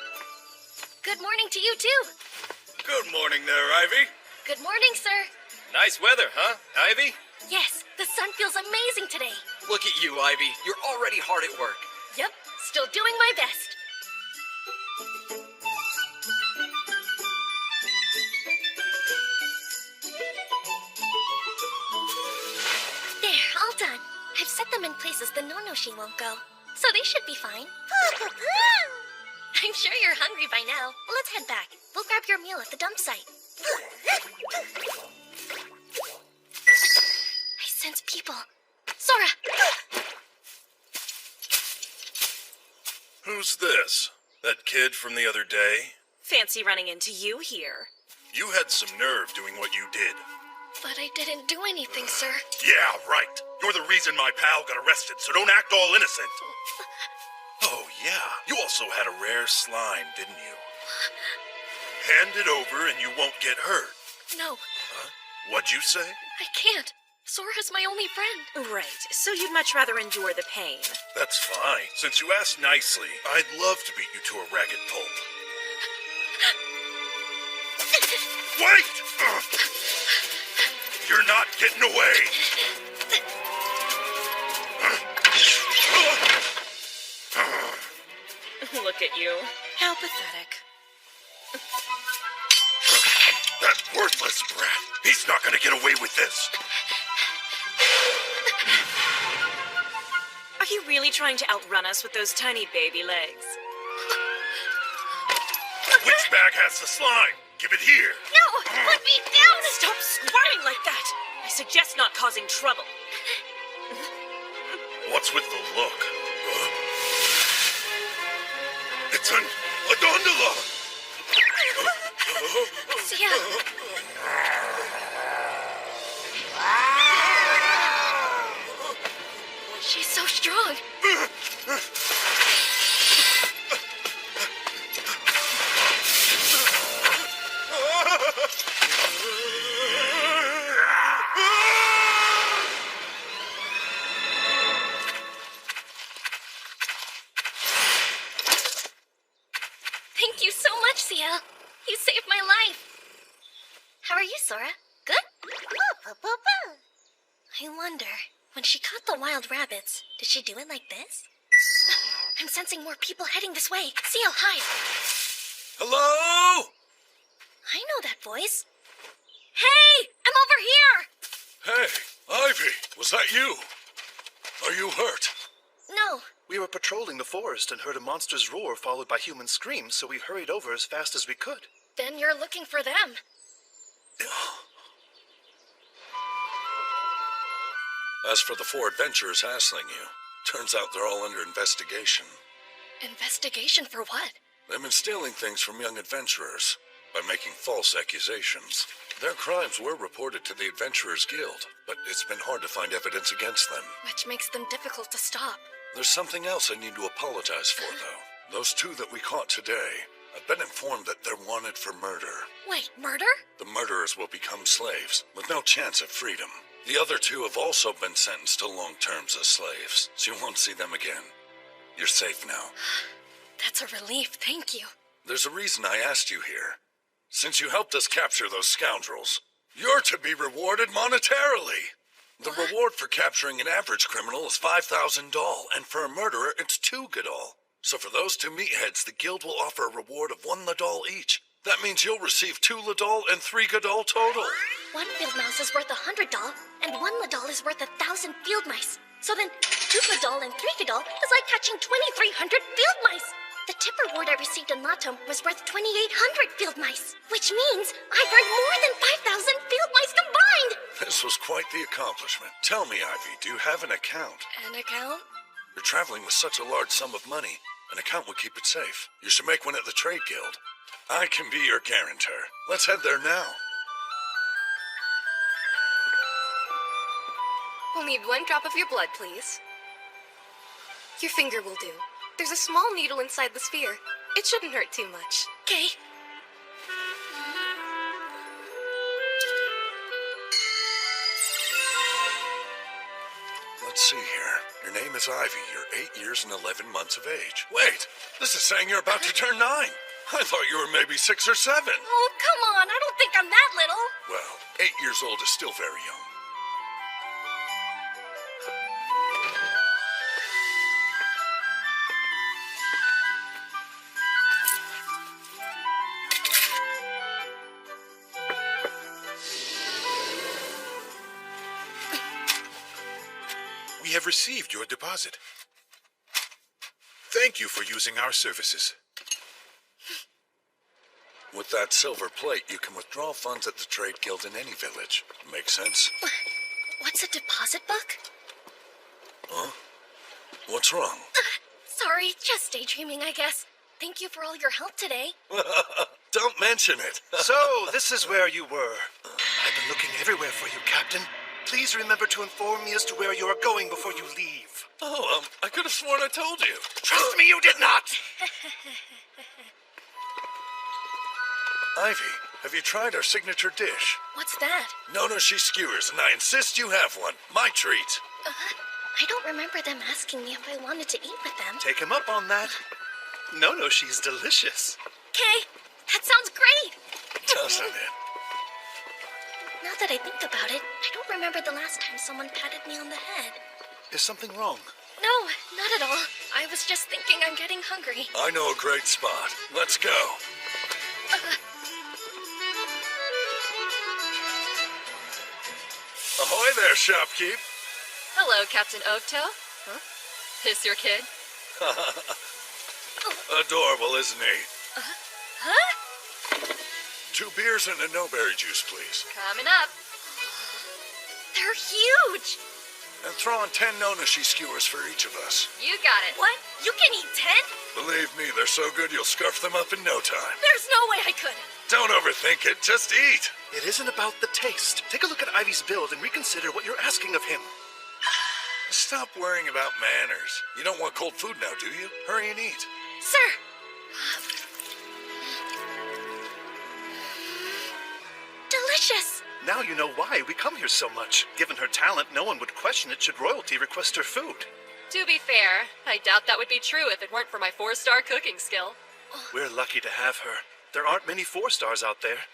Good morning to you, too. Good morning there, Ivy. Good morning, sir. Nice weather, huh, Ivy? Yes, the sun feels amazing today. Look at you, Ivy. You're already hard at work. Yep, still doing my best. There, all done. I've set them in places the Nonoshi won't go, so they should be fine. I'm sure you're hungry by now. Let's head back. We'll grab your meal at the dump site. I sense people. Sora! Who's this? That kid from the other day? Fancy running into you here. You had some nerve doing what you did. But I didn't do anything, sir. Yeah, right. You're the reason my pal got arrested, so don't act all innocent. Oh, yeah. You also had a rare slime, didn't you? Hand it over and you won't get hurt. No. Huh? What'd you say? I can't. Sora's my only friend. Right, so you'd much rather endure the pain. That's fine. Since you asked nicely, I'd love to beat you to a ragged pulp. Wait! You're not getting away! Look at you. How pathetic. That worthless brat. He's not gonna get away with this. Are you really trying to outrun us with those tiny baby legs? Which bag has the slime? Give it here. No! Put me down! Stop squirming like that! I suggest not causing trouble. What's with the look? Huh? It's a gondola! Sia! She's so strong. Thank you so much, Sia. You saved my life. How are you, Sora? Good? I wonder, when she caught the wild rabbits, did she do it like this? I'm sensing more people heading this way. Sia, hide. Hello? I know that voice. Hey, I'm over here. Hey, Ivy, was that you? Are you hurt? No. We were patrolling the forest and heard a monster's roar followed by human screams, so we hurried over as fast as we could. Then you're looking for them. As for the four adventurers hassling you, turns out they're all under investigation. Investigation for what? They've been stealing things from young adventurers by making false accusations. Their crimes were reported to the Adventurers Guild, but it's been hard to find evidence against them. Which makes them difficult to stop. There's something else I need to apologize for, though. Those two that we caught today, I've been informed that they're wanted for murder. Wait, murder? The murderers will become slaves, with no chance of freedom. The other two have also been sentenced to long terms as slaves, so you won't see them again. You're safe now. That's a relief, thank you. There's a reason I asked you here. Since you helped us capture those scoundrels, you're to be rewarded monetarily. The reward for capturing an average criminal is 5,000 doll, and for a murderer, it's 2 Gadol. So for those two meatheads, the guild will offer a reward of 1 Ladol each. That means you'll receive 2 Ladol and 3 Gadol total. 1 field mouse is worth 100 doll, and 1 Ladol is worth 1,000 field mice. So then, 2 Gadol and 3 Gadol is like catching 2,300 field mice. The tip reward I received in Latom was worth 2,800 field mice, which means I've earned more than 5,000 field mice combined. This was quite the accomplishment. Tell me, Ivy, do you have an account? An account? You're traveling with such a large sum of money. An account will keep it safe. You should make one at the Trade Guild. I can be your guarantor. Let's head there now. We'll need 1 drop of your blood, please. Your finger will do. There's a small needle inside the sphere. It shouldn't hurt too much. Okay. Let's see here. Your name is Ivy. You're 8 years and 11 months of age. Wait, this is saying you're about to turn 9. I thought you were maybe 6 or 7. Oh, come on. I don't think I'm that little. Well, 8 years old is still very young. We have received your deposit. Thank you for using our services. With that silver plate, you can withdraw funds at the Trade Guild in any village. Makes sense? What's a deposit book? Huh? What's wrong? Sorry, just daydreaming, I guess. Thank you for all your help today. Don't mention it. So, this is where you were. I've been looking everywhere for you, Captain. Please remember to inform me as to where you are going before you leave. Oh, I could have sworn I told you. Trust me, you did not! Ivy, have you tried our signature dish? What's that? Nonoshi skewers, and I insist you have one. My treat. I don't remember them asking me if I wanted to eat with them. Take him up on that. No, she's delicious. Okay, that sounds great. Doesn't it? Now that I think about it, I don't remember the last time someone patted me on the head. Is something wrong? No, not at all. I was just thinking I'm getting hungry. I know a great spot. Let's go. Ahoy there, shopkeep. Hello, Captain Oaktail. Huh? This your kid? Adorable, isn't he? Huh? 2 beers and a no-berry juice, please. Coming up. They're huge! And throw on 10 Nonashi skewers for each of us. You got it. What? You can eat 10? Believe me, they're so good you'll scarf them up in no time. There's no way I could. Don't overthink it, just eat. It isn't about the taste. Take a look at Ivy's build and reconsider what you're asking of him. Stop worrying about manners. You don't want cold food now, do you? Hurry and eat. Sir! Delicious! Now you know why we come here so much. Given her talent, no one would question it should royalty request her food. To be fair, I doubt that would be true if it weren't for my 4-star cooking skill. We're lucky to have her. There aren't many 4-stars out there.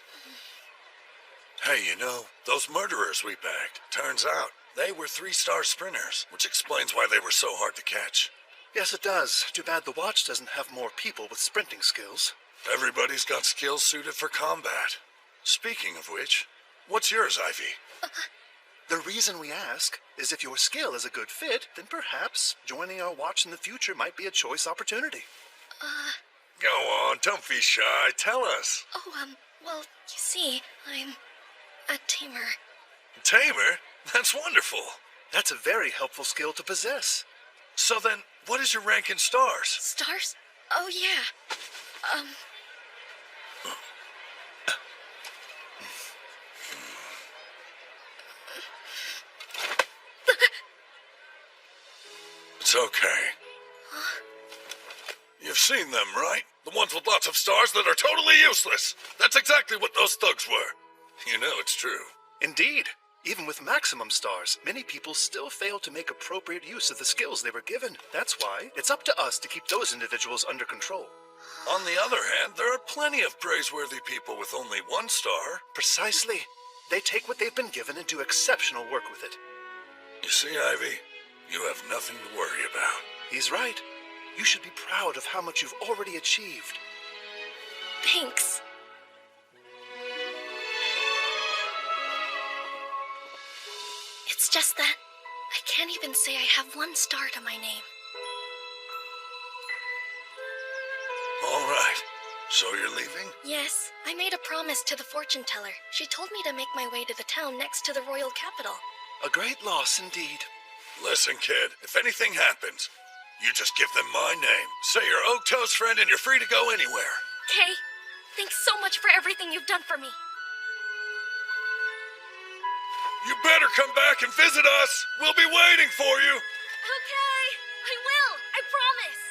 Hey, you know, those murderers we bagged, turns out they were 3-star sprinters, which explains why they were so hard to catch. Yes, it does. Too bad the watch doesn't have more people with sprinting skills. Everybody's got skills suited for combat. Speaking of which, what's yours, Ivy? The reason we ask is if your skill is a good fit, then perhaps joining our watch in the future might be a choice opportunity. Go on, don't be shy. Tell us. Well, you see, I'm a tamer. Tamer? That's wonderful. That's a very helpful skill to possess. So then, what is your rank in stars? Stars? Oh, yeah. It's okay. You've seen them, right? The ones with lots of stars that are totally useless. That's exactly what those thugs were. You know it's true. Indeed. Even with maximum stars, many people still fail to make appropriate use of the skills they were given. That's why it's up to us to keep those individuals under control. On the other hand, there are plenty of praiseworthy people with only 1 star. Precisely. They take what they've been given and do exceptional work with it. You see, Ivy, you have nothing to worry about. He's right. You should be proud of how much you've already achieved. Thanks. It's just that I can't even say I have 1 star to my name. All right. So you're leaving? Yes, I made a promise to the fortune teller. She told me to make my way to the town next to the royal capital. A great loss indeed. Listen, kid, if anything happens, you just give them my name. Say you're Oakto's friend and you're free to go anywhere. Kay, thanks so much for everything you've done for me. You better come back and visit us. We'll be waiting for you. Okay, I will. I promise.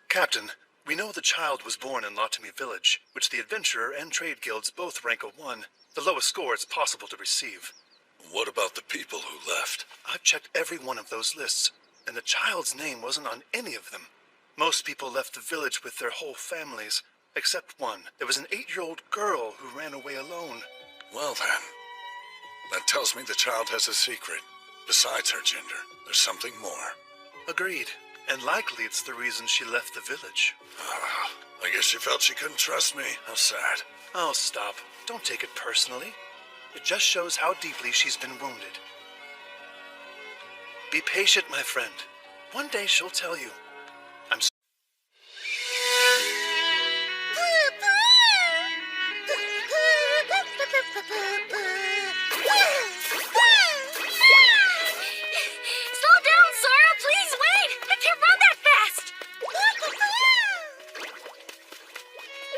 Captain, we know the child was born in Latomi Village, which the Adventurer and Trade Guilds both rank a 1, the lowest score it's possible to receive. What about the people who left? I've checked every one of those lists, and the child's name wasn't on any of them. Most people left the village with their whole families, except one. There was an 8-year-old girl who ran away alone. Well then, that tells me the child has a secret. Besides her gender, there's something more. Agreed. And likely it's the reason she left the village. I guess she felt she couldn't trust me. How sad. Oh, stop. Don't take it personally. It just shows how deeply she's been wounded. Be patient, my friend. One day she'll tell you. I'm sorry. Slow down, Sora! Please wait! I can't run that fast!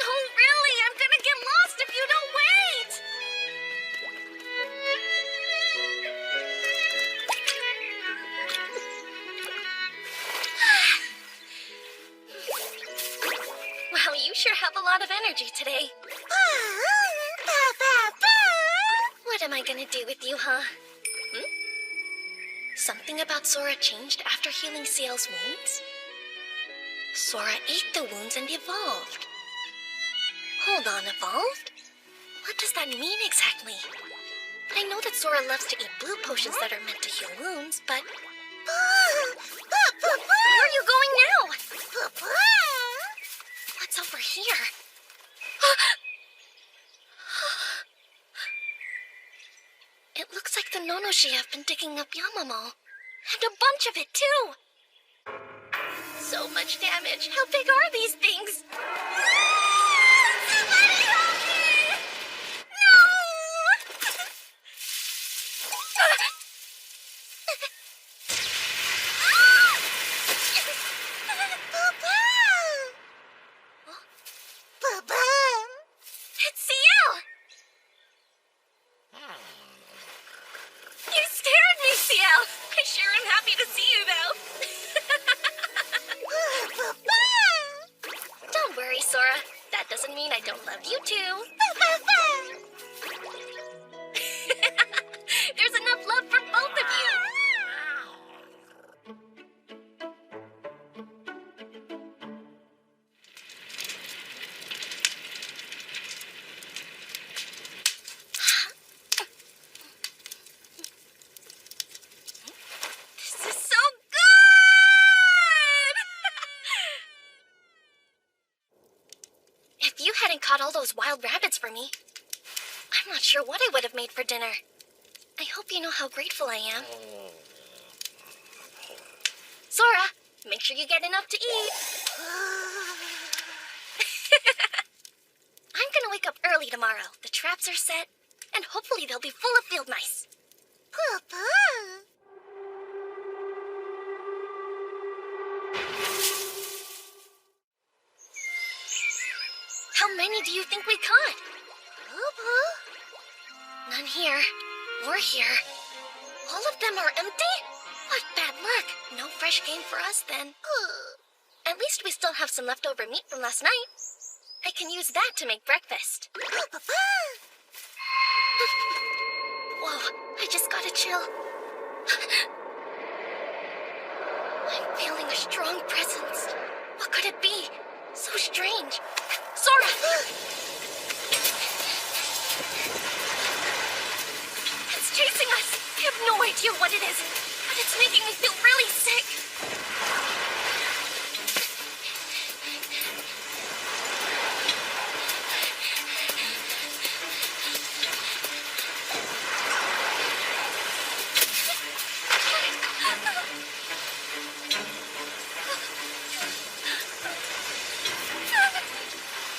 No, really! I'm gonna get lost if you don't wait! Wow, you sure have a lot of energy today. What am I gonna do with you, huh? Something about Sora changed after healing Ciel's wounds? Sora ate the wounds and evolved. Hold on, evolved? What does that mean exactly? I know that Sora loves to eat blue potions that are meant to heal wounds, but... Where are you going now? What's over here? the Nonoshi have been digging up Yamamo. And a bunch of it, too. So much damage. How big are these things? Somebody help me! No! Papa! It's Ciel! You scared me, Ciel! I sure am happy to see you, though. Don't worry, Sora. That doesn't mean I don't love you, too. There's enough love for both of you. This is so good! If you hadn't caught all those wild rabbits for me, I'm not sure what I would have made for dinner. I hope you know how grateful I am. Sora, make sure you get enough to eat. I'm gonna wake up early tomorrow. The traps are set, and hopefully they'll be full of field mice. Papa! How many do you think we caught? None here. Or here. All of them are empty? What bad luck. No fresh game for us, then. At least we still have some leftover meat from last night. I can use that to make breakfast. Whoa, I just got a chill. I'm feeling a strong presence. What could it be? So strange. Sora! It's chasing us. I have no idea what it is, but it's making me feel really sick.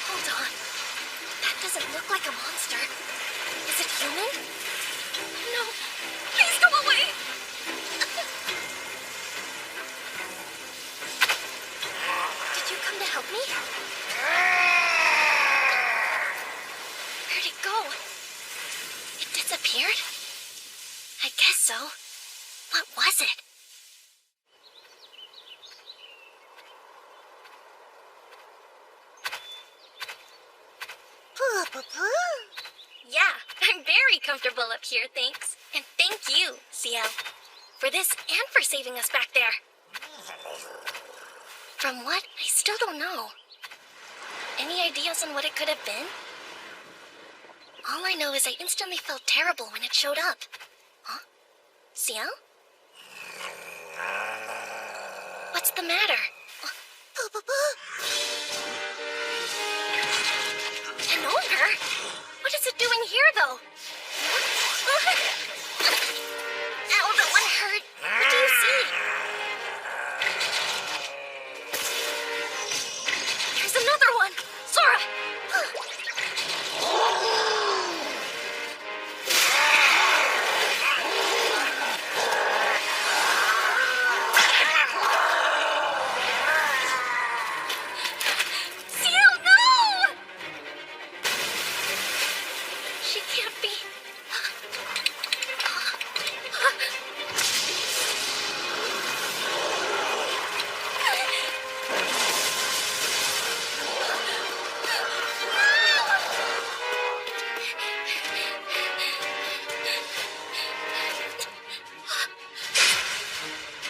Hold on. That doesn't look like a monster. Is it human? No. Please go away. Did you come to help me? Where'd it go? It disappeared? I guess so. What was it? Yeah, I'm very comfortable up here, thanks. And thank you, Ciel, for this and for saving us back there. From what? I still don't know. Any ideas on what it could have been? All I know is I instantly felt terrible when it showed up. Huh? Ciel? What's the matter? An ogre? What is it doing here, though? Ow, that one hurt. What do you see? There's another one. Sora! Ciel, no! She can't be.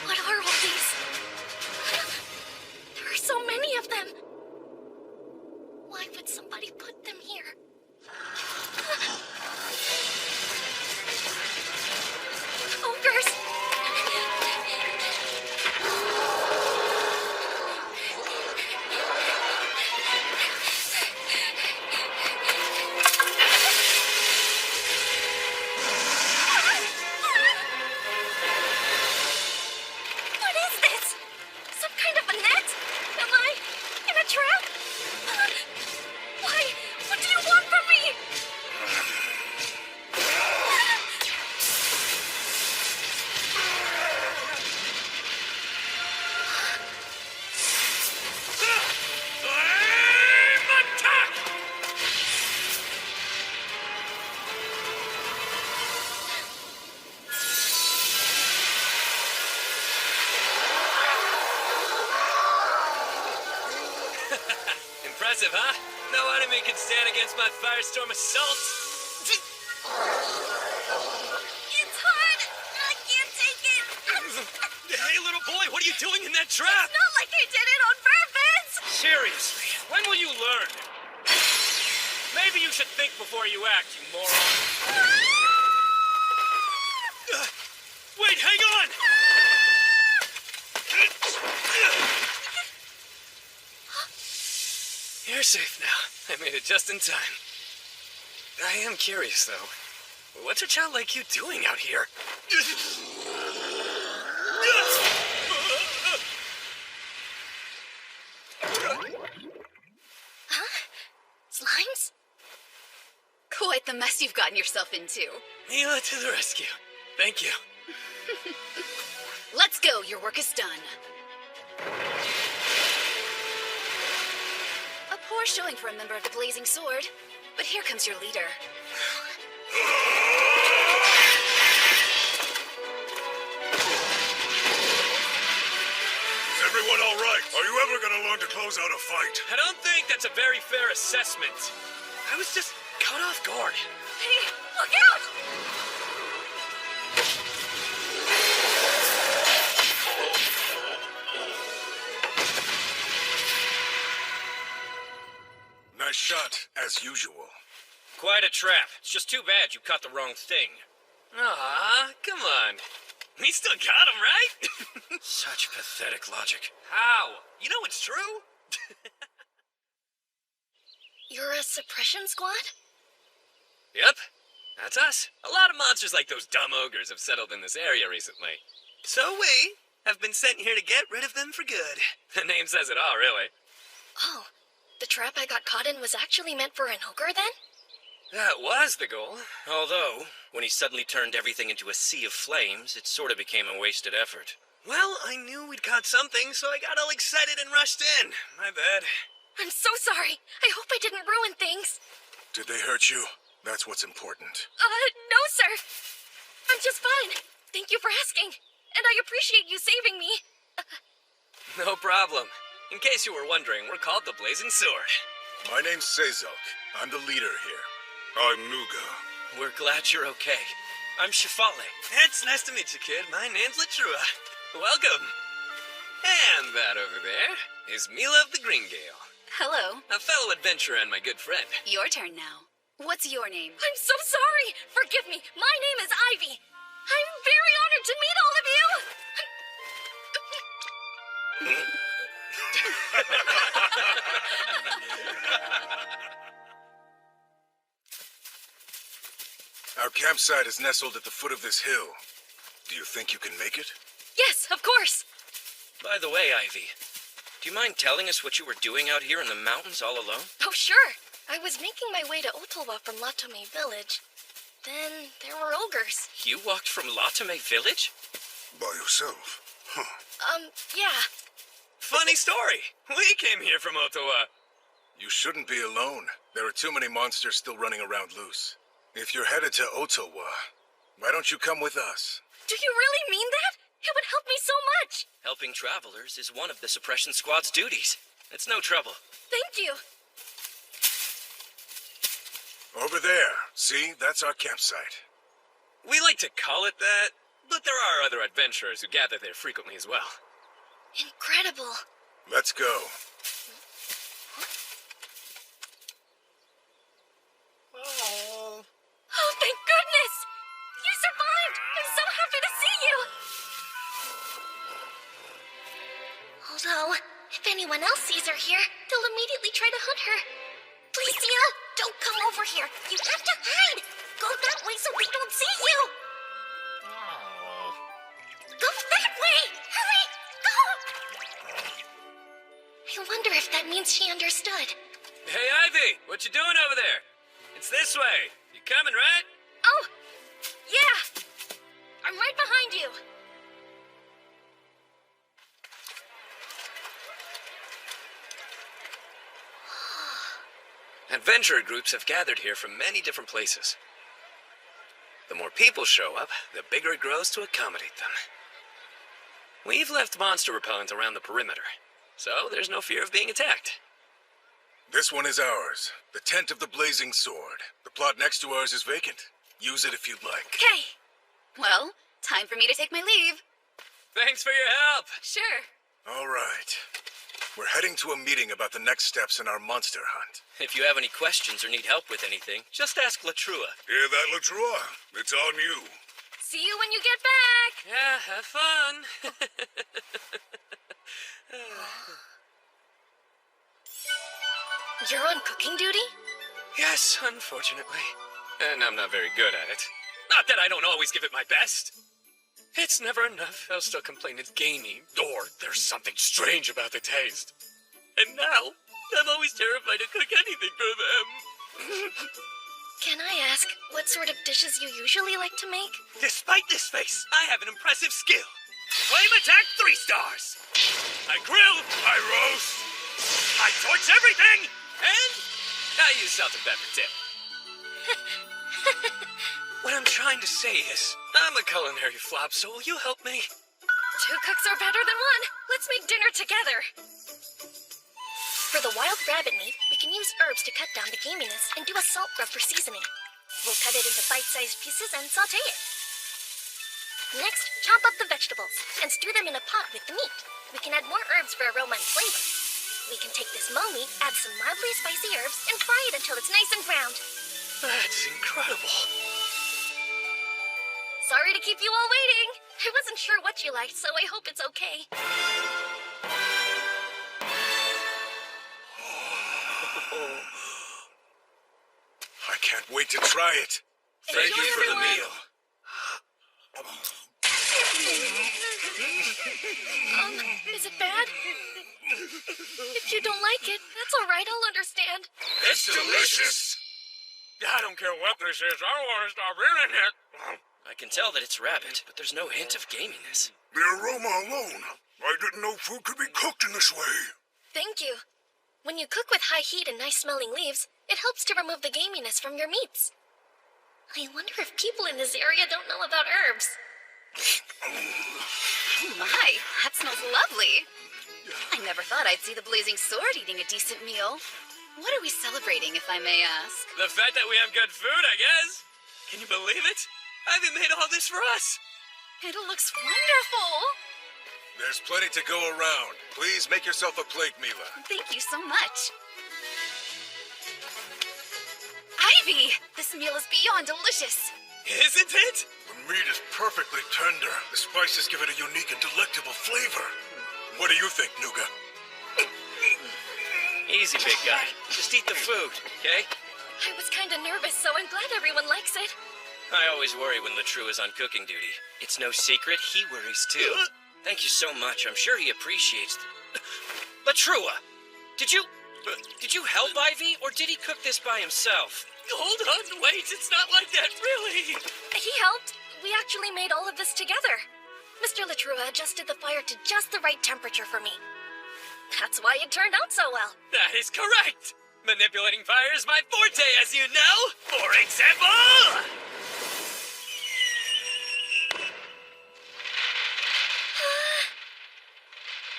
What are all these? There are so many of them. Why would somebody put them here? against my firestorm assault? It's hard. I can't take it. Hey, little boy, what are you doing in that trap? Not like I did it on purpose. Seriously, when will you learn? Maybe you should think before you act, you moron. Wait, hang on! You're safe now. I made it just in time. I am curious, though. What's a child like you doing out here? Huh? Slimes? Quite the mess you've gotten yourself into. Mila to the rescue. Thank you. Let's go, your work is done. A poor showing for a member of the Blazing Sword, but here comes your leader. Is everyone all right? Are you ever gonna learn to close out a fight? I don't think that's a very fair assessment. I was just caught off guard. Hey, look out! Nice shot, as usual. Quite a trap. It's just too bad you caught the wrong thing. Aw, come on. We still got him, right? Such pathetic logic. How? You know it's true. You're a suppression squad? Yep, that's us. A lot of monsters like those dumb ogres have settled in this area recently. So we have been sent here to get rid of them for good. The name says it all, really. Oh, the trap I got caught in was actually meant for an ogre then? That was the goal. Although, when he suddenly turned everything into a sea of flames, it sort of became a wasted effort. Well, I knew we'd caught something, so I got all excited and rushed in. My bad. I'm so sorry. I hope I didn't ruin things. Did they hurt you? That's what's important. No, sir. I'm just fine. Thank you for asking. And I appreciate you saving me. No problem. In case you were wondering, we're called the Blazing Sword. My name's Sezok. I'm the leader here. I'm Nuga. We're glad you're okay. I'm Shifale. It's nice to meet you, kid. My name's Latrua. Welcome. And that over there is Mila of the Greengale. Hello. A fellow adventurer and my good friend. Your turn now. What's your name? I'm so sorry. Forgive me. My name is Ivy. I'm very honored to meet all of you. Our campsite is nestled at the foot of this hill. Do you think you can make it? Yes, of course. By the way, Ivy, do you mind telling us what you were doing out here in the mountains all alone? Oh, sure. I was making my way to Ottawa from Latome Village. Then there were ogres. You walked from Latome Village? By yourself? Huh. Yeah. Funny story. We came here from Ottawa. You shouldn't be alone. There are too many monsters still running around loose. If you're headed to Ottawa, why don't you come with us? Do you really mean that? It would help me so much. Helping travelers is one of the suppression squad's duties. It's no trouble. Thank you. Over there. See? That's our campsite. We like to call it that, but there are other adventurers who gather there frequently as well. Incredible. Let's go. Oh, thank goodness! You survived! I'm so happy to see you! Although, if anyone else sees her here, they'll immediately try to hunt her. Please, Tia, don't come over here. You have to hide. Go that way so they don't see you. Go that way! Hurry! Go! I wonder if that means she understood. Hey, Ivy, what you doing over there? It's this way. You coming, right? Oh, yeah. I'm right behind you. Adventurer groups have gathered here from many different places. The more people show up, the bigger it grows to accommodate them. We've left monster repellent around the perimeter, so there's no fear of being attacked. This one is ours. The Tent of the Blazing Sword. The plot next to ours is vacant. Use it if you'd like. Okay. Well, time for me to take my leave. Thanks for your help. Sure. All right. We're heading to a meeting about the next steps in our monster hunt. If you have any questions or need help with anything, just ask Latrua. Hear that, Latrua? It's on you. See you when you get back. Yeah, have fun. You're on cooking duty? Yes, unfortunately. And I'm not very good at it. Not that I don't always give it my best. It's never enough. I'll still complain it's gamey, or there's something strange about the taste. And now, I'm always terrified to cook anything for them. Can I ask what sort of dishes you usually like to make? Despite this face, I have an impressive skill. Flame attack 3 stars. I grill. I roast. I torch everything. And I use salt and pepper tip. What I'm trying to say is, I'm a culinary flop, so will you help me? 2 cooks are better than 1. Let's make dinner together. For the wild rabbit meat, we can use herbs to cut down the gaminess and do a salt rub for seasoning. We'll cut it into bite-sized pieces and saute it. Next, chop up the vegetables and stew them in a pot with the meat. We can add more herbs for aroma and flavor. We can take this mo meat, add some mildly spicy herbs, and fry it until it's nice and browned. That's incredible. Sorry to keep you all waiting. I wasn't sure what you liked, so I hope it's okay. I can't wait to try it. Thank you for the meal. Is it bad? If you don't like it, that's all right. I'll understand. It's delicious. I don't care what this is. I want to stop eating it. I can tell that it's rabbit, but there's no hint of gaminess. The aroma alone. I didn't know food could be cooked in this way. Thank you. When you cook with high heat and nice-smelling leaves, it helps to remove the gaminess from your meats. I wonder if people in this area don't know about herbs. Oh my, that smells lovely. I never thought I'd see the Blazing Sword eating a decent meal. What are we celebrating, if I may ask? The fact that we have good food, I guess. Can you believe it? Ivy made all this for us. It looks wonderful. There's plenty to go around. Please make yourself a plate, Mila. Thank you so much. Ivy, this meal is beyond delicious. Isn't it? The meat is perfectly tender. The spices give it a unique and delectable flavor. What do you think, Nuga? Easy, big guy. Just eat the food, okay? I was kind of nervous, so I'm glad everyone likes it. I always worry when Latrua is on cooking duty. It's no secret, he worries too. Thank you so much. I'm sure he appreciates Latrua! Did you help Ivy, or did he cook this by himself? Hold on, wait, it's not like that, really. He helped. We actually made all of this together. Mr. Latrua adjusted the fire to just the right temperature for me. That's why it turned out so well. That is correct. Manipulating fire is my forte, as you know. For example...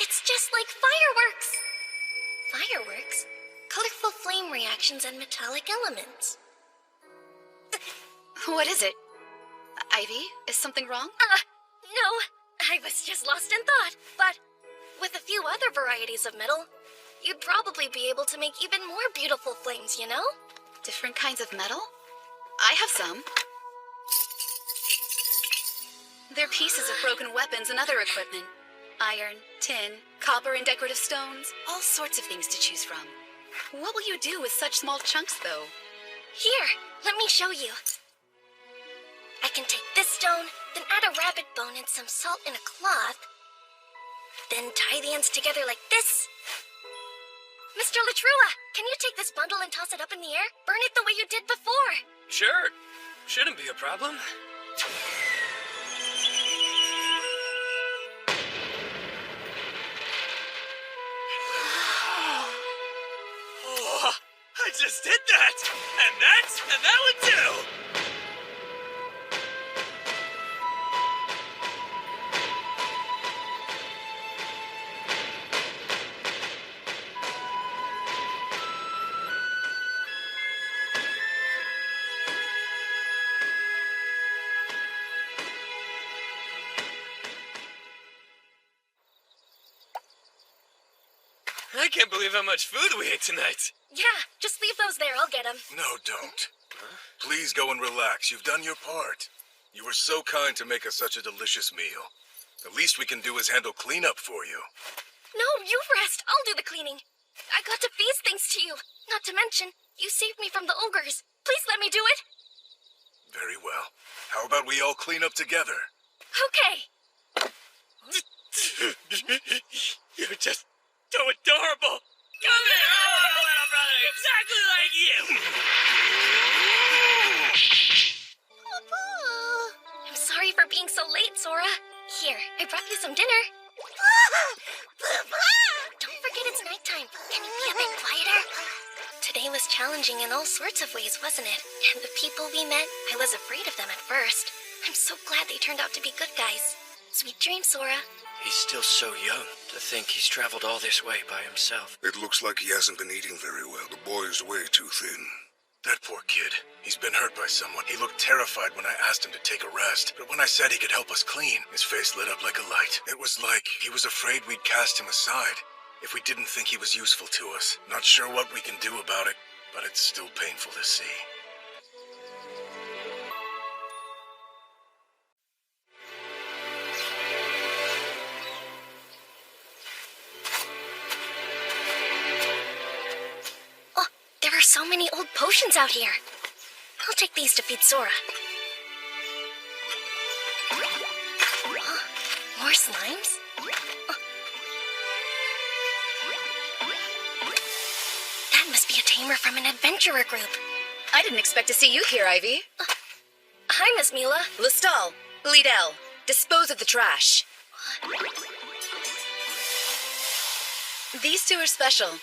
It's just like fireworks. Fireworks? Colorful flame reactions and metallic elements. What is it? Ivy, is something wrong? No. I was just lost in thought. But with a few other varieties of metal, you'd probably be able to make even more beautiful flames, you know? Different kinds of metal? I have some. They're pieces of broken weapons and other equipment. Iron, tin, copper, and decorative stones. All sorts of things to choose from. What will you do with such small chunks, though? Here, let me show you. I can take this stone, then add a rabbit bone and some salt in a cloth. Then tie the ends together like this. Mr. Latrua, can you take this bundle and toss it up in the air? Burn it the way you did before. Sure. Shouldn't be a problem. Oh, I just did that! And that one too! I can't believe how much food we ate tonight. Yeah, just leave those there. I'll get them. No, don't. Please go and relax. You've done your part. You were so kind to make us such a delicious meal. The least we can do is handle cleanup for you. No, you rest. I'll do the cleaning. I got to feast things to you. Not to mention, you saved me from the ogres. Please let me do it. Very well. How about we all clean up together? Okay. You're just so adorable. Come here, I want a little brother exactly like you. I'm sorry for being so late, Sora. Here, I brought you some dinner. Don't forget it's nighttime. Can you be a bit quieter? Today was challenging in all sorts of ways, wasn't it? And the people we met, I was afraid of them at first. I'm so glad they turned out to be good guys. Sweet dreams, Sora. He's still so young. To think he's traveled all this way by himself. It looks like he hasn't been eating very well. The boy is way too thin. That poor kid. He's been hurt by someone. He looked terrified when I asked him to take a rest. But when I said he could help us clean, his face lit up like a light. It was like he was afraid we'd cast him aside if we didn't think he was useful to us. Not sure what we can do about it, but it's still painful to see. There are so many old potions out here. I'll take these to feed Sora. More slimes? That must be a tamer from an adventurer group. I didn't expect to see you here, Ivy. Hi, Miss Mila. Lestal, Liddell, dispose of the trash. These two are special.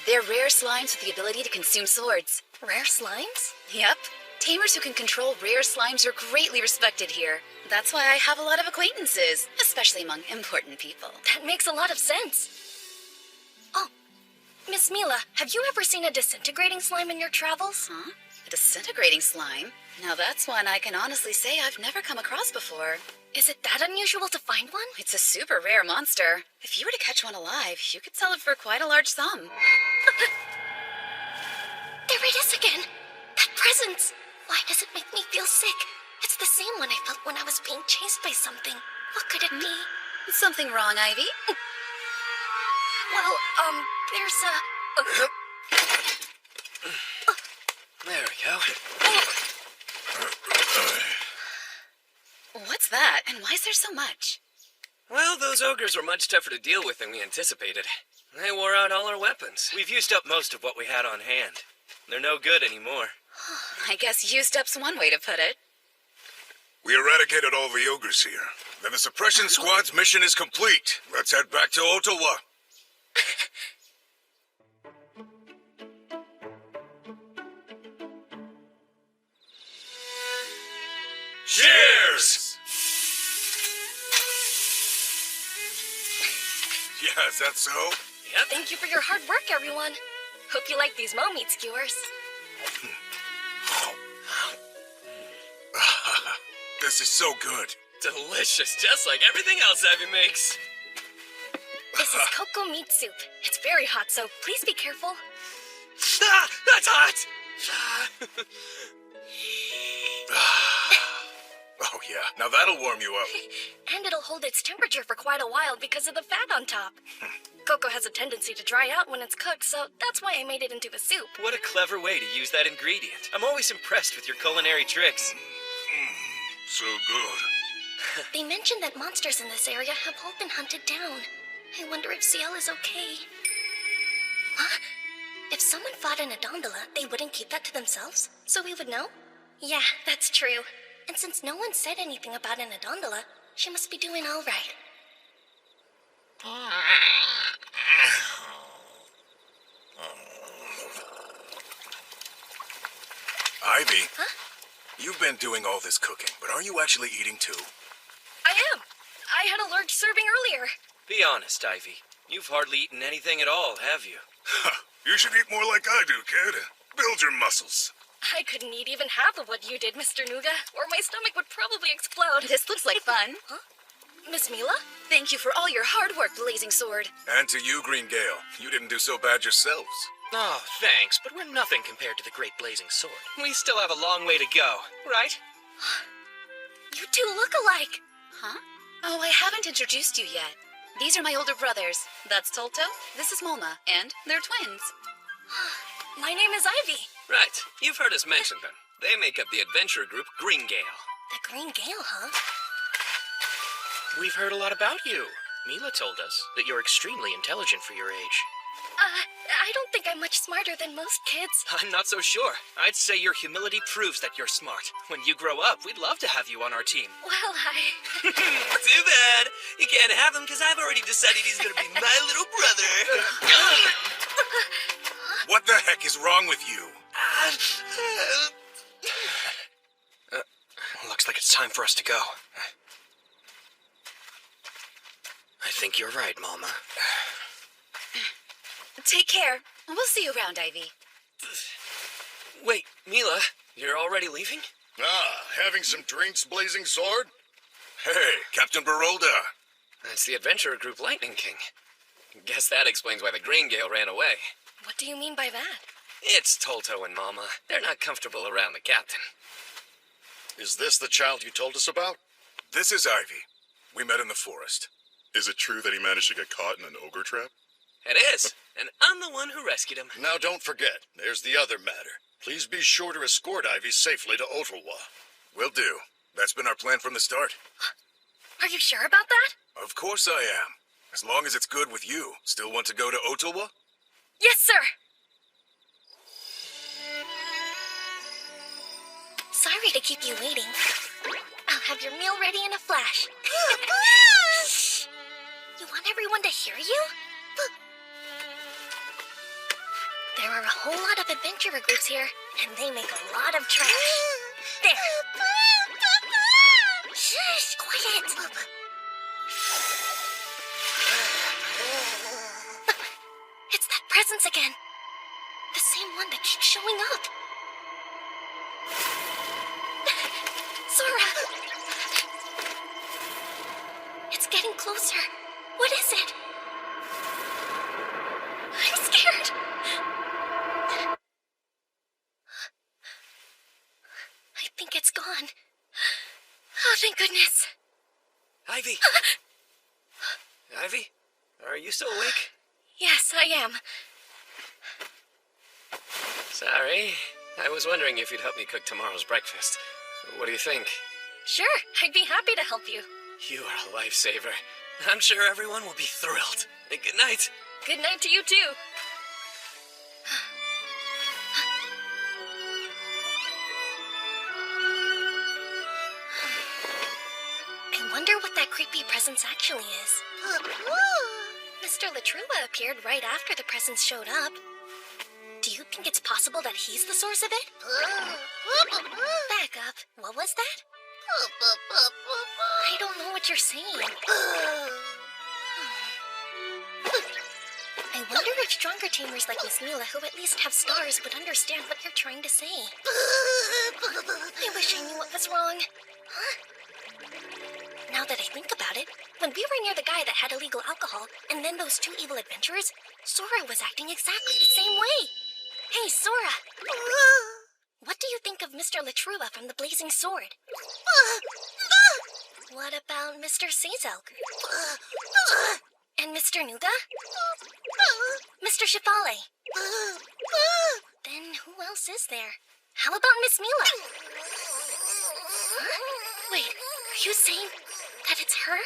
They're rare slimes with the ability to consume swords. Rare slimes? Yep. Tamers who can control rare slimes are greatly respected here. That's why I have a lot of acquaintances, especially among important people. That makes a lot of sense. Oh, Miss Mila, have you ever seen a disintegrating slime in your travels? Huh? A disintegrating slime? Now that's one I can honestly say I've never come across before. Is it that unusual to find one? It's a super rare monster. If you were to catch one alive, you could sell it for quite a large sum. There it is again! That presence! Why does it make me feel sick? It's the same one I felt when I was being chased by something. What could it be? Something wrong, Ivy? Well, there's a... There we go. What's that? And why is there so much? Well, those ogres were much tougher to deal with than we anticipated. They wore out all our weapons. We've used up most of what we had on hand. They're no good anymore. I guess used up's one way to put it. We eradicated all the ogres here. Then the suppression squad's mission is complete. Let's head back to Ottawa. Cheers! Yeah, is that so? Yep. Thank you for your hard work, everyone. Hope you like these mo meat skewers. This is so good. Delicious, just like everything else Ivy makes. This is cocoa meat soup. It's very hot, so please be careful. Ah, that's hot! Oh yeah, now that'll warm you up. And it'll hold its temperature for quite a while because of the fat on top. Cocoa has a tendency to dry out when it's cooked, so that's why I made it into a soup. What a clever way to use that ingredient. I'm always impressed with your culinary tricks. So good. They mentioned that monsters in this area have all been hunted down. I wonder if Ciel is okay. Huh? If someone fought in a gondola, they wouldn't keep that to themselves, so we would know? Yeah, that's true. And since no one said anything about an Adondola, she must be doing all right. Ivy, Huh? you've been doing all this cooking, but are you actually eating too? I am. I had a large serving earlier. Be honest, Ivy. You've hardly eaten anything at all, have you? You should eat more like I do, kid. Build your muscles. I couldn't eat even half of what you did, Mr. Nuga, or my stomach would probably explode. This looks like fun. Huh? Miss Mila? Thank you for all your hard work, Blazing Sword. And to you, Green Gale. You didn't do so bad yourselves. Oh, thanks, but we're nothing compared to the Great Blazing Sword. We still have a long way to go, right? You two look alike. Huh? Oh, I haven't introduced you yet. These are my older brothers. That's Tolto, this is Molma, and they're twins. My name is Ivy. Right, you've heard us mention them. They make up the adventure group Green Gale. The Green Gale, huh? We've heard a lot about you. Mila told us that you're extremely intelligent for your age. I don't think I'm much smarter than most kids. I'm not so sure. I'd say your humility proves that you're smart. When you grow up, we'd love to have you on our team. Well, Too bad. You can't have him because I've already decided he's going to be my little brother. What the heck is wrong with you? Looks like it's time for us to go. I think you're right, Mama. Take care. We'll see you around, Ivy. Wait, Mila, you're already leaving? Having some drinks, Blazing Sword? Hey, Captain Barolda. That's the adventurer group Lightning King. Guess that explains why the Green Gale ran away. what do you mean by that? It's Tolto and Mama. They're not comfortable around the captain. Is this the child you told us about? This is Ivy. We met in the forest. Is it true that he managed to get caught in an ogre trap? It is, and I'm the one who rescued him. Now don't forget, there's the other matter. Please be sure to escort Ivy safely to Ottawa. Will do. That's been our plan from the start. Are you sure about that? Of course I am. As long as it's good with you. Still want to go to Ottawa? Yes, sir. Sorry to keep you waiting. I'll have your meal ready in a flash. Shh. You want everyone to hear you? There are a whole lot of adventurer groups here, and they make a lot of trash. There. Shh, quiet. It's that presence again. The same one that keeps showing up. Sora! It's getting closer. What is it? I'm scared. I think it's gone. Oh, thank goodness. Ivy! Ivy, are you still awake? Yes, I am. Sorry. I was wondering if you'd help me cook tomorrow's breakfast. What do you think? Sure, I'd be happy to help you. You are a lifesaver. I'm sure everyone will be thrilled. Good night. Good night to you, too. I wonder what that creepy presence actually is. Mr. Latruba appeared right after the presence showed up. Do you think it's possible that he's the source of it? Back up. What was that? I don't know what you're saying. I wonder if stronger tamers like Miss Mila, who at least have stars, would understand what you're trying to say. I wish I knew what was wrong. Huh? Now that I think about it, when we were near the guy that had illegal alcohol, and then those two evil adventurers, Sora was acting exactly the same way. Hey, Sora! What do you think of Mr. Latruba from the Blazing Sword? What about Mr. Sazalk? And Mr. Nuga? Mr. Shifale? Then who else is there? How about Miss Mila? Huh? Wait, are you saying that it's her?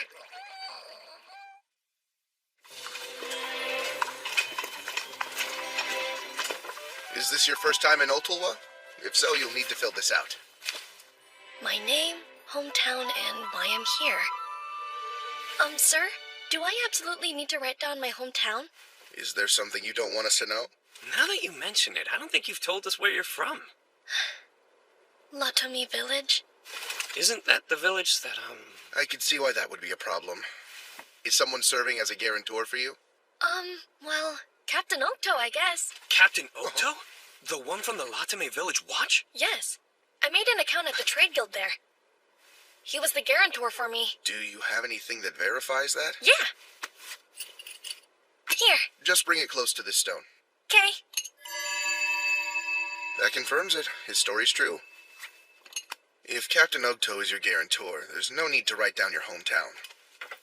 Is this your first time in Ottawa? If so, you'll need to fill this out. My name, hometown, and why I'm here. Sir, do I absolutely need to write down my hometown? Is there something you don't want us to know? Now that you mention it, I don't think you've told us where you're from. Latomi Village. Isn't that the village that, I can see why that would be a problem. Is someone serving as a guarantor for you? Well, Captain Okto, I guess. Captain Okto? The one from the Latame Village Watch? Yes. I made an account at the trade guild there. He was the guarantor for me. Do you have anything that verifies that? Yeah. Here. Just bring it close to this stone. Okay. That confirms it. His story's true. If Captain Ogto is your guarantor, there's no need to write down your hometown.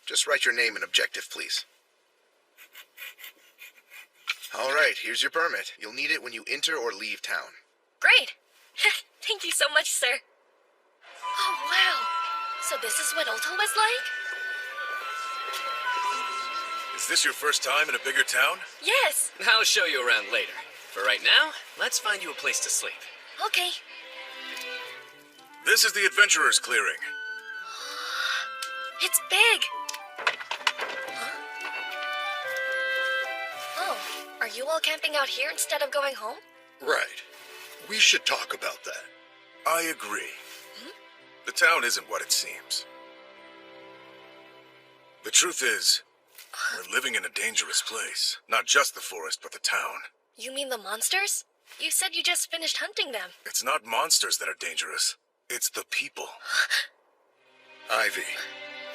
Just write your name and objective, please. All right, here's your permit. You'll need it when you enter or leave town. Great. Thank you so much, sir. Oh, wow. So this is what Ogto was like? Is this your first time in a bigger town? Yes. I'll show you around later. For right now, let's find you a place to sleep. Okay. This is the Adventurer's Clearing. It's big. Huh? Oh, are you all camping out here instead of going home? Right. We should talk about that. I agree. The town isn't what it seems. The truth is, we're living in a dangerous place. Not just the forest, but the town. You mean the monsters? You said you just finished hunting them. It's not monsters that are dangerous. It's the people. Ivy,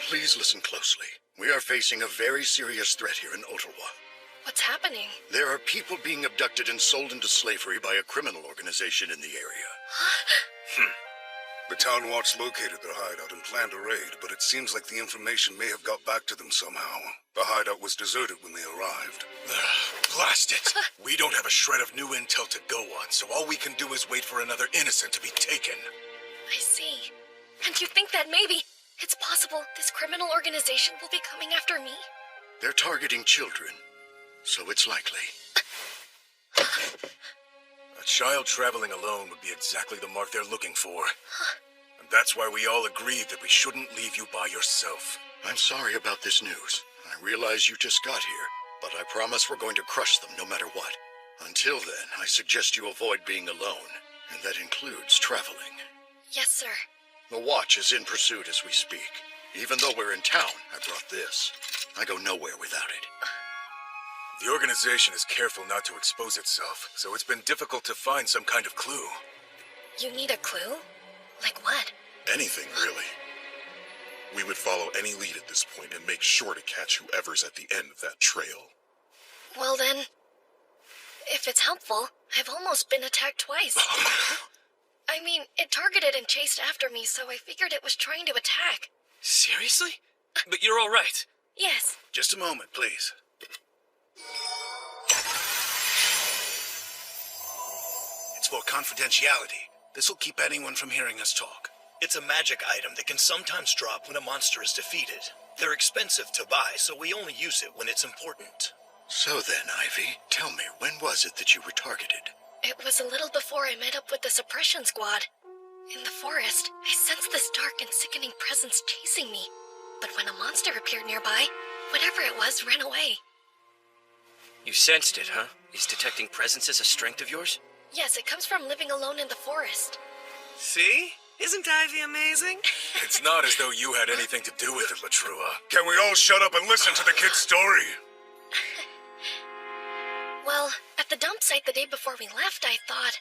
please listen closely. We are facing a very serious threat here in Ottawa. What's happening? There are people being abducted and sold into slavery by a criminal organization in the area. The town watch located their hideout and planned a raid, but it seems like the information may have got back to them somehow. The hideout was deserted when they arrived. Blast it! We don't have a shred of new intel to go on, so all we can do is wait for another innocent to be taken. I see. And you think that maybe it's possible this criminal organization will be coming after me? They're targeting children, so it's likely. A child traveling alone would be exactly the mark they're looking for. And that's why we all agreed that we shouldn't leave you by yourself. I'm sorry about this news. I realize you just got here, but I promise we're going to crush them no matter what. Until then, I suggest you avoid being alone, and that includes traveling. Yes, sir. The watch is in pursuit as we speak. Even though we're in town, I brought this. I go nowhere without it. The organization is careful not to expose itself, so it's been difficult to find some kind of clue. You need a clue? Like what? Anything, really. We would follow any lead at this point and make sure to catch whoever's at the end of that trail. Well then, if it's helpful, I've almost been attacked twice. I mean, it targeted and chased after me, so I figured it was trying to attack. Seriously? But you're all right. Yes. Just a moment, please. It's for confidentiality. This'll keep anyone from hearing us talk. It's a magic item that can sometimes drop when a monster is defeated. They're expensive to buy, so we only use it when it's important. So then, Ivy, tell me, when was it that you were targeted? It was a little before I met up with the suppression squad. In the forest, I sensed this dark and sickening presence chasing me. But when a monster appeared nearby, whatever it was ran away. You sensed it, huh? Is detecting presences a strength of yours? Yes, it comes from living alone in the forest. See? Isn't Ivy amazing? It's not as though you had anything to do with it, Latrua. Can we all shut up and listen to the kid's story? Well, at the dump site the day before we left, I thought...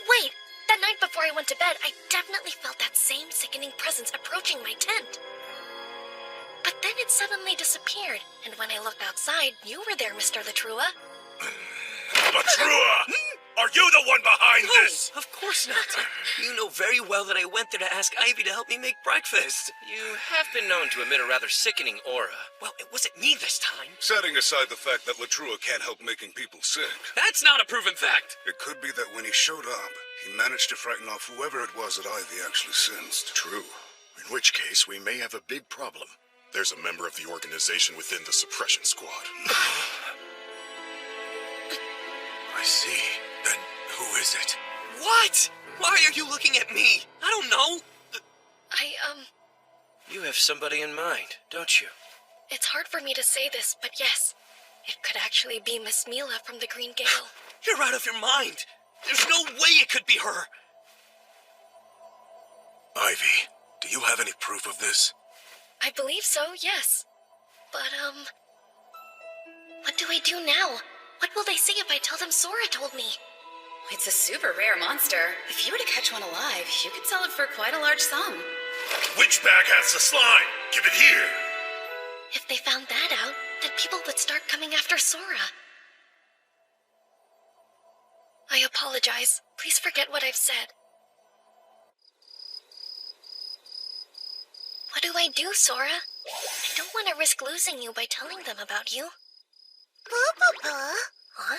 Wait! That night before I went to bed, I definitely felt that same sickening presence approaching my tent. But then it suddenly disappeared, and when I looked outside, you were there, Mr. Latrua. Latrua! Are you the one behind this? Of course not. You know very well that I went there to ask Ivy to help me make breakfast. You have been known to emit a rather sickening aura. Well, it wasn't me this time. Setting aside the fact that Latrua can't help making people sick. That's not a proven fact. It could be that when he showed up, he managed to frighten off whoever it was that Ivy actually sensed. True. In which case, we may have a big problem. There's a member of the organization within the suppression squad. I see. Then who is it? What? Why are you looking at me? I don't know. You have somebody in mind, don't you? It's hard for me to say this, but yes. It could actually be Miss Mila from the Green Gale. You're out of your mind. There's no way it could be her. Ivy, do you have any proof of this? I believe so, yes. But, what do I do now? What will they say if I tell them Sora told me? It's a super rare monster. If you were to catch one alive, you could sell it for quite a large sum. Which bag has the slime? Give it here. If they found that out, then people would start coming after Sora. I apologize. Please forget what I've said. What do I do, Sora? I don't want to risk losing you by telling them about you. Huh?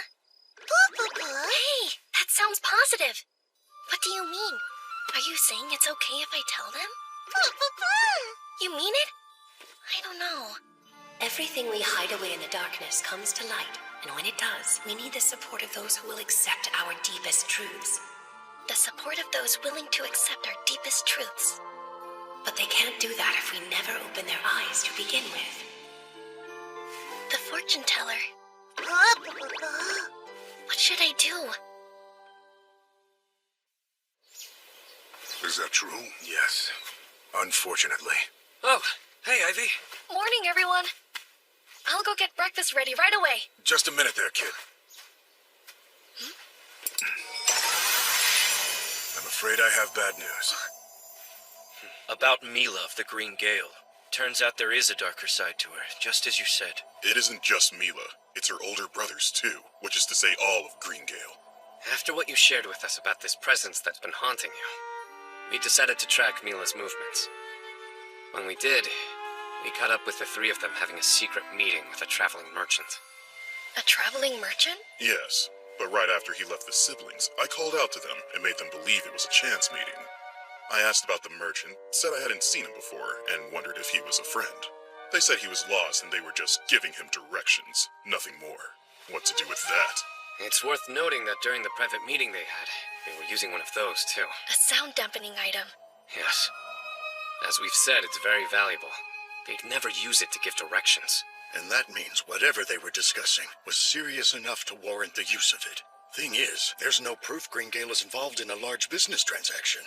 Hey, that sounds positive. What do you mean? Are you saying it's okay if I tell them? You mean it? I don't know. Everything we hide away in the darkness comes to light, and when it does, we need the support of those who will accept our deepest truths. The support of those willing to accept our deepest truths. But they can't do that if we never open their eyes to begin with. The fortune teller. What should I do? Is that true? Yes. Unfortunately. Oh, hey, Ivy. Morning, everyone. I'll go get breakfast ready right away. Just a minute there, kid. I'm afraid I have bad news. About Mila of the Green Gale. Turns out there is a darker side to her, just as you said. It isn't just Mila. It's her older brothers, too. Which is to say all of Green Gale. After what you shared with us about this presence that's been haunting you, we decided to track Mila's movements. When we did, we caught up with the three of them having a secret meeting with a traveling merchant. A traveling merchant? Yes, but right after he left the siblings, I called out to them and made them believe it was a chance meeting. I asked about the merchant, said I hadn't seen him before, and wondered if he was a friend. They said he was lost and they were just giving him directions, nothing more. What to do with that? It's worth noting that during the private meeting they had, they were using one of those, too. A sound dampening item. Yes. As we've said, it's very valuable. They'd never use it to give directions. And that means whatever they were discussing was serious enough to warrant the use of it. Thing is, there's no proof Green Gale is involved in a large business transaction.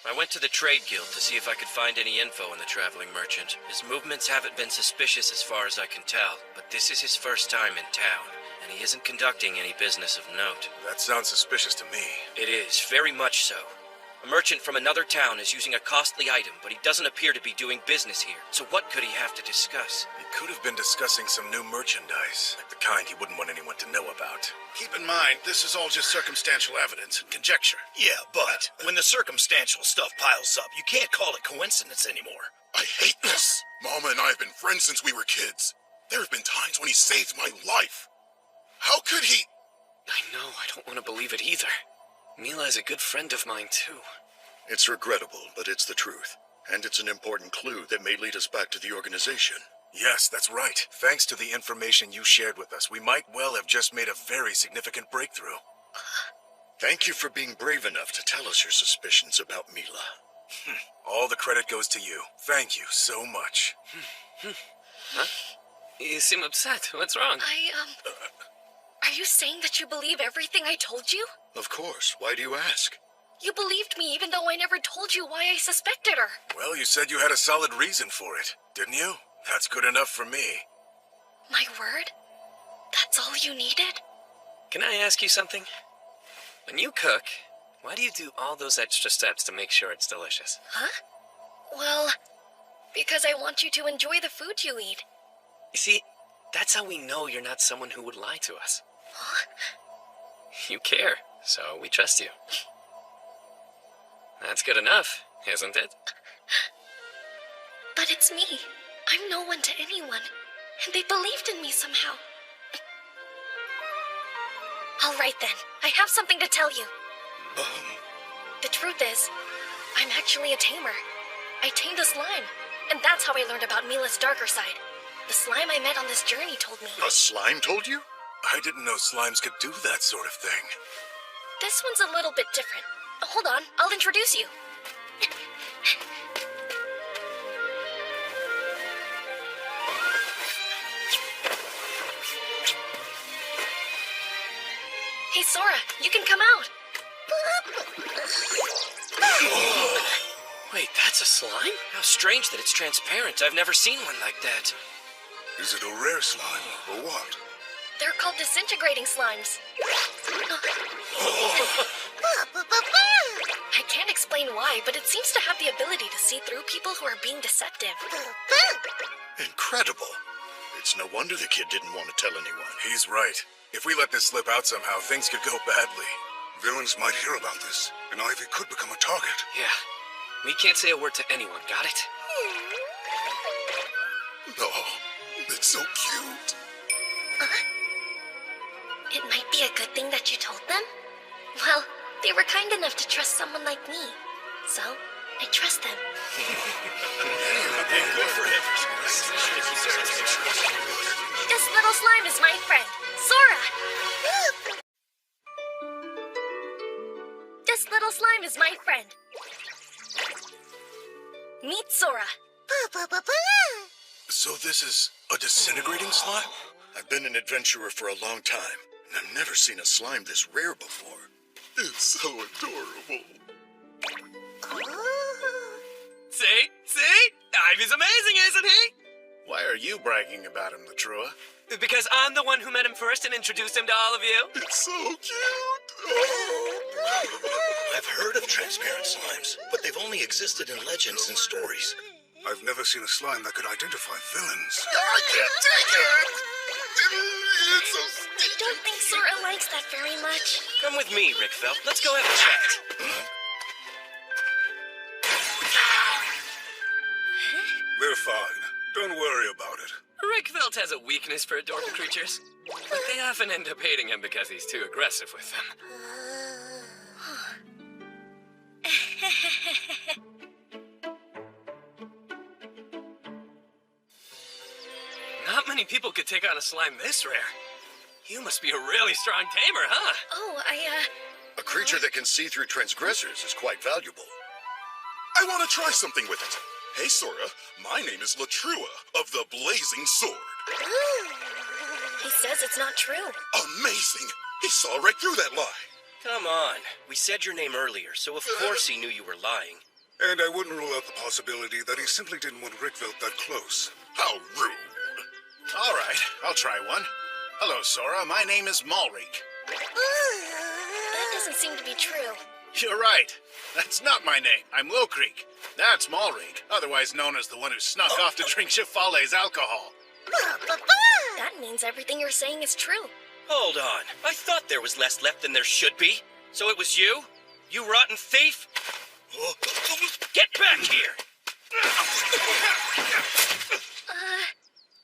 I went to the Trade Guild to see if I could find any info on the traveling merchant. His movements haven't been suspicious as far as I can tell, but this is his first time in town, and he isn't conducting any business of note. That sounds suspicious to me. It is, very much so. A merchant from another town is using a costly item, but he doesn't appear to be doing business here. So what could he have to discuss? He could have been discussing some new merchandise, like the kind he wouldn't want anyone to know about. Keep in mind, this is all just circumstantial evidence and conjecture. Yeah, but when the circumstantial stuff piles up, you can't call it coincidence anymore. I hate this. Mama and I have been friends since we were kids. There have been times when he saved my life. How could he? I know, I don't want to believe it either. Mila is a good friend of mine, too. It's regrettable, but it's the truth. And it's an important clue that may lead us back to the organization. Yes, that's right. Thanks to the information you shared with us, we might well have just made a very significant breakthrough. Thank you for being brave enough to tell us your suspicions about Mila. All the credit goes to you. Thank you so much. Huh? You seem upset. What's wrong? Are you saying that you believe everything I told you? Of course. Why do you ask? You believed me even though I never told you why I suspected her. Well, you said you had a solid reason for it, didn't you? That's good enough for me. My word? That's all you needed? Can I ask you something? When you cook, why do you do all those extra steps to make sure it's delicious? Huh? Well, because I want you to enjoy the food you eat. You see, that's how we know you're not someone who would lie to us. Huh? You care, so we trust you. That's good enough, isn't it? But it's me. I'm no one to anyone, and they believed in me somehow. All right then, I have something to tell you. The truth is, I'm actually a tamer. I tamed a slime, and that's how I learned about Mila's darker side. The slime I met on this journey told me. A slime told you? I didn't know slimes could do that sort of thing. This one's a little bit different. Hold on, I'll introduce you. Hey, Sora, you can come out. Wait, that's a slime? How strange that it's transparent. I've never seen one like that. Is it a rare slime, or what? They're called disintegrating slimes. I can't explain why, but it seems to have the ability to see through people who are being deceptive. Incredible. It's no wonder the kid didn't want to tell anyone. He's right. If we let this slip out somehow, things could go badly. Villains might hear about this, and Ivy could become a target. Yeah. We can't say a word to anyone, got it? Oh, it's so cute. It might be a good thing that you told them. Well, they were kind enough to trust someone like me. So, I trust them. This little slime is my friend, Sora. This little slime is my friend. Meet Sora. So this is a disintegrating slime? I've been an adventurer for a long time, and I've never seen a slime this rare before. It's so adorable. See? Ivy's amazing, isn't he? Why are you bragging about him, Latrua? Because I'm the one who met him first and introduced him to all of you. It's so cute. I've heard of transparent slimes, but they've only existed in legends and stories. I've never seen a slime that could identify villains. I can't take it! I don't think Sora likes that very much. Come with me, Rickfeld. Let's go have a chat. They're fine. Don't worry about it. Rickfeld has a weakness for adorable creatures, but they often end up hating him because he's too aggressive with them. Not many people could take on a slime this rare. You must be a really strong tamer, huh? Oh, A creature that can see through transgressors is quite valuable. I want to try something with it. Hey, Sora, my name is Latrua of the Blazing Sword. He says it's not true. Amazing! He saw right through that lie. Come on. We said your name earlier, so of course he knew you were lying. And I wouldn't rule out the possibility that he simply didn't want Rickveld that close. How rude. All right, I'll try one. Hello, Sora. My name is Malreek. That doesn't seem to be true. You're right. That's not my name. I'm Low Creek. That's Malreek, otherwise known as the one who snuck off to drink Chifale's alcohol. That means everything you're saying is true. Hold on. I thought there was less left than there should be. So it was you? You rotten thief? Get back here!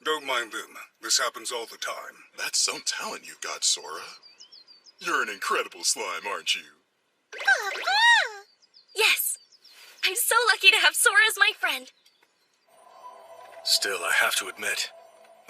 Don't mind them. This happens all the time. That's some talent you've got, Sora. You're an incredible slime, aren't you? Yes. I'm so lucky to have Sora as my friend. Still, I have to admit,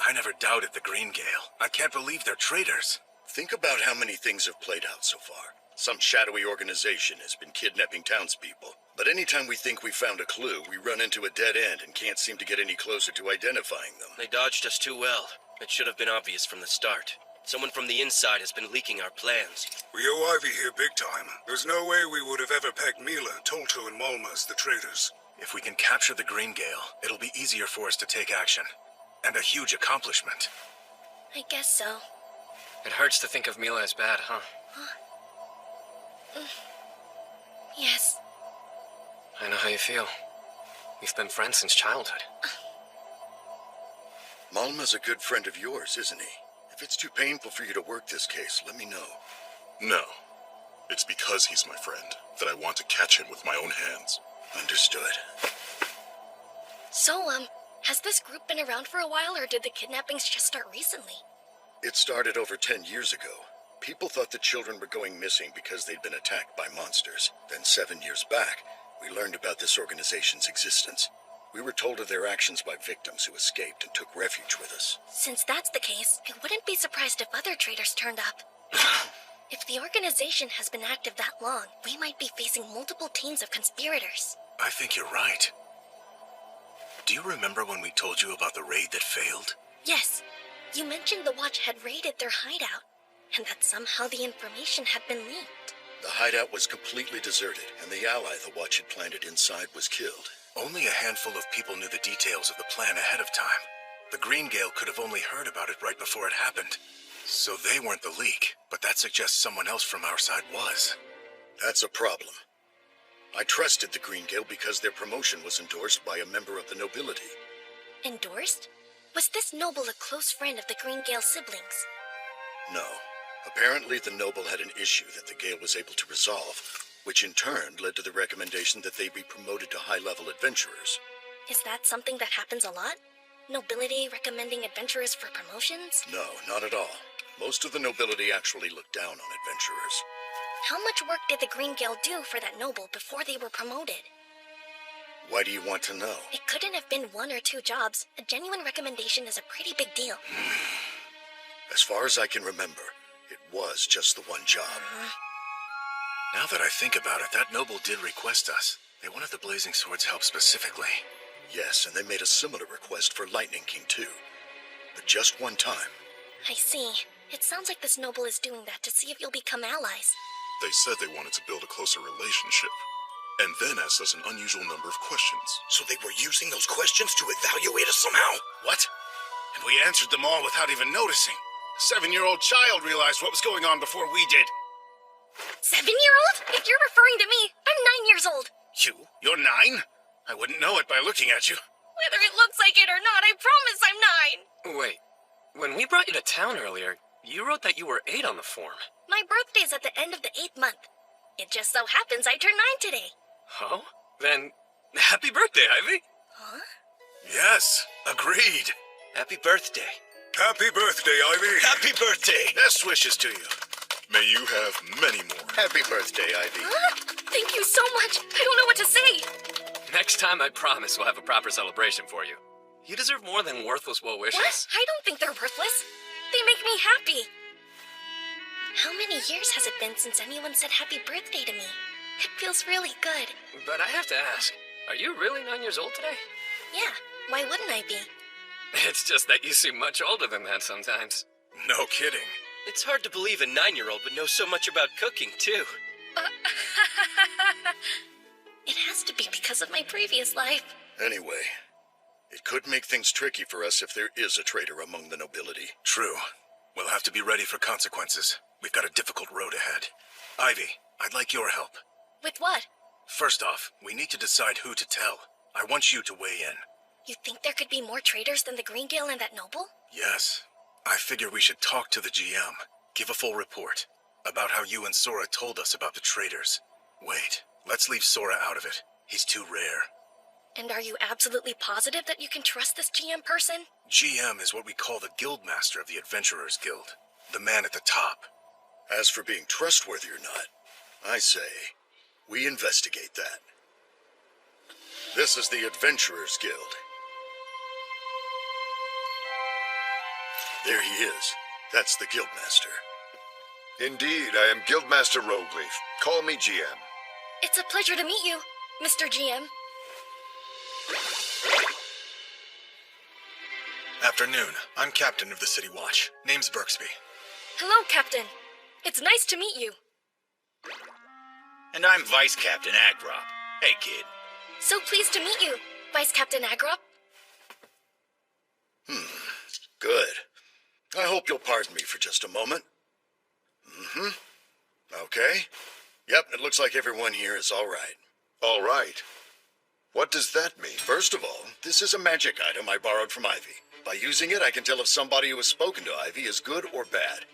I never doubted the Green Gale. I can't believe they're traitors. Think about how many things have played out so far. Some shadowy organization has been kidnapping townspeople. But anytime we think we found a clue, we run into a dead end and can't seem to get any closer to identifying them. They dodged us too well. It should have been obvious from the start. Someone from the inside has been leaking our plans. We owe Ivy here big time. There's no way we would have ever pegged Mila, Tolto, and Malma as the traitors. If we can capture the Green Gale, it'll be easier for us to take action. And a huge accomplishment. I guess so. It hurts to think of Mila as bad, huh? Yes. I know how you feel. We've been friends since childhood. Malma's a good friend of yours, isn't he? If it's too painful for you to work this case, let me know. No. It's because he's my friend that I want to catch him with my own hands. Understood. So, has this group been around for a while, or did the kidnappings just start recently? It started over 10 years ago. People thought the children were going missing because they'd been attacked by monsters. Then 7 years back, we learned about this organization's existence. We were told of their actions by victims who escaped and took refuge with us. Since that's the case, I wouldn't be surprised if other traitors turned up. If the organization has been active that long, we might be facing multiple teams of conspirators. I think you're right. Do you remember when we told you about the raid that failed? Yes. You mentioned the Watch had raided their hideout, and that somehow the information had been leaked. The hideout was completely deserted, and the ally the Watch had planted inside was killed. Only a handful of people knew the details of the plan ahead of time. The Green Gale could have only heard about it right before it happened. So they weren't the leak, but that suggests someone else from our side was. That's a problem. I trusted the Green Guild because their promotion was endorsed by a member of the nobility. Endorsed? Was this noble a close friend of the Green Gale siblings? No. Apparently the noble had an issue that the Gale was able to resolve, which in turn led to the recommendation that they be promoted to high-level adventurers. Is that something that happens a lot? Nobility recommending adventurers for promotions? No, not at all. Most of the nobility actually look down on adventurers. How much work did the Green Gale do for that noble before they were promoted? Why do you want to know? It couldn't have been 1 or 2 jobs. A genuine recommendation is a pretty big deal. As far as I can remember, it was just the one job. Now that I think about it, that noble did request us. They wanted the Blazing Sword's help specifically. Yes, and they made a similar request for Lightning King too. But just one time. I see. It sounds like this noble is doing that to see if you'll become allies. They said they wanted to build a closer relationship, and then asked us an unusual number of questions. So they were using those questions to evaluate us somehow? What? And we answered them all without even noticing. A 7-year-old child realized what was going on before we did. 7-year-old? If you're referring to me, I'm 9 years old. You're 9? I wouldn't know it by looking at you. Whether it looks like it or not, I promise I'm 9. Wait, when we brought you to town earlier, you wrote that you were 8 on the form. My birthday's at the end of the 8th month. It just so happens I turned 9 today. Oh? Then, happy birthday, Ivy. Huh? Yes, agreed. Happy birthday. Happy birthday, Ivy. Happy birthday. Best wishes to you. May you have many more. Happy birthday, Ivy. Huh? Thank you so much. I don't know what to say. Next time, I promise we'll have a proper celebration for you. You deserve more than worthless well wishes. What? I don't think they're worthless. They make me happy. How many years has it been since anyone said happy birthday to me? It feels really good. But I have to ask, are you really 9 years old today? Yeah, why wouldn't I be? It's just that you seem much older than that sometimes. No kidding. It's hard to believe a 9-year-old would know so much about cooking, too. It has to be because of my previous life. Anyway, it could make things tricky for us if there is a traitor among the nobility. True. We'll have to be ready for consequences. We've got a difficult road ahead. Ivy, I'd like your help. With what? First off, we need to decide who to tell. I want you to weigh in. You think there could be more traitors than the Green Gale and that noble? Yes. I figure we should talk to the GM. Give a full report about how you and Sora told us about the traitors. Wait, let's leave Sora out of it. He's too rare. And are you absolutely positive that you can trust this GM person? GM is what we call the Guildmaster of the Adventurers Guild. The man at the top. As for being trustworthy or not, I say, we investigate that. This is the Adventurers Guild. There he is. That's the Guildmaster. Indeed, I am Guildmaster Rogleaf. Call me GM. It's a pleasure to meet you, Mr. GM. Afternoon. I'm captain of the City Watch. Name's Birksby. Hello, Captain. It's nice to meet you. And I'm Vice Captain Agrop. Hey, kid. So pleased to meet you, Vice Captain Agrop. Good. I hope you'll pardon me for just a moment. Okay. Yep, it looks like everyone here is all right. All right. What does that mean? First of all, this is a magic item I borrowed from Ivy. By using it, I can tell if somebody who has spoken to Ivy is good or bad.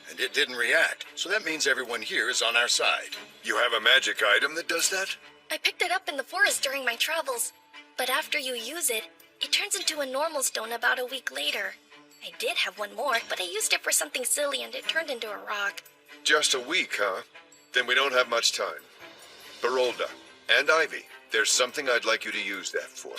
And it didn't react, so that means everyone here is on our side. You have a magic item that does that? I picked it up in the forest during my travels. But after you use it, it turns into a normal stone about a week later. I did have one more, but I used it for something silly and it turned into a rock. Just a week, huh? Then we don't have much time. Barolda and Ivy, there's something I'd like you to use that for.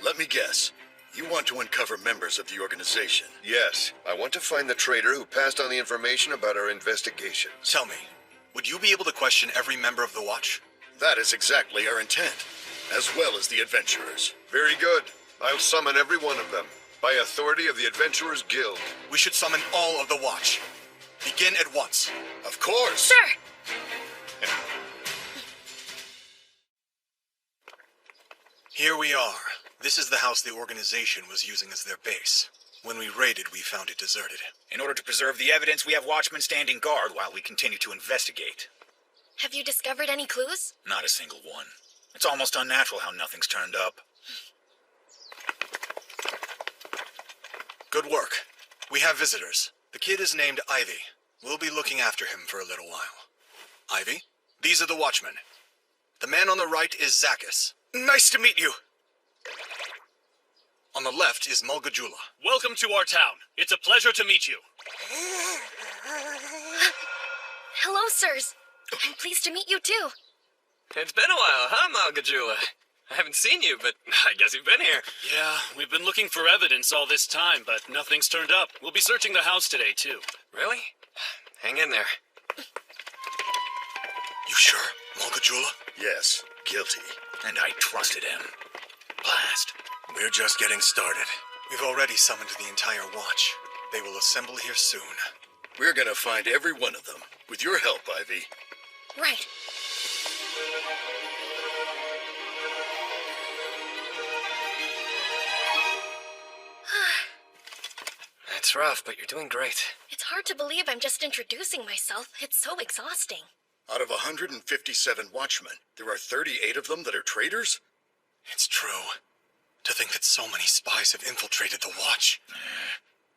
Let me guess. You want to uncover members of the organization? Yes, I want to find the traitor who passed on the information about our investigations. Tell me, would you be able to question every member of the Watch? That is exactly our intent, as well as the adventurers. Very good. I'll summon every one of them, by authority of the Adventurers Guild. We should summon all of the Watch. Begin at once. Of course. Sir! Here we are. This is the house the organization was using as their base. When we raided, we found it deserted. In order to preserve the evidence, we have watchmen standing guard while we continue to investigate. Have you discovered any clues? Not a single one. It's almost unnatural how nothing's turned up. Good work. We have visitors. The kid is named Ivy. We'll be looking after him for a little while. Ivy, these are the watchmen. The man on the right is Zakis. Nice to meet you. On the left is Mulgajula. Welcome to our town. It's a pleasure to meet you. Hello, sirs. I'm pleased to meet you too. It's been a while, huh, Malgajula? I haven't seen you, but I guess you've been here. Yeah, we've been looking for evidence all this time, but nothing's turned up. We'll be searching the house today, too. Really? Hang in there. You sure, Mulgajula? Yes, guilty. And I trusted him. Blast. We're just getting started. We've already summoned the entire watch. They will assemble here soon. We're gonna find every one of them. With your help, Ivy. Right. That's rough, but you're doing great. It's hard to believe I'm just introducing myself. It's so exhausting. Out of 157 watchmen, there are 38 of them that are traitors? It's true. To think that so many spies have infiltrated the watch.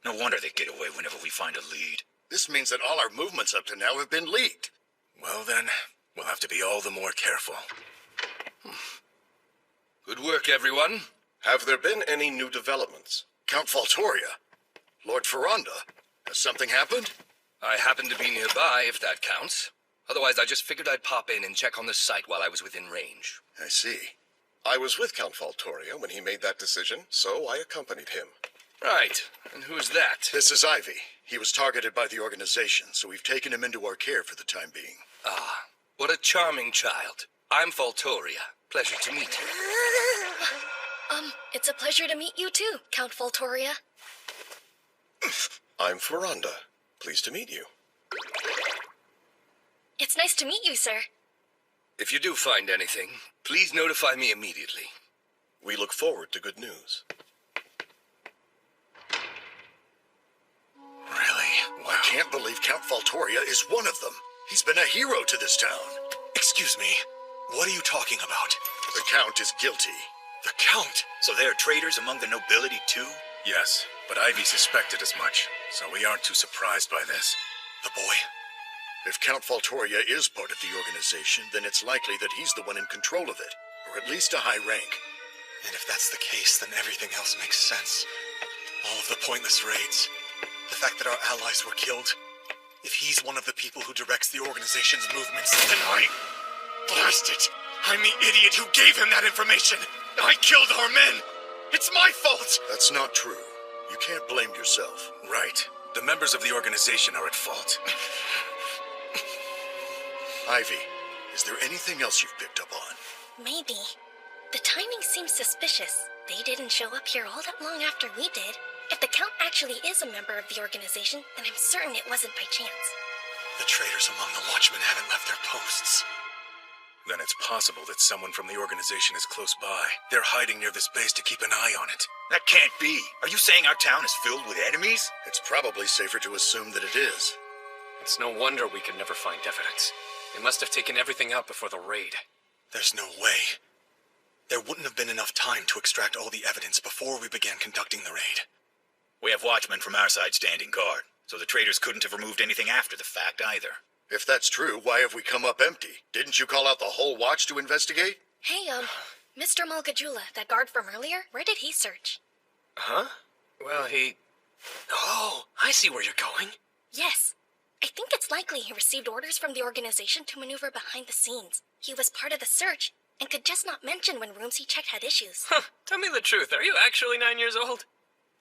No wonder they get away whenever we find a lead. This means that all our movements up to now have been leaked. Well then, we'll have to be all the more careful. Good work, everyone. Have there been any new developments? Count Faltoria. Lord Ferranda. Has something happened? I happened to be nearby, if that counts. Otherwise, I just figured I'd pop in and check on the site while I was within range. I see. I was with Count Faltoria when he made that decision, so I accompanied him. Right. And who's that? This is Ivy. He was targeted by the organization, so we've taken him into our care for the time being. Ah, what a charming child. I'm Faltoria. Pleasure to meet you. It's a pleasure to meet you too, Count Faltoria. I'm Ferranda. Pleased to meet you. It's nice to meet you, sir. If you do find anything, please notify me immediately. We look forward to good news. Really? Wow. I can't believe Count Faltoria is one of them. He's been a hero to this town. Excuse me. What are you talking about? The Count is guilty. The Count? So there are traitors among the nobility, too? Yes, but Ivy suspected as much, so we aren't too surprised by this. The boy? If Count Faltoria is part of the organization, then it's likely that he's the one in control of it, or at least a high rank. And if that's the case, then everything else makes sense. All of the pointless raids, the fact that our allies were killed. If he's one of the people who directs the organization's movements, then blast it! I'm the idiot who gave him that information! I killed our men! It's my fault! That's not true. You can't blame yourself. Right. The members of the organization are at fault. Ivy, is there anything else you've picked up on? Maybe. The timing seems suspicious. They didn't show up here all that long after we did. If the Count actually is a member of the organization, then I'm certain it wasn't by chance. The traitors among the Watchmen haven't left their posts. Then it's possible that someone from the organization is close by. They're hiding near this base to keep an eye on it. That can't be. Are you saying our town is filled with enemies? It's probably safer to assume that it is. It's no wonder we could never find evidence. They must have taken everything out before the raid. There's no way. There wouldn't have been enough time to extract all the evidence before we began conducting the raid. We have watchmen from our side standing guard, so the traitors couldn't have removed anything after the fact either. If that's true, why have we come up empty? Didn't you call out the whole watch to investigate? Hey, Mr. Mulgajula, that guard from earlier, where did he search? Huh? Well, he... Oh, I see where you're going. Yes. I think it's likely he received orders from the organization to maneuver behind the scenes. He was part of the search, and could just not mention when rooms he checked had issues. Huh, tell me the truth, are you actually 9 years old?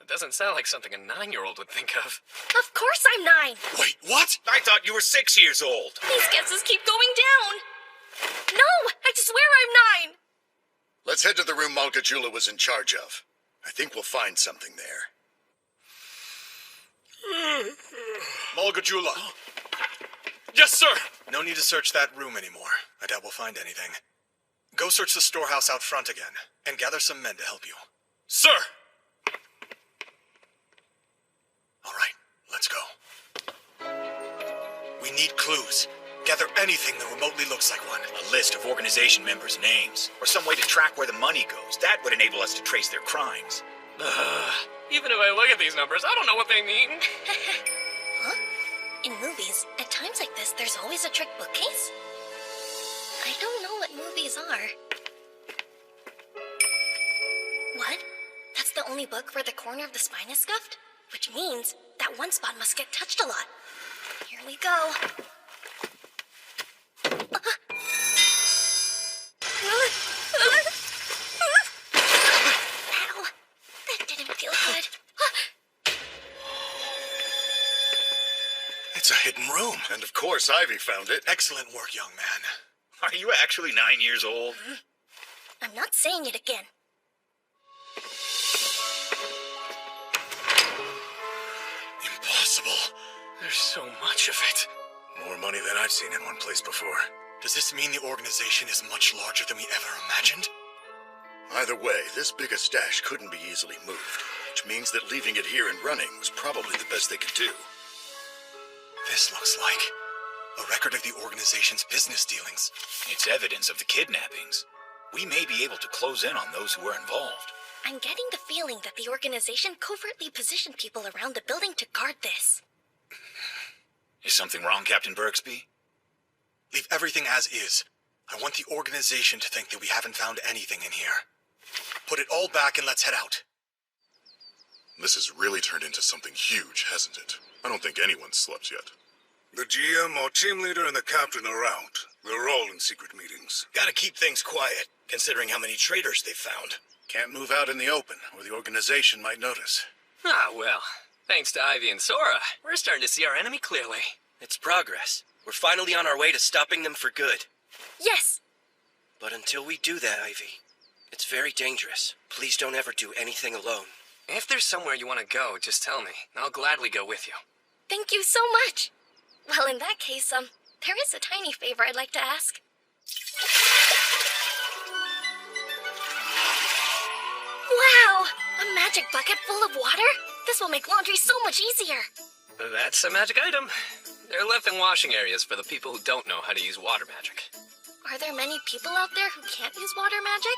It doesn't sound like something a 9-year-old would think of. Of course I'm 9! Wait, what? I thought you were 6 years old! These guesses keep going down! No! I swear I'm 9! Let's head to the room Mulgajula was in charge of. I think we'll find something there. Mulgajula. Yes, sir! No need to search that room anymore. I doubt we'll find anything. Go search the storehouse out front again, and gather some men to help you. Sir! All right, let's go. We need clues. Gather anything that remotely looks like one. A list of organization members' names, or some way to track where the money goes. That would enable us to trace their crimes. Even if I look at these numbers, I don't know what they mean. Huh? In movies, at times like this, there's always a trick bookcase? I don't know what movies are. What? That's the only book where the corner of the spine is scuffed? Which means that one spot must get touched a lot. Here we go. Ow, that didn't feel good. It's a hidden room. And of course, Ivy found it. Excellent work, young man. Are you actually 9 years old? I'm not saying it again. Impossible. There's so much of it. More money than I've seen in one place before. Does this mean the organization is much larger than we ever imagined? Either way, this big a stash couldn't be easily moved, which means that leaving it here and running was probably the best they could do. This looks like a record of the organization's business dealings. It's evidence of the kidnappings. We may be able to close in on those who were involved. I'm getting the feeling that the organization covertly positioned people around the building to guard this. Is something wrong, Captain Berksby? Leave everything as is. I want the organization to think that we haven't found anything in here. Put it all back and let's head out. This has really turned into something huge, hasn't it? I don't think anyone's slept yet. The GM or team leader and the captain are out. They're all in secret meetings. Gotta keep things quiet, considering how many traitors they've found. Can't move out in the open, or the organization might notice. Ah, well. Thanks to Ivy and Sora, we're starting to see our enemy clearly. It's progress. We're finally on our way to stopping them for good. Yes! But until we do that, Ivy, it's very dangerous. Please don't ever do anything alone. If there's somewhere you want to go, just tell me. I'll gladly go with you. Thank you so much! Well, in that case, there is a tiny favor I'd like to ask. Wow! A magic bucket full of water? This will make laundry so much easier. That's a magic item. They're left in washing areas for the people who don't know how to use water magic. Are there many people out there who can't use water magic?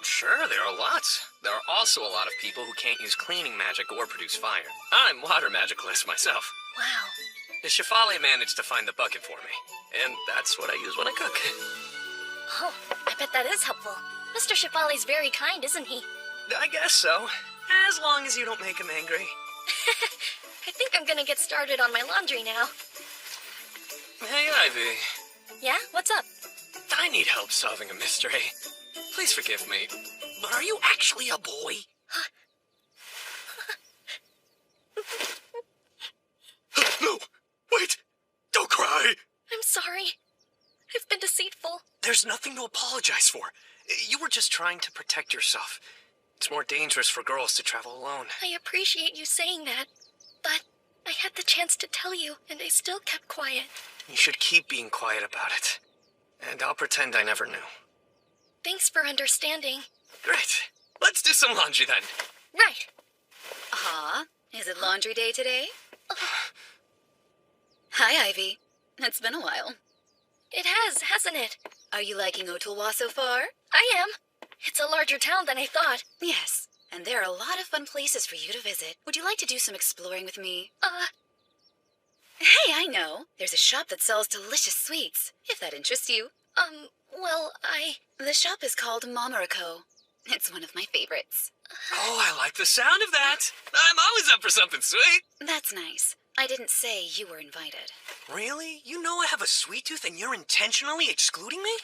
Sure, there are lots. There are also a lot of people who can't use cleaning magic or produce fire. I'm water magicless myself. Wow. The Shifali managed to find the bucket for me, and that's what I use when I cook. Oh, I bet that is helpful. Mr. Shifali's very kind, isn't he? I guess so. As long as you don't make him angry. I think I'm gonna get started on my laundry now. Hey, Ivy. Yeah? What's up? I need help solving a mystery. Please forgive me, but are you actually a boy? No! Wait! Don't cry! I'm sorry. I've been deceitful. There's nothing to apologize for. You were just trying to protect yourself. It's more dangerous for girls to travel alone. I appreciate you saying that, but I had the chance to tell you, and I still kept quiet. You should keep being quiet about it. And I'll pretend I never knew. Thanks for understanding. Great. Let's do some laundry then. Right. Is it laundry day today? Hi, Ivy. It's been a while. It has, hasn't it? Are you liking Ottawa so far? I am. It's a larger town than I thought. Yes, and there are a lot of fun places for you to visit. Would you like to do some exploring with me? Hey, I know. There's a shop that sells delicious sweets, if that interests you. Well, The shop is called Mamariko. It's one of my favorites. Oh, I like the sound of that. I'm always up for something sweet. That's nice. I didn't say you were invited. Really? You know I have a sweet tooth and you're intentionally excluding me?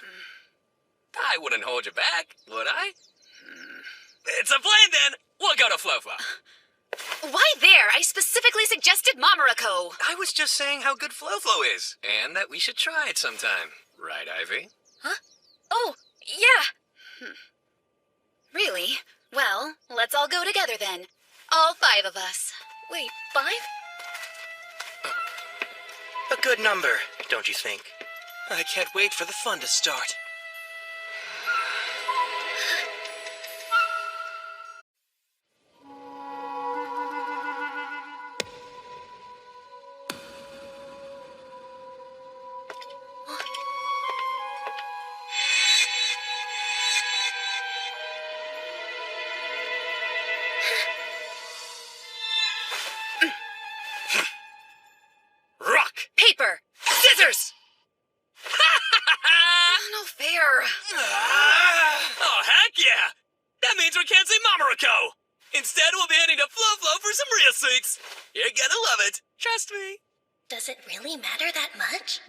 I wouldn't hold you back, would I? It's a plan then. We'll go to Flo-Flo. Why there? I specifically suggested Mamariko. I was just saying how good Flo-Flo is, and that we should try it sometime. Right, Ivy? Huh? Oh, yeah. Really? Well, let's all go together then. All 5 of us. Wait, 5? A good number, don't you think? I can't wait for the fun to start. Yeah! That means we can't say Mamariko! Instead, we'll be heading to Flo for some real sweets. You're gonna love it. Trust me. Does it really matter that much?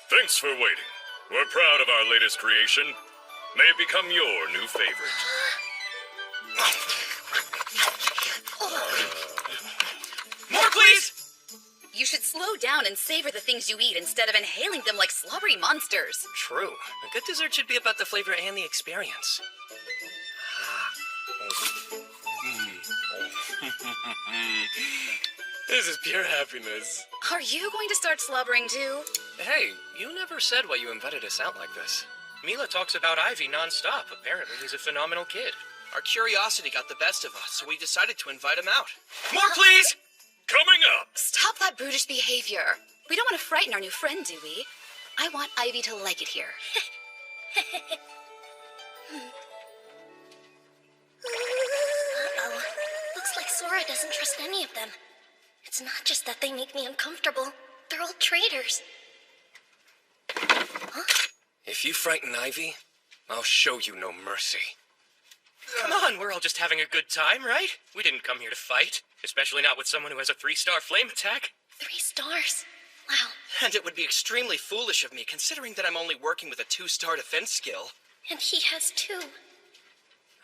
Thanks for waiting. We're proud of our latest creation. May it become your new favorite. More, please! You should slow down and savor the things you eat instead of inhaling them like slobbery monsters. True. A good dessert should be about the flavor and the experience. This is pure happiness. Are you going to start slobbering too? Hey, you never said why you invited us out like this. Mila talks about Ivy nonstop. Apparently, he's a phenomenal kid. Our curiosity got the best of us, so we decided to invite him out. More, please! Coming up! Stop that brutish behavior. We don't want to frighten our new friend, do we? I want Ivy to like it here. Uh-oh. Looks like Sora doesn't trust any of them. It's not just that they make me uncomfortable. They're all traitors. If you frighten Ivy, I'll show you no mercy. Come on, we're all just having a good time, right? We didn't come here to fight, especially not with someone who has a 3-star flame attack. 3 stars. Wow. And it would be extremely foolish of me, considering that I'm only working with a 2-star defense skill. And he has 2.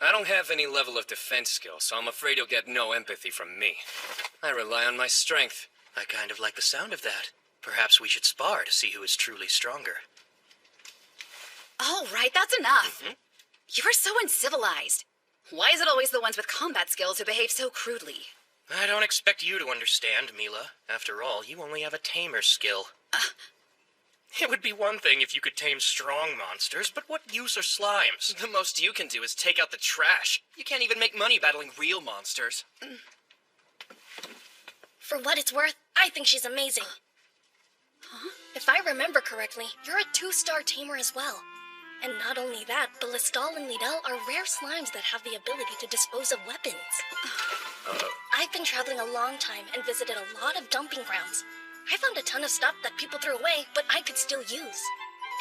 I don't have any level of defense skill, so I'm afraid you'll get no empathy from me. I rely on my strength. I kind of like the sound of that. Perhaps we should spar to see who is truly stronger. All right, that's enough. You're so uncivilized. Why is it always the ones with combat skills who behave so crudely? I don't expect you to understand, Mila. After all, you only have a tamer skill. It would be one thing if you could tame strong monsters, but what use are slimes? The most you can do is take out the trash. You can't even make money battling real monsters. For what it's worth, I think she's amazing. If I remember correctly, you're a 2-star tamer as well. And not only that, but Lestal and Lidl are rare slimes that have the ability to dispose of weapons. I've been traveling a long time and visited a lot of dumping grounds. I found a ton of stuff that people threw away, but I could still use.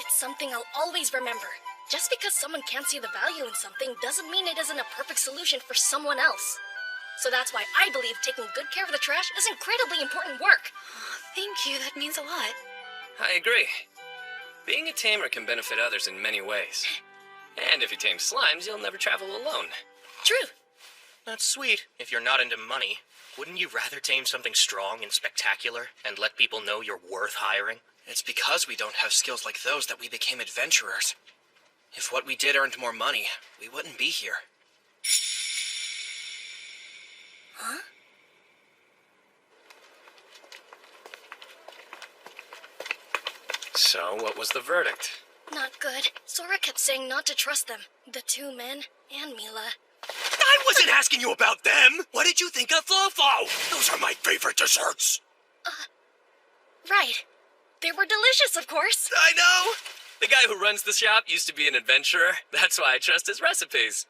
It's something I'll always remember. Just because someone can't see the value in something doesn't mean it isn't a perfect solution for someone else. So that's why I believe taking good care of the trash is incredibly important work. Thank you, that means a lot. I agree. Being a tamer can benefit others in many ways. And if you tame slimes, you'll never travel alone. True. That's sweet. If you're not into money, wouldn't you rather tame something strong and spectacular and let people know you're worth hiring? It's because we don't have skills like those that we became adventurers. If what we did earned more money, we wouldn't be here. Huh? So, what was the verdict? Not good. Sora kept saying not to trust them. The 2 men and Mila. I wasn't asking you about them! What did you think of Fofo? Those are my favorite desserts! Right. They were delicious, of course. I know! The guy who runs the shop used to be an adventurer. That's why I trust his recipes.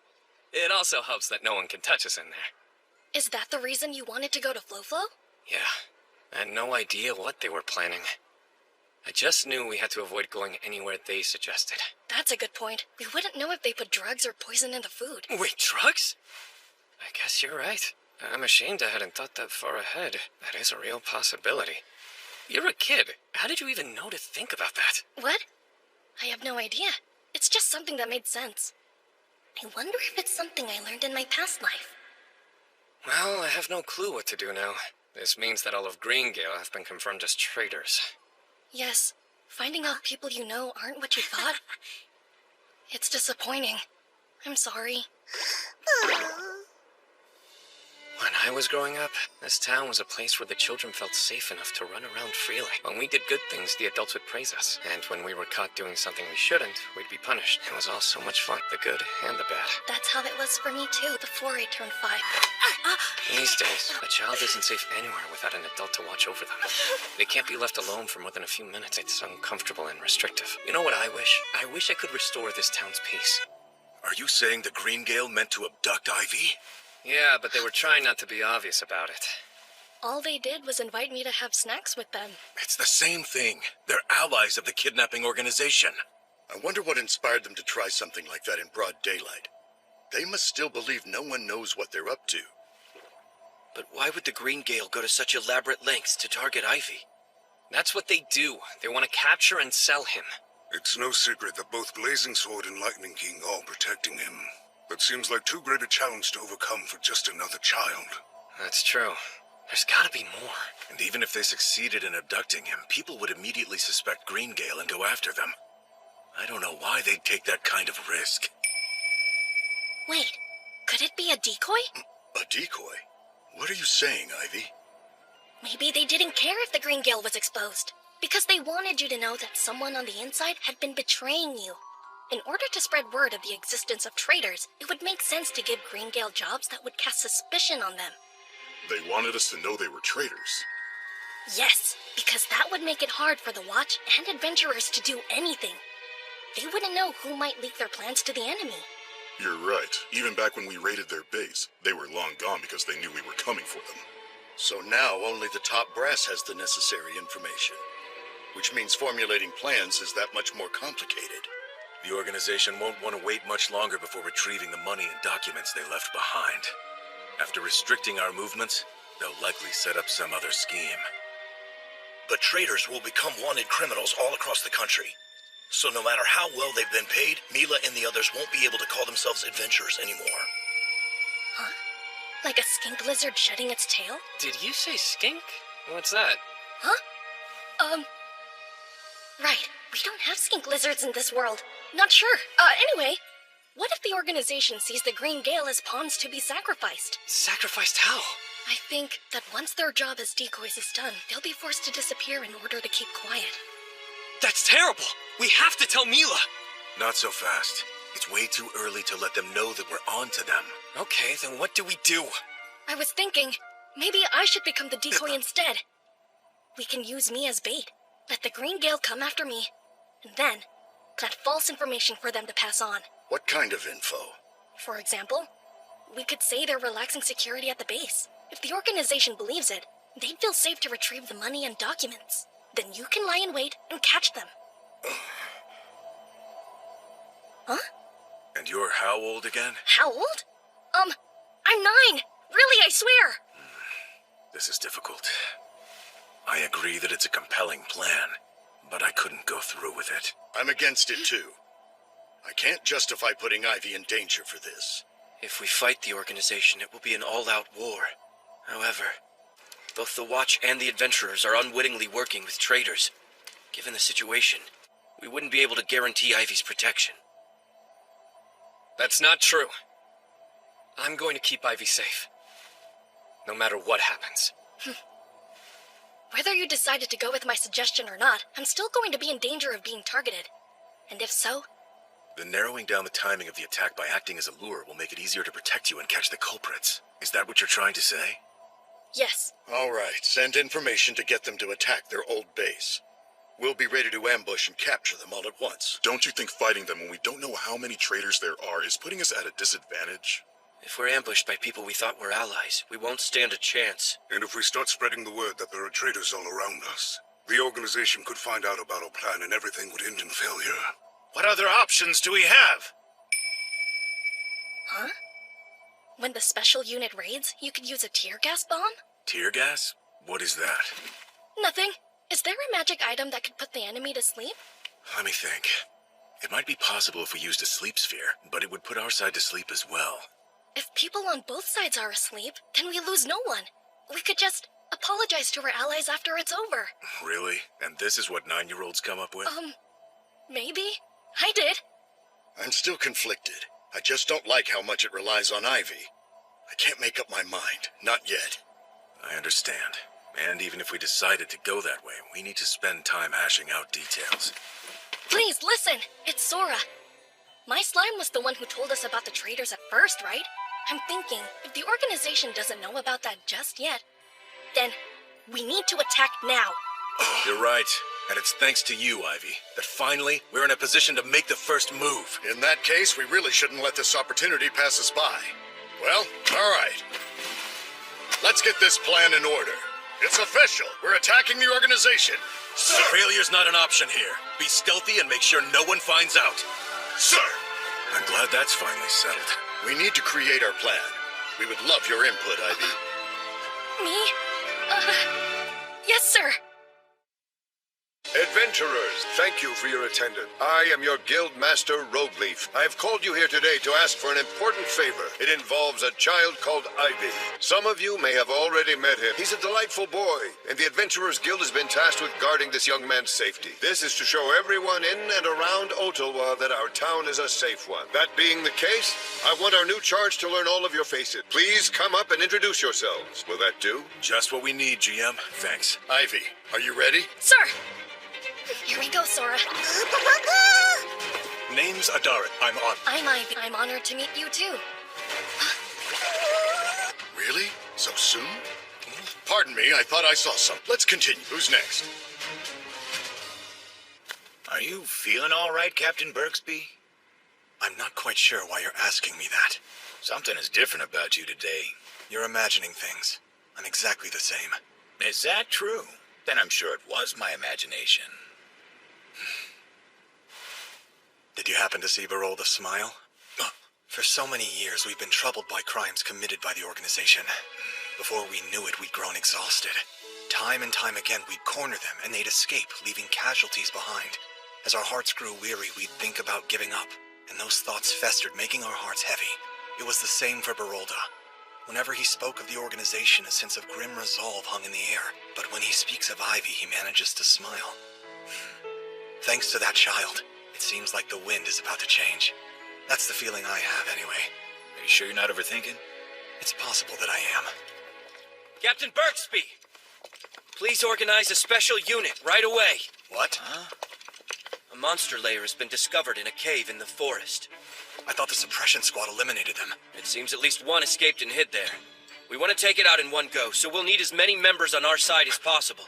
It also helps that no one can touch us in there. Is that the reason you wanted to go to Flo-Flo? Yeah. I had no idea what they were planning. I just knew we had to avoid going anywhere they suggested. That's a good point. We wouldn't know if they put drugs or poison in the food. Wait, drugs? I guess you're right. I'm ashamed I hadn't thought that far ahead. That is a real possibility. You're a kid. How did you even know to think about that? What? I have no idea. It's just something that made sense. I wonder if it's something I learned in my past life. Well, I have no clue what to do now. This means that all of Greengale have been confirmed as traitors. Yes, finding out people you know aren't what you thought. It's disappointing. I'm sorry. When I was growing up, this town was a place where the children felt safe enough to run around freely. When we did good things, the adults would praise us. And when we were caught doing something we shouldn't, we'd be punished. It was all so much fun, the good and the bad. That's how it was for me too, before I turned 5. These days, a child isn't safe anywhere without an adult to watch over them. They can't be left alone for more than a few minutes. It's uncomfortable and restrictive. You know what I wish? I wish I could restore this town's peace. Are you saying the Greengale meant to abduct Ivy? Yeah, but they were trying not to be obvious about it. All they did was invite me to have snacks with them. It's the same thing. They're allies of the kidnapping organization. I wonder what inspired them to try something like that in broad daylight. They must still believe no one knows what they're up to. But why would the Green Gale go to such elaborate lengths to target Ivy? That's what they do. They want to capture and sell him. It's no secret that both Blazing Sword and Lightning King are protecting him. That seems like too great a challenge to overcome for just another child. That's true. There's gotta be more. And even if they succeeded in abducting him, people would immediately suspect Green Gale and go after them. I don't know why they'd take that kind of risk. Wait, could it be a decoy? A decoy? What are you saying, Ivy? Maybe they didn't care if the Green Gale was exposed, because they wanted you to know that someone on the inside had been betraying you. In order to spread word of the existence of traitors, it would make sense to give Green Gale jobs that would cast suspicion on them. They wanted us to know they were traitors. Yes, because that would make it hard for the Watch and adventurers to do anything. They wouldn't know who might leak their plans to the enemy. You're right. Even back when we raided their base, they were long gone because they knew we were coming for them. So now only the top brass has the necessary information. Which means formulating plans is that much more complicated. The organization won't want to wait much longer before retrieving the money and documents they left behind. After restricting our movements, they'll likely set up some other scheme. But traitors will become wanted criminals all across the country. So no matter how well they've been paid, Mila and the others won't be able to call themselves adventurers anymore. Huh? Like a skink lizard shedding its tail? Did you say skink? What's that? Huh? Right. We don't have skink lizards in this world. Not sure. Anyway, what if the organization sees the Green Gale as pawns to be sacrificed? Sacrificed how? I think that once their job as decoys is done, they'll be forced to disappear in order to keep quiet. That's terrible! We have to tell Mila! Not so fast. It's way too early to let them know that we're on to them. Okay, then what do we do? I was thinking, maybe I should become the decoy instead. We can use me as bait. Let the Green Gale come after me, and then plant false information for them to pass on. What kind of info? For example, we could say they're relaxing security at the base. If the organization believes it, they'd feel safe to retrieve the money and documents. Then you can lie in wait and catch them. Huh? And you're how old again? How old? I'm 9. Really, I swear. This is difficult. I agree that it's a compelling plan, but I couldn't go through with it. I'm against it too. I can't justify putting Ivy in danger for this. If we fight the organization, it will be an all-out war. However, both the Watch and the Adventurers are unwittingly working with traitors. Given the situation, we wouldn't be able to guarantee Ivy's protection. That's not true. I'm going to keep Ivy safe. No matter what happens. Whether you decided to go with my suggestion or not, I'm still going to be in danger of being targeted. And if so... Then narrowing down the timing of the attack by acting as a lure will make it easier to protect you and catch the culprits. Is that what you're trying to say? Yes. All right, send information to get them to attack their old base. We'll be ready to ambush and capture them all at once. Don't you think fighting them when we don't know how many traitors there are is putting us at a disadvantage? If we're ambushed by people we thought were allies, we won't stand a chance. And if we start spreading the word that there are traitors all around us, the organization could find out about our plan and everything would end in failure. What other options do we have? Huh? When the special unit raids, you could use a tear gas bomb? Tear gas? What is that? Nothing. Is there a magic item that could put the enemy to sleep? Let me think. It might be possible if we used a sleep sphere, but it would put our side to sleep as well. If people on both sides are asleep, then we lose no one. We could just apologize to our allies after it's over. Really? And this is what 9-year-olds come up with? Maybe. I did. I'm still conflicted. I just don't like how much it relies on Ivy. I can't make up my mind. Not yet. I understand. And even if we decided to go that way, we need to spend time hashing out details. Please, listen. It's Sora. My slime was the one who told us about the traitors at first, right? I'm thinking, if the organization doesn't know about that just yet, then we need to attack now. You're right. And it's thanks to you, Ivy, that finally we're in a position to make the first move. In that case, we really shouldn't let this opportunity pass us by. Well, all right. Let's get this plan in order. It's official. We're attacking the organization. Sir! Failure's not an option here. Be stealthy and make sure no one finds out. Sir! I'm glad that's finally settled. We need to create our plan. We would love your input, Ivy. Me? Yes, sir. Adventurers, thank you for your attendance. I am your guild master, Rogueleaf. I have called you here today to ask for an important favor. It involves a child called Ivy. Some of you may have already met him. He's a delightful boy, and the Adventurers Guild has been tasked with guarding this young man's safety. This is to show everyone in and around Ottawa that our town is a safe one. That being the case, I want our new charge to learn all of your faces. Please come up and introduce yourselves. Will that do? Just what we need, GM. Thanks. Ivy, are you ready? Sir! Here we go, Sora. Name's Adarit. I'm on. I'm Ivy. I'm honored to meet you, too. Really? So soon? Pardon me, I thought I saw some. Let's continue. Who's next? Are you feeling all right, Captain Birksby? I'm not quite sure why you're asking me that. Something is different about you today. You're imagining things. I'm exactly the same. Is that true? Then I'm sure it was my imagination. Did you happen to see Barolda smile? For so many years, we've been troubled by crimes committed by the organization. Before we knew it, we'd grown exhausted. Time and time again, we'd corner them, and they'd escape, leaving casualties behind. As our hearts grew weary, we'd think about giving up, and those thoughts festered, making our hearts heavy. It was the same for Barolda. Whenever he spoke of the organization, a sense of grim resolve hung in the air. But when he speaks of Ivy, he manages to smile. Thanks to that child, it seems like the wind is about to change. That's the feeling I have, anyway. Are you sure you're not overthinking? It's possible that I am. Captain Birksby! Please organize a special unit right away. What? Huh? A monster lair has been discovered in a cave in the forest. I thought the suppression squad eliminated them. It seems at least one escaped and hid there. We want to take it out in one go, so we'll need as many members on our side as possible.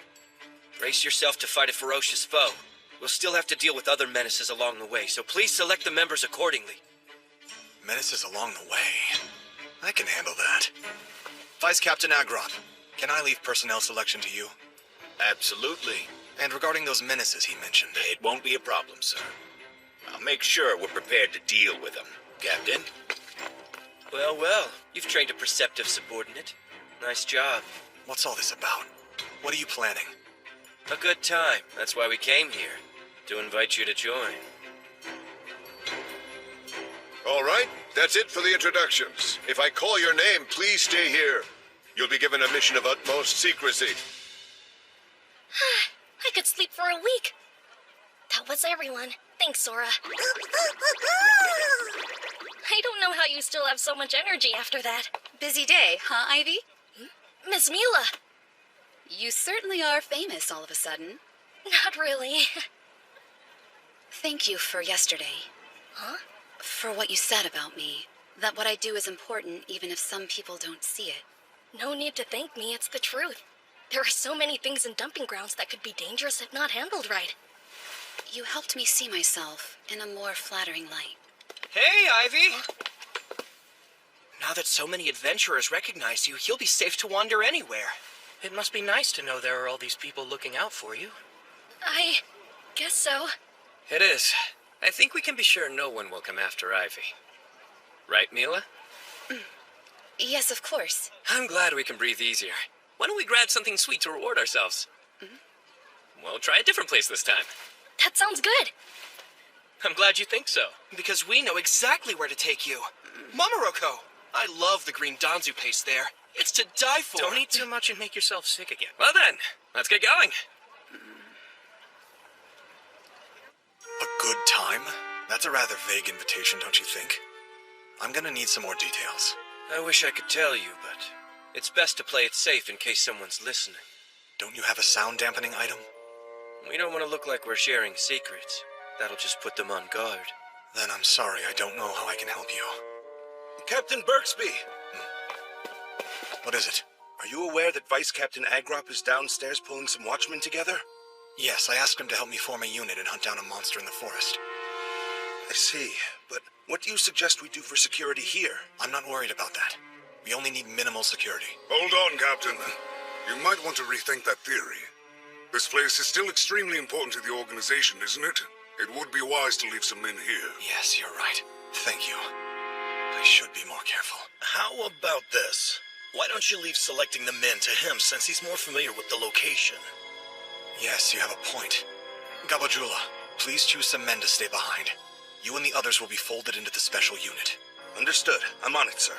Brace yourself to fight a ferocious foe. We'll still have to deal with other menaces along the way, so please select the members accordingly. Menaces along the way? I can handle that. Vice Captain Agrop, can I leave personnel selection to you? Absolutely. And regarding those menaces he mentioned? It won't be a problem, sir. I'll make sure we're prepared to deal with them, Captain. Well, well, you've trained a perceptive subordinate. Nice job. What's all this about? What are you planning? A good time. That's why we came here. To invite you to join. All right, that's it for the introductions. If I call your name, please stay here. You'll be given a mission of utmost secrecy. I could sleep for a week. That was everyone. Thanks, Sora. I don't know how you still have so much energy after that. Busy day, huh, Ivy? Miss Mila. You certainly are famous all of a sudden. Not really. Thank you for yesterday. Huh? For what you said about me. That what I do is important even if some people don't see it. No need to thank me, it's the truth. There are so many things in dumping grounds that could be dangerous if not handled right. You helped me see myself in a more flattering light. Hey, Ivy! Now that so many adventurers recognize you, you'll be safe to wander anywhere. It must be nice to know there are all these people looking out for you. I guess so. It is. I think we can be sure no one will come after Ivy. Right, Mila? Yes, of course. I'm glad we can breathe easier. Why don't we grab something sweet to reward ourselves? We'll try a different place this time. That sounds good. I'm glad you think so, because we know exactly where to take you. Mamaroko! I love the green danzu paste there. It's to die for. Don't eat too much and make yourself sick again. Well then, let's get going. A good time? That's a rather vague invitation, don't you think? I'm gonna need some more details. I wish I could tell you, but it's best to play it safe in case someone's listening. Don't you have a sound dampening item? We don't want to look like we're sharing secrets. That'll just put them on guard. Then I'm sorry, I don't know how I can help you. Captain Birksby! What is it? Are you aware that Vice Captain Agrop is downstairs pulling some watchmen together? Yes, I asked him to help me form a unit and hunt down a monster in the forest. I see, but what do you suggest we do for security here? I'm not worried about that. We only need minimal security. Hold on, Captain. You might want to rethink that theory. This place is still extremely important to the organization, isn't it? It would be wise to leave some men here. Yes, you're right. Thank you. I should be more careful. How about this? Why don't you leave selecting the men to him since he's more familiar with the location? Yes, you have a point. Gabajula, please choose some men to stay behind. You and the others will be folded into the special unit. Understood. I'm on it, sir.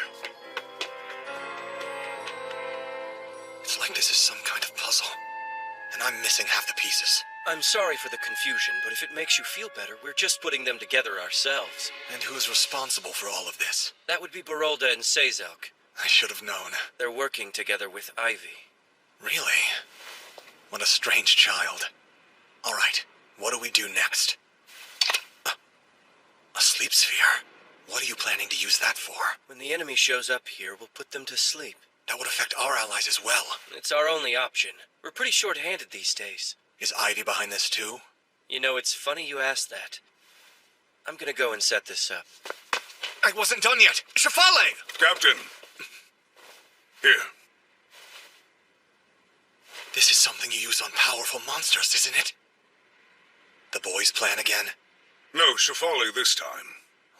It's like this is some kind of puzzle, and I'm missing half the pieces. I'm sorry for the confusion, but if it makes you feel better, we're just putting them together ourselves. And who is responsible for all of this? That would be Barolda and Sazok. I should have known. They're working together with Ivy. Really? What a strange child. All right, what do we do next? A sleep sphere? What are you planning to use that for? When the enemy shows up here, we'll put them to sleep. That would affect our allies as well. It's our only option. We're pretty short-handed these days. Is Ivy behind this too? You know, it's funny you asked that. I'm gonna go and set this up. I wasn't done yet! Shafale! Captain! Here. This is something you use on powerful monsters, isn't it? The boys' plan again? No, Shafale this time.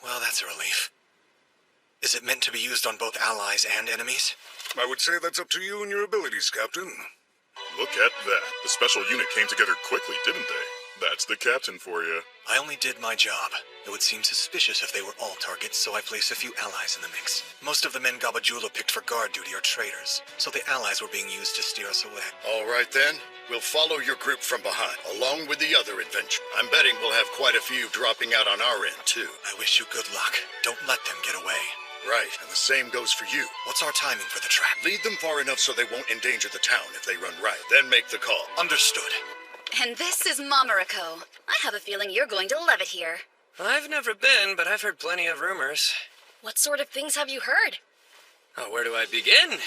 Well, that's a relief. Is it meant to be used on both allies and enemies? I would say that's up to you and your abilities, Captain. Look at that. The special unit came together quickly, didn't they? That's the captain for you. I only did my job. It would seem suspicious if they were all targets, so I placed a few allies in the mix. Most of the men Gabajula picked for guard duty are traitors, so the allies were being used to steer us away. All right then. We'll follow your group from behind, along with the other adventurers. I'm betting we'll have quite a few dropping out on our end, too. I wish you good luck. Don't let them get away. Right, and the same goes for you. What's our timing for the trap? Lead them far enough so they won't endanger the town if they run right. Then make the call. Understood. And this is Mamariko. I have a feeling you're going to love it here. I've never been, but I've heard plenty of rumors. What sort of things have you heard? Oh, where do I begin?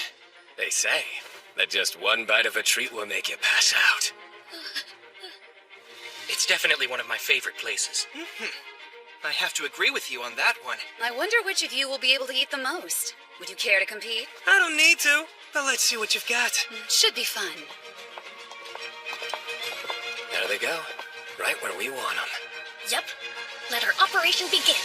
They say that just one bite of a treat will make you pass out. It's definitely one of my favorite places. I have to agree with you on that one. I wonder which of you will be able to eat the most. Would you care to compete? I don't need to, but let's see what you've got. Should be fun. There they go. Right where we want them. Yep. Let our operation begin.